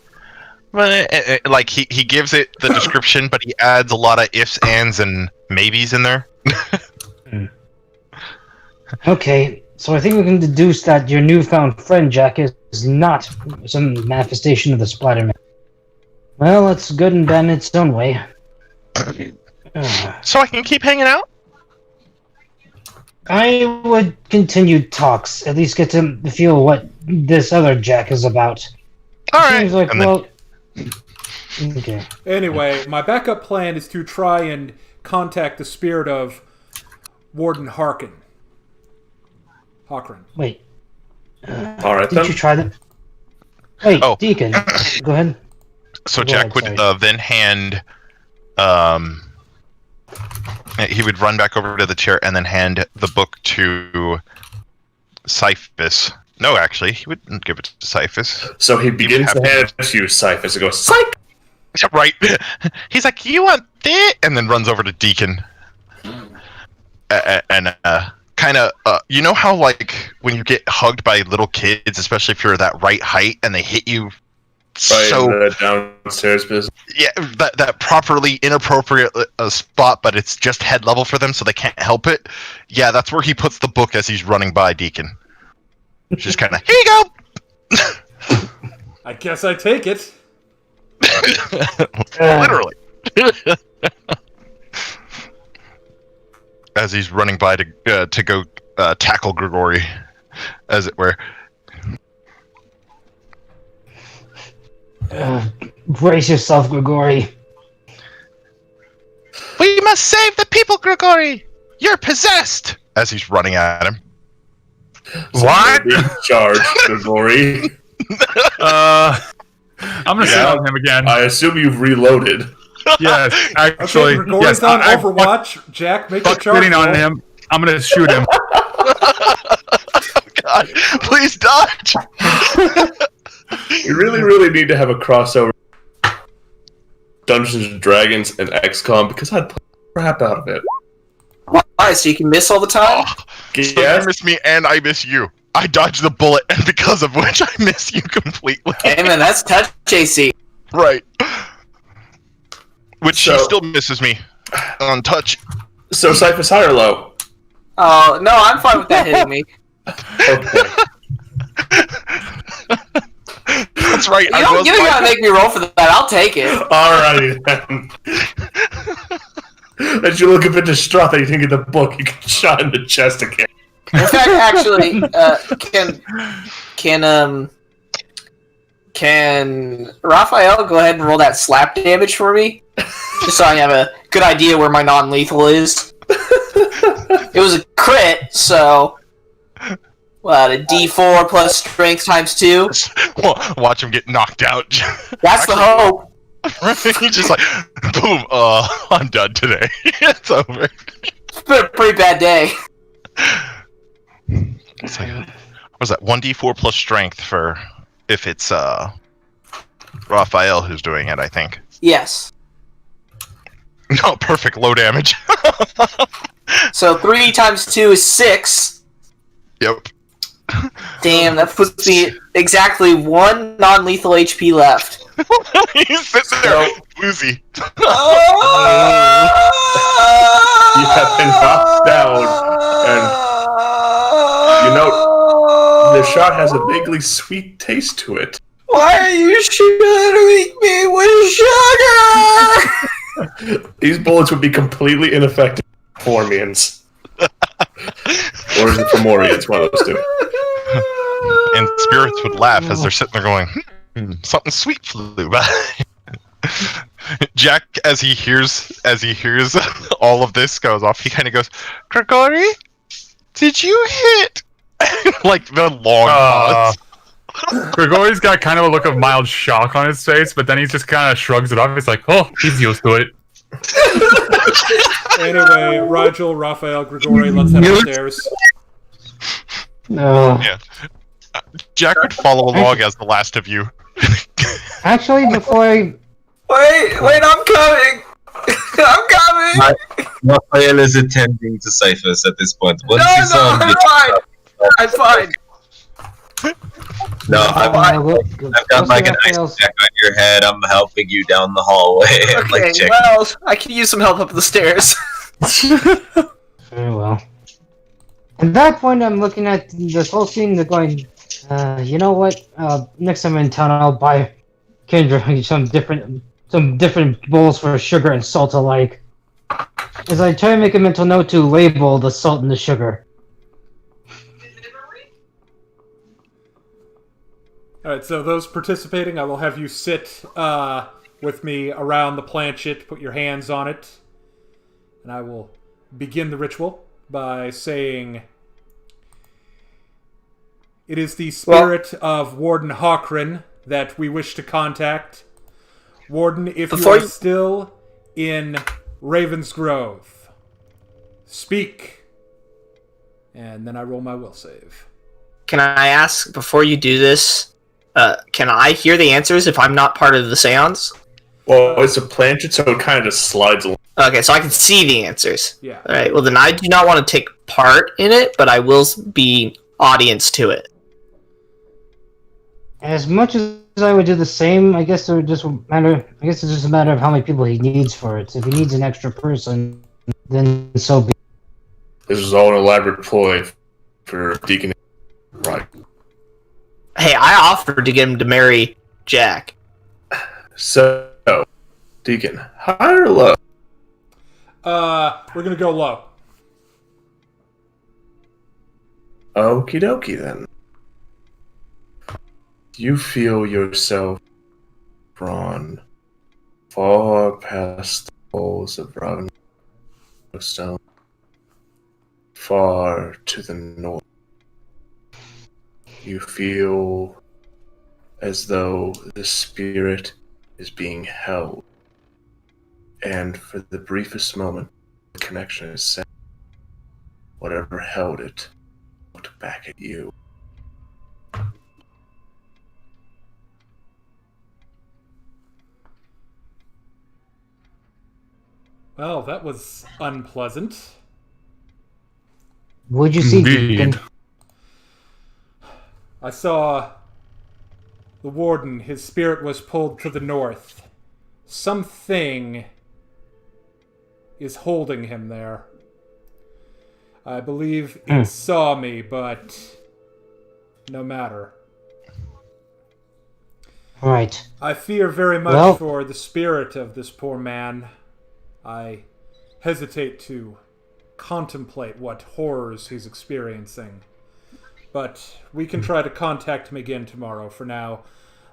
but like he gives it the description, but he adds a lot of ifs, ands, and maybes in there. Okay, so I think we can deduce that your newfound friend Jack is not some manifestation of the Splatterman. Well, it's good and bad in its own way. So I can keep hanging out? I would continue talks, at least get to feel what this other Jack is about. Alright. Seems like, well... Okay. Anyway, my backup plan is to try and contact the spirit of Warden Harkin. Hockren. Wait. Alright Did then. you try that? Wait, Oh. Deacon. Go ahead. So Go Jack ahead, would then hand, he would run back over to the chair and then hand the book to Cyphus. No, actually, he wouldn't give it to Cyphus. So he begins have to to- hand it to Cyphus and goes, Psych! Right. He's like, you want this? And then runs over to Deacon. And kind of, you know how, like, when you get hugged by little kids, especially if you're that right height, and they hit you Right so... in the downstairs business. Yeah, that properly inappropriate spot, but it's just head level for them, so they can't help it. Yeah, that's where he puts the book as he's running by Deacon. Just kind of, here you go! I guess I take it. Literally. As he's running by to go tackle Grigori, as it were. Brace yourself, Grigori. We must save the people, Grigori! You're possessed! As he's running at him. What? Be charged, Grigori. I'm gonna sit on him again. I assume you've reloaded. Yes, Okay, actually. Grigori's Yes, on I Overwatch. Jack, make a fuck charge sitting on roll. him. I'm gonna shoot him. God, please dodge! We really, really need to have a crossover Dungeons and Dragons and XCOM because I'd play the crap out of it. Why? So you can miss all the time? So you miss me and I miss you. I dodged the bullet, and because of which I miss you completely. Hey man, that's touch AC. Right. Which she So- still misses me on touch. So, Cyphus, high or low? Oh, no, I'm fine with that hitting me. Okay. That's right. You don't gotta make me roll for that. I'll take it. Alrighty then. As you look a bit distraught that you didn't get the book, you get shot in the chest again. In fact, actually, can Raphael go ahead and roll that slap damage for me? Just so I have a good idea where my non-lethal is. It was a crit, so... What, a D4 plus strength times 2? Watch him get knocked out. That's the hope. He's just like, boom, I'm done today. It's over. It's been a pretty bad day. It's like, what was that? 1d4 plus strength for if it's Raphael who's doing it, I think. Yes. No, perfect, low damage. So 3 times 2 is 6. Yep. Damn, that puts me exactly 1 non-lethal HP left. He's sitting there, woozy. You have been knocked down, and you know, the shot has a vaguely sweet taste to it. Why are you shooting me with sugar? These bullets would be completely ineffective for Formians. Or is it for Morians? One of those two. And spirits would laugh as they're sitting there going, something sweet flew by. Jack, as he hears all of this goes off, he kind of goes, Grigori, did you hit? Like the long pause. Grigori's got kind of a look of mild shock on his face, but then he just kind of shrugs it off. He's like, oh, he's used to it. Anyway, Rigel, Raphael, Grigori, let's head upstairs. No. Yeah. Jack would follow along as the last of you. Actually, before I... Wait, I'm coming! I'm coming! Raphael is attending to Cyphus at this point. Once No, he saw him, I'm fine! no, I've got like an ice Raphael's- pack on your head. I'm helping you down the hallway. I'm Okay, like, check. well, I could use some help up the stairs. Very well. At that point, I'm looking at this whole scene and going, you know what? Next time I'm in town, I'll buy Kendra some different bowls for sugar and salt alike. As I try to make a mental note to label the salt and the sugar. Alright, so those participating, I will have you sit with me around the planchet, put your hands on it, and I will begin the ritual by saying, it is the spirit of Warden Hawkrin that we wish to contact. Warden, if you are still in Ravensgrove, speak. And then I roll my will save. Can I ask, before you do this, can I hear the answers if I'm not part of the seance? Well, it's a planchet, so it kind of just slides along. Okay, so I can see the answers. Yeah. Alright, well then I do not want to take part in it, but I will be audience to it. As much as I would do the same, I guess it would just matter. I guess it's just a matter of how many people he needs for it. If he needs an extra person, then so be. This is all an elaborate ploy for Deacon. Right. Hey, I offered to get him to marry Jack. So, Deacon, high or low? We're gonna go low. Okie dokie then. You feel yourself drawn far past the walls of Ravenstone, far to the north. You feel as though the spirit is being held, and for the briefest moment, the connection is set. Whatever held it looked back at you. Well, that was unpleasant. Would you see? Indeed. Deacon? I saw the warden. His spirit was pulled to the north. Something is holding him there. I believe it saw me, but no matter. Right. I fear very much for the spirit of this poor man. I hesitate to contemplate what horrors he's experiencing. But we can try to contact him again tomorrow. For now,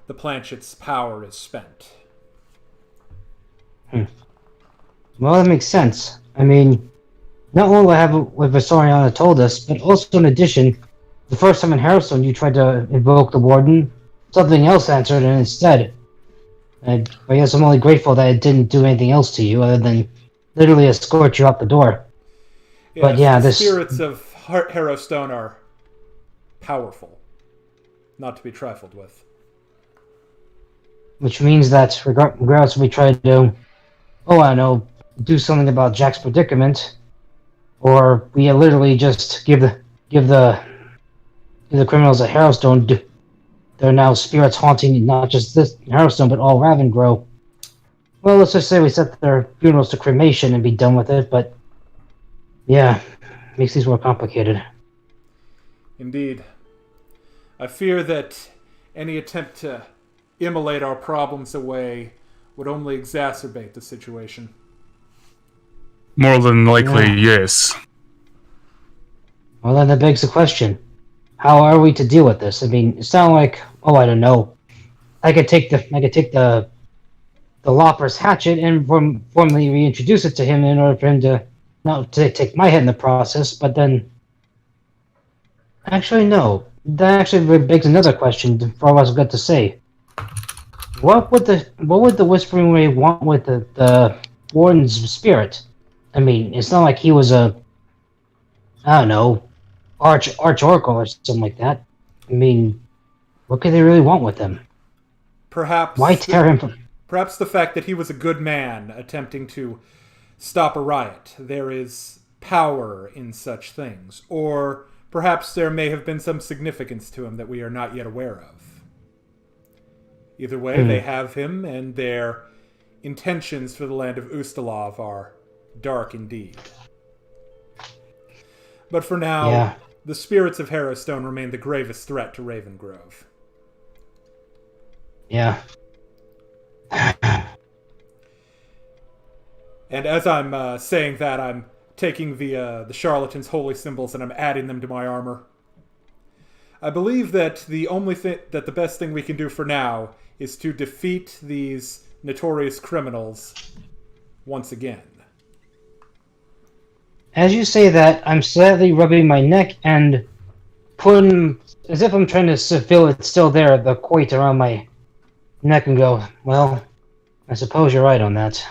the planchet's power is spent. Well, that makes sense. I mean, not only have what Visoriana told us, but also in addition, the first time in Harrowstone you tried to invoke the warden, something else answered and instead. I guess I'm only grateful that it didn't do anything else to you other than literally escort you out the door. Yes, but yeah, the spirits of Harrowstone are powerful, not to be trifled with. Which means that regardless if we try to, do something about Jack's predicament, or we literally just give the criminals at Harrowstone. They're now spirits haunting not just this Harrowstone, but all Ravengro. Well, let's just say we set their funerals to cremation and be done with it, but yeah, makes these more complicated. Indeed. I fear that any attempt to immolate our problems away would only exacerbate the situation. More than likely, yes. Well, then that begs the question. How are we to deal with this? I mean, it's not like, I don't know. I could take the Lopper's hatchet and formally reintroduce it to him in order for him to not to take my head in the process, but then actually no. That actually begs another question for all I was got to say. What would the Whispering Ray want with the Warden's spirit? I mean, it's not like he was a arch oracle or something like that. I mean, what could they really want with him? Perhaps why tear him from? Perhaps the fact that he was a good man attempting to stop a riot. There is power in such things. Or perhaps there may have been some significance to him that we are not yet aware of. Either way, they have him, and their intentions for the land of Ustalov are dark indeed. But for now, the spirits of Harrowstone remain the gravest threat to Ravengrove. Yeah. And as I'm saying that, I'm taking the charlatan's holy symbols and I'm adding them to my armor. I believe that the best thing we can do for now is to defeat these notorious criminals once again. As you say that, I'm slightly rubbing my neck and putting, as if I'm trying to feel it's still there, the quoit around my neck, and go, well, I suppose you're right on that.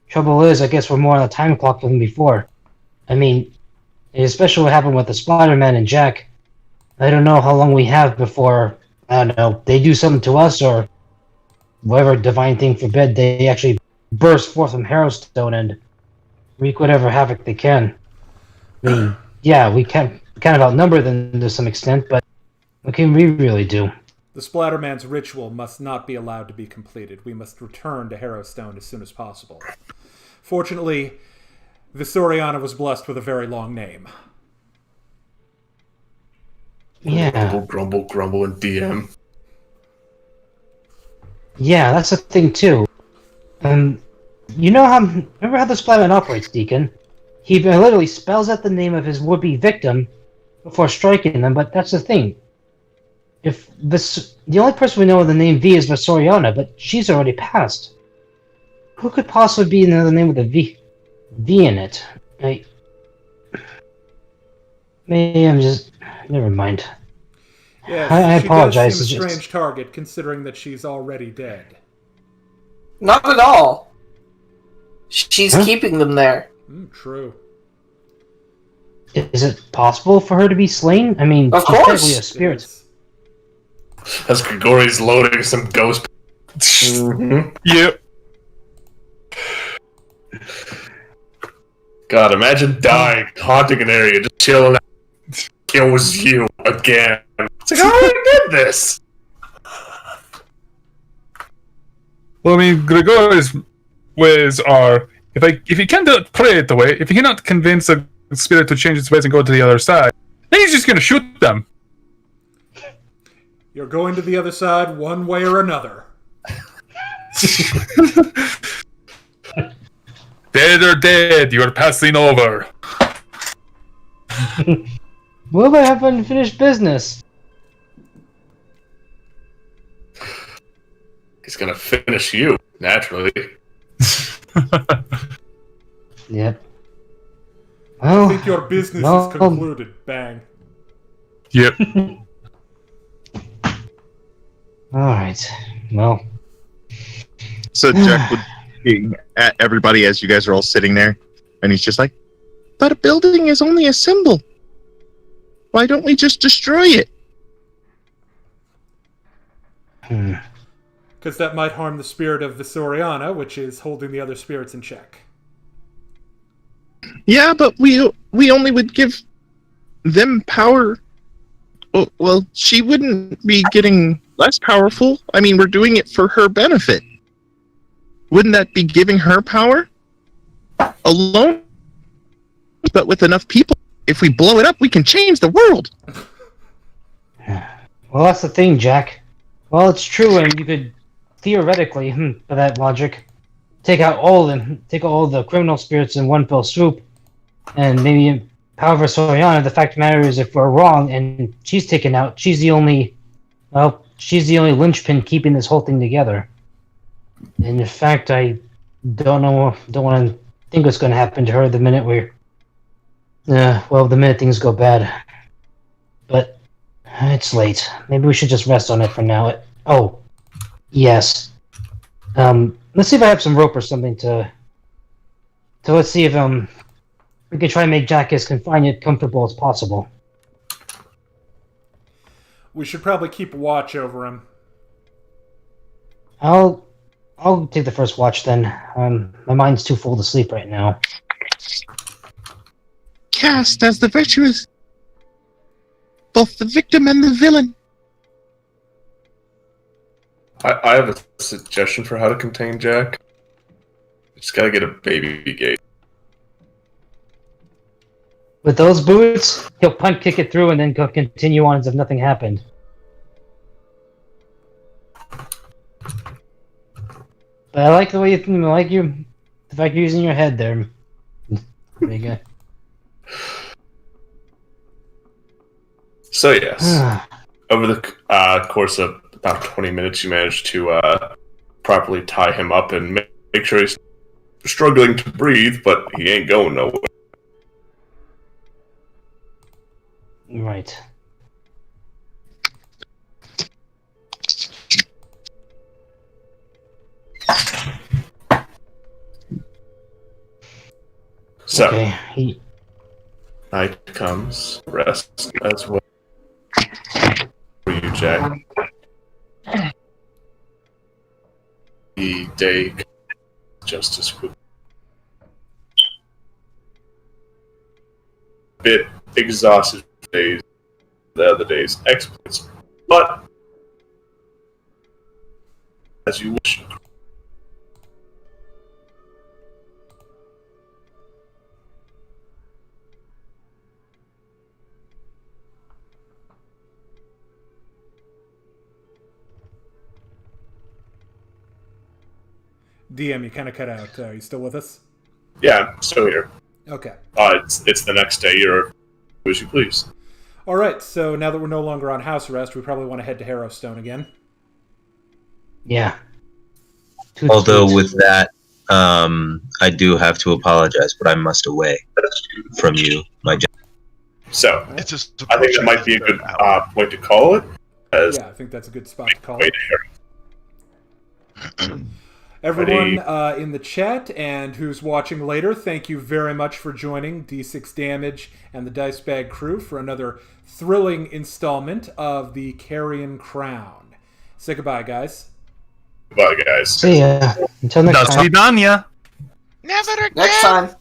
Trouble is, I guess we're more on a time clock than before. I mean, especially what happened with the Spider-Man and Jack. I don't know how long we have before, I don't know, they do something to us, or whatever divine thing forbid, they actually burst forth from Harrowstone and wreak whatever havoc they can. I mean, yeah, we kind of outnumber them to some extent, but what can we really do? The Splatterman's ritual must not be allowed to be completed. We must return to Harrowstone as soon as possible. Fortunately, Visoriana was blessed with a very long name. Yeah. Grumble, grumble, grumble, and DM. Yeah, that's the thing too. Remember how the Splatterman operates, Deacon? He literally spells out the name of his would-be victim before striking them, but that's the thing. If the only person we know with the name V is Visoriana, but she's already passed. Who could possibly be another name with a V in it? Maybe I'm just... Never mind. Yeah, I apologize. She does seem a strange target, considering that she's already dead. Not at all. She's keeping them there. True. Is it possible for her to be slain? I mean, of she's course. technically a spirit. As Grigori's loading some ghost. Yep. God, imagine dying, haunting an area, just chilling out. Kills you again. It's like, I already did this. Well, I mean, Gregori's ways are if you can't pray it away, if you cannot convince a spirit to change its ways and go to the other side, then he's just gonna shoot them. You're going to the other side one way or another. Dead or dead, you're passing over. Will I have unfinished business? He's gonna finish you, naturally. Yep. I Well, think your business is concluded. Bang. Yep. Alright. Well. So Jack would be at everybody as you guys are all sitting there, and he's just like, but a building is only a symbol. Why don't we just destroy it? Because that might harm the spirit of Visoriana, which is holding the other spirits in check. Yeah, but we only would give them power. Well, she wouldn't be getting less powerful. I mean, we're doing it for her benefit. Wouldn't that be giving her power? Alone? But with enough people, if we blow it up, we can change the world. Well, that's the thing, Jack. Well, it's true, and you could theoretically, by that logic, take all the criminal spirits in one fell swoop, and maybe, however, Soriana. The fact of the matter is, if we're wrong and she's taken out, she's the only linchpin keeping this whole thing together. And in fact, I don't want to think what's going to happen to her the minute the minute things go bad. But it's late. Maybe we should just rest on it for now. Oh, yes. Let's see if I have some rope or something to let's see if we can try and make Jack as confined yet comfortable as possible. We should probably keep watch over him. I'll I'll take the first watch then. My mind's too full to sleep right now. Cast as the virtuous. Both the victim and the villain. I have a suggestion for how to contain Jack. Just gotta get a baby gate. With those boots, he'll punt kick it through and then continue on as if nothing happened. But I like the way you think. I like the fact you're using your head there. There you go. So yes, over the course of about 20 minutes, you managed to properly tie him up and make sure he's struggling to breathe, but he ain't going nowhere. Right. So, Okay. night comes, rest as well for you, Jack. The day comes just as quick. Bit exhausted days, the other day's exploits, but as you wish. DM, you kind of cut out. Are you still with us? Yeah, I'm still here. Okay. It's the next day. You're as you please. All right. So now that we're no longer on house arrest, we probably want to head to Harrowstone again. Yeah. Although with that, I do have to apologize, but I must away from you, my gentleman. So It's just I think that might be a good point to call it. As Yeah, I think that's a good spot to call way it. to hear. Everyone in the chat and who's watching later, thank you very much for joining D6 Damage and the Dice Bag crew for another thrilling installment of the Carrion Crown. Say goodbye, guys. Bye, guys. See ya. Until next time. До свидания. Never again. Next time.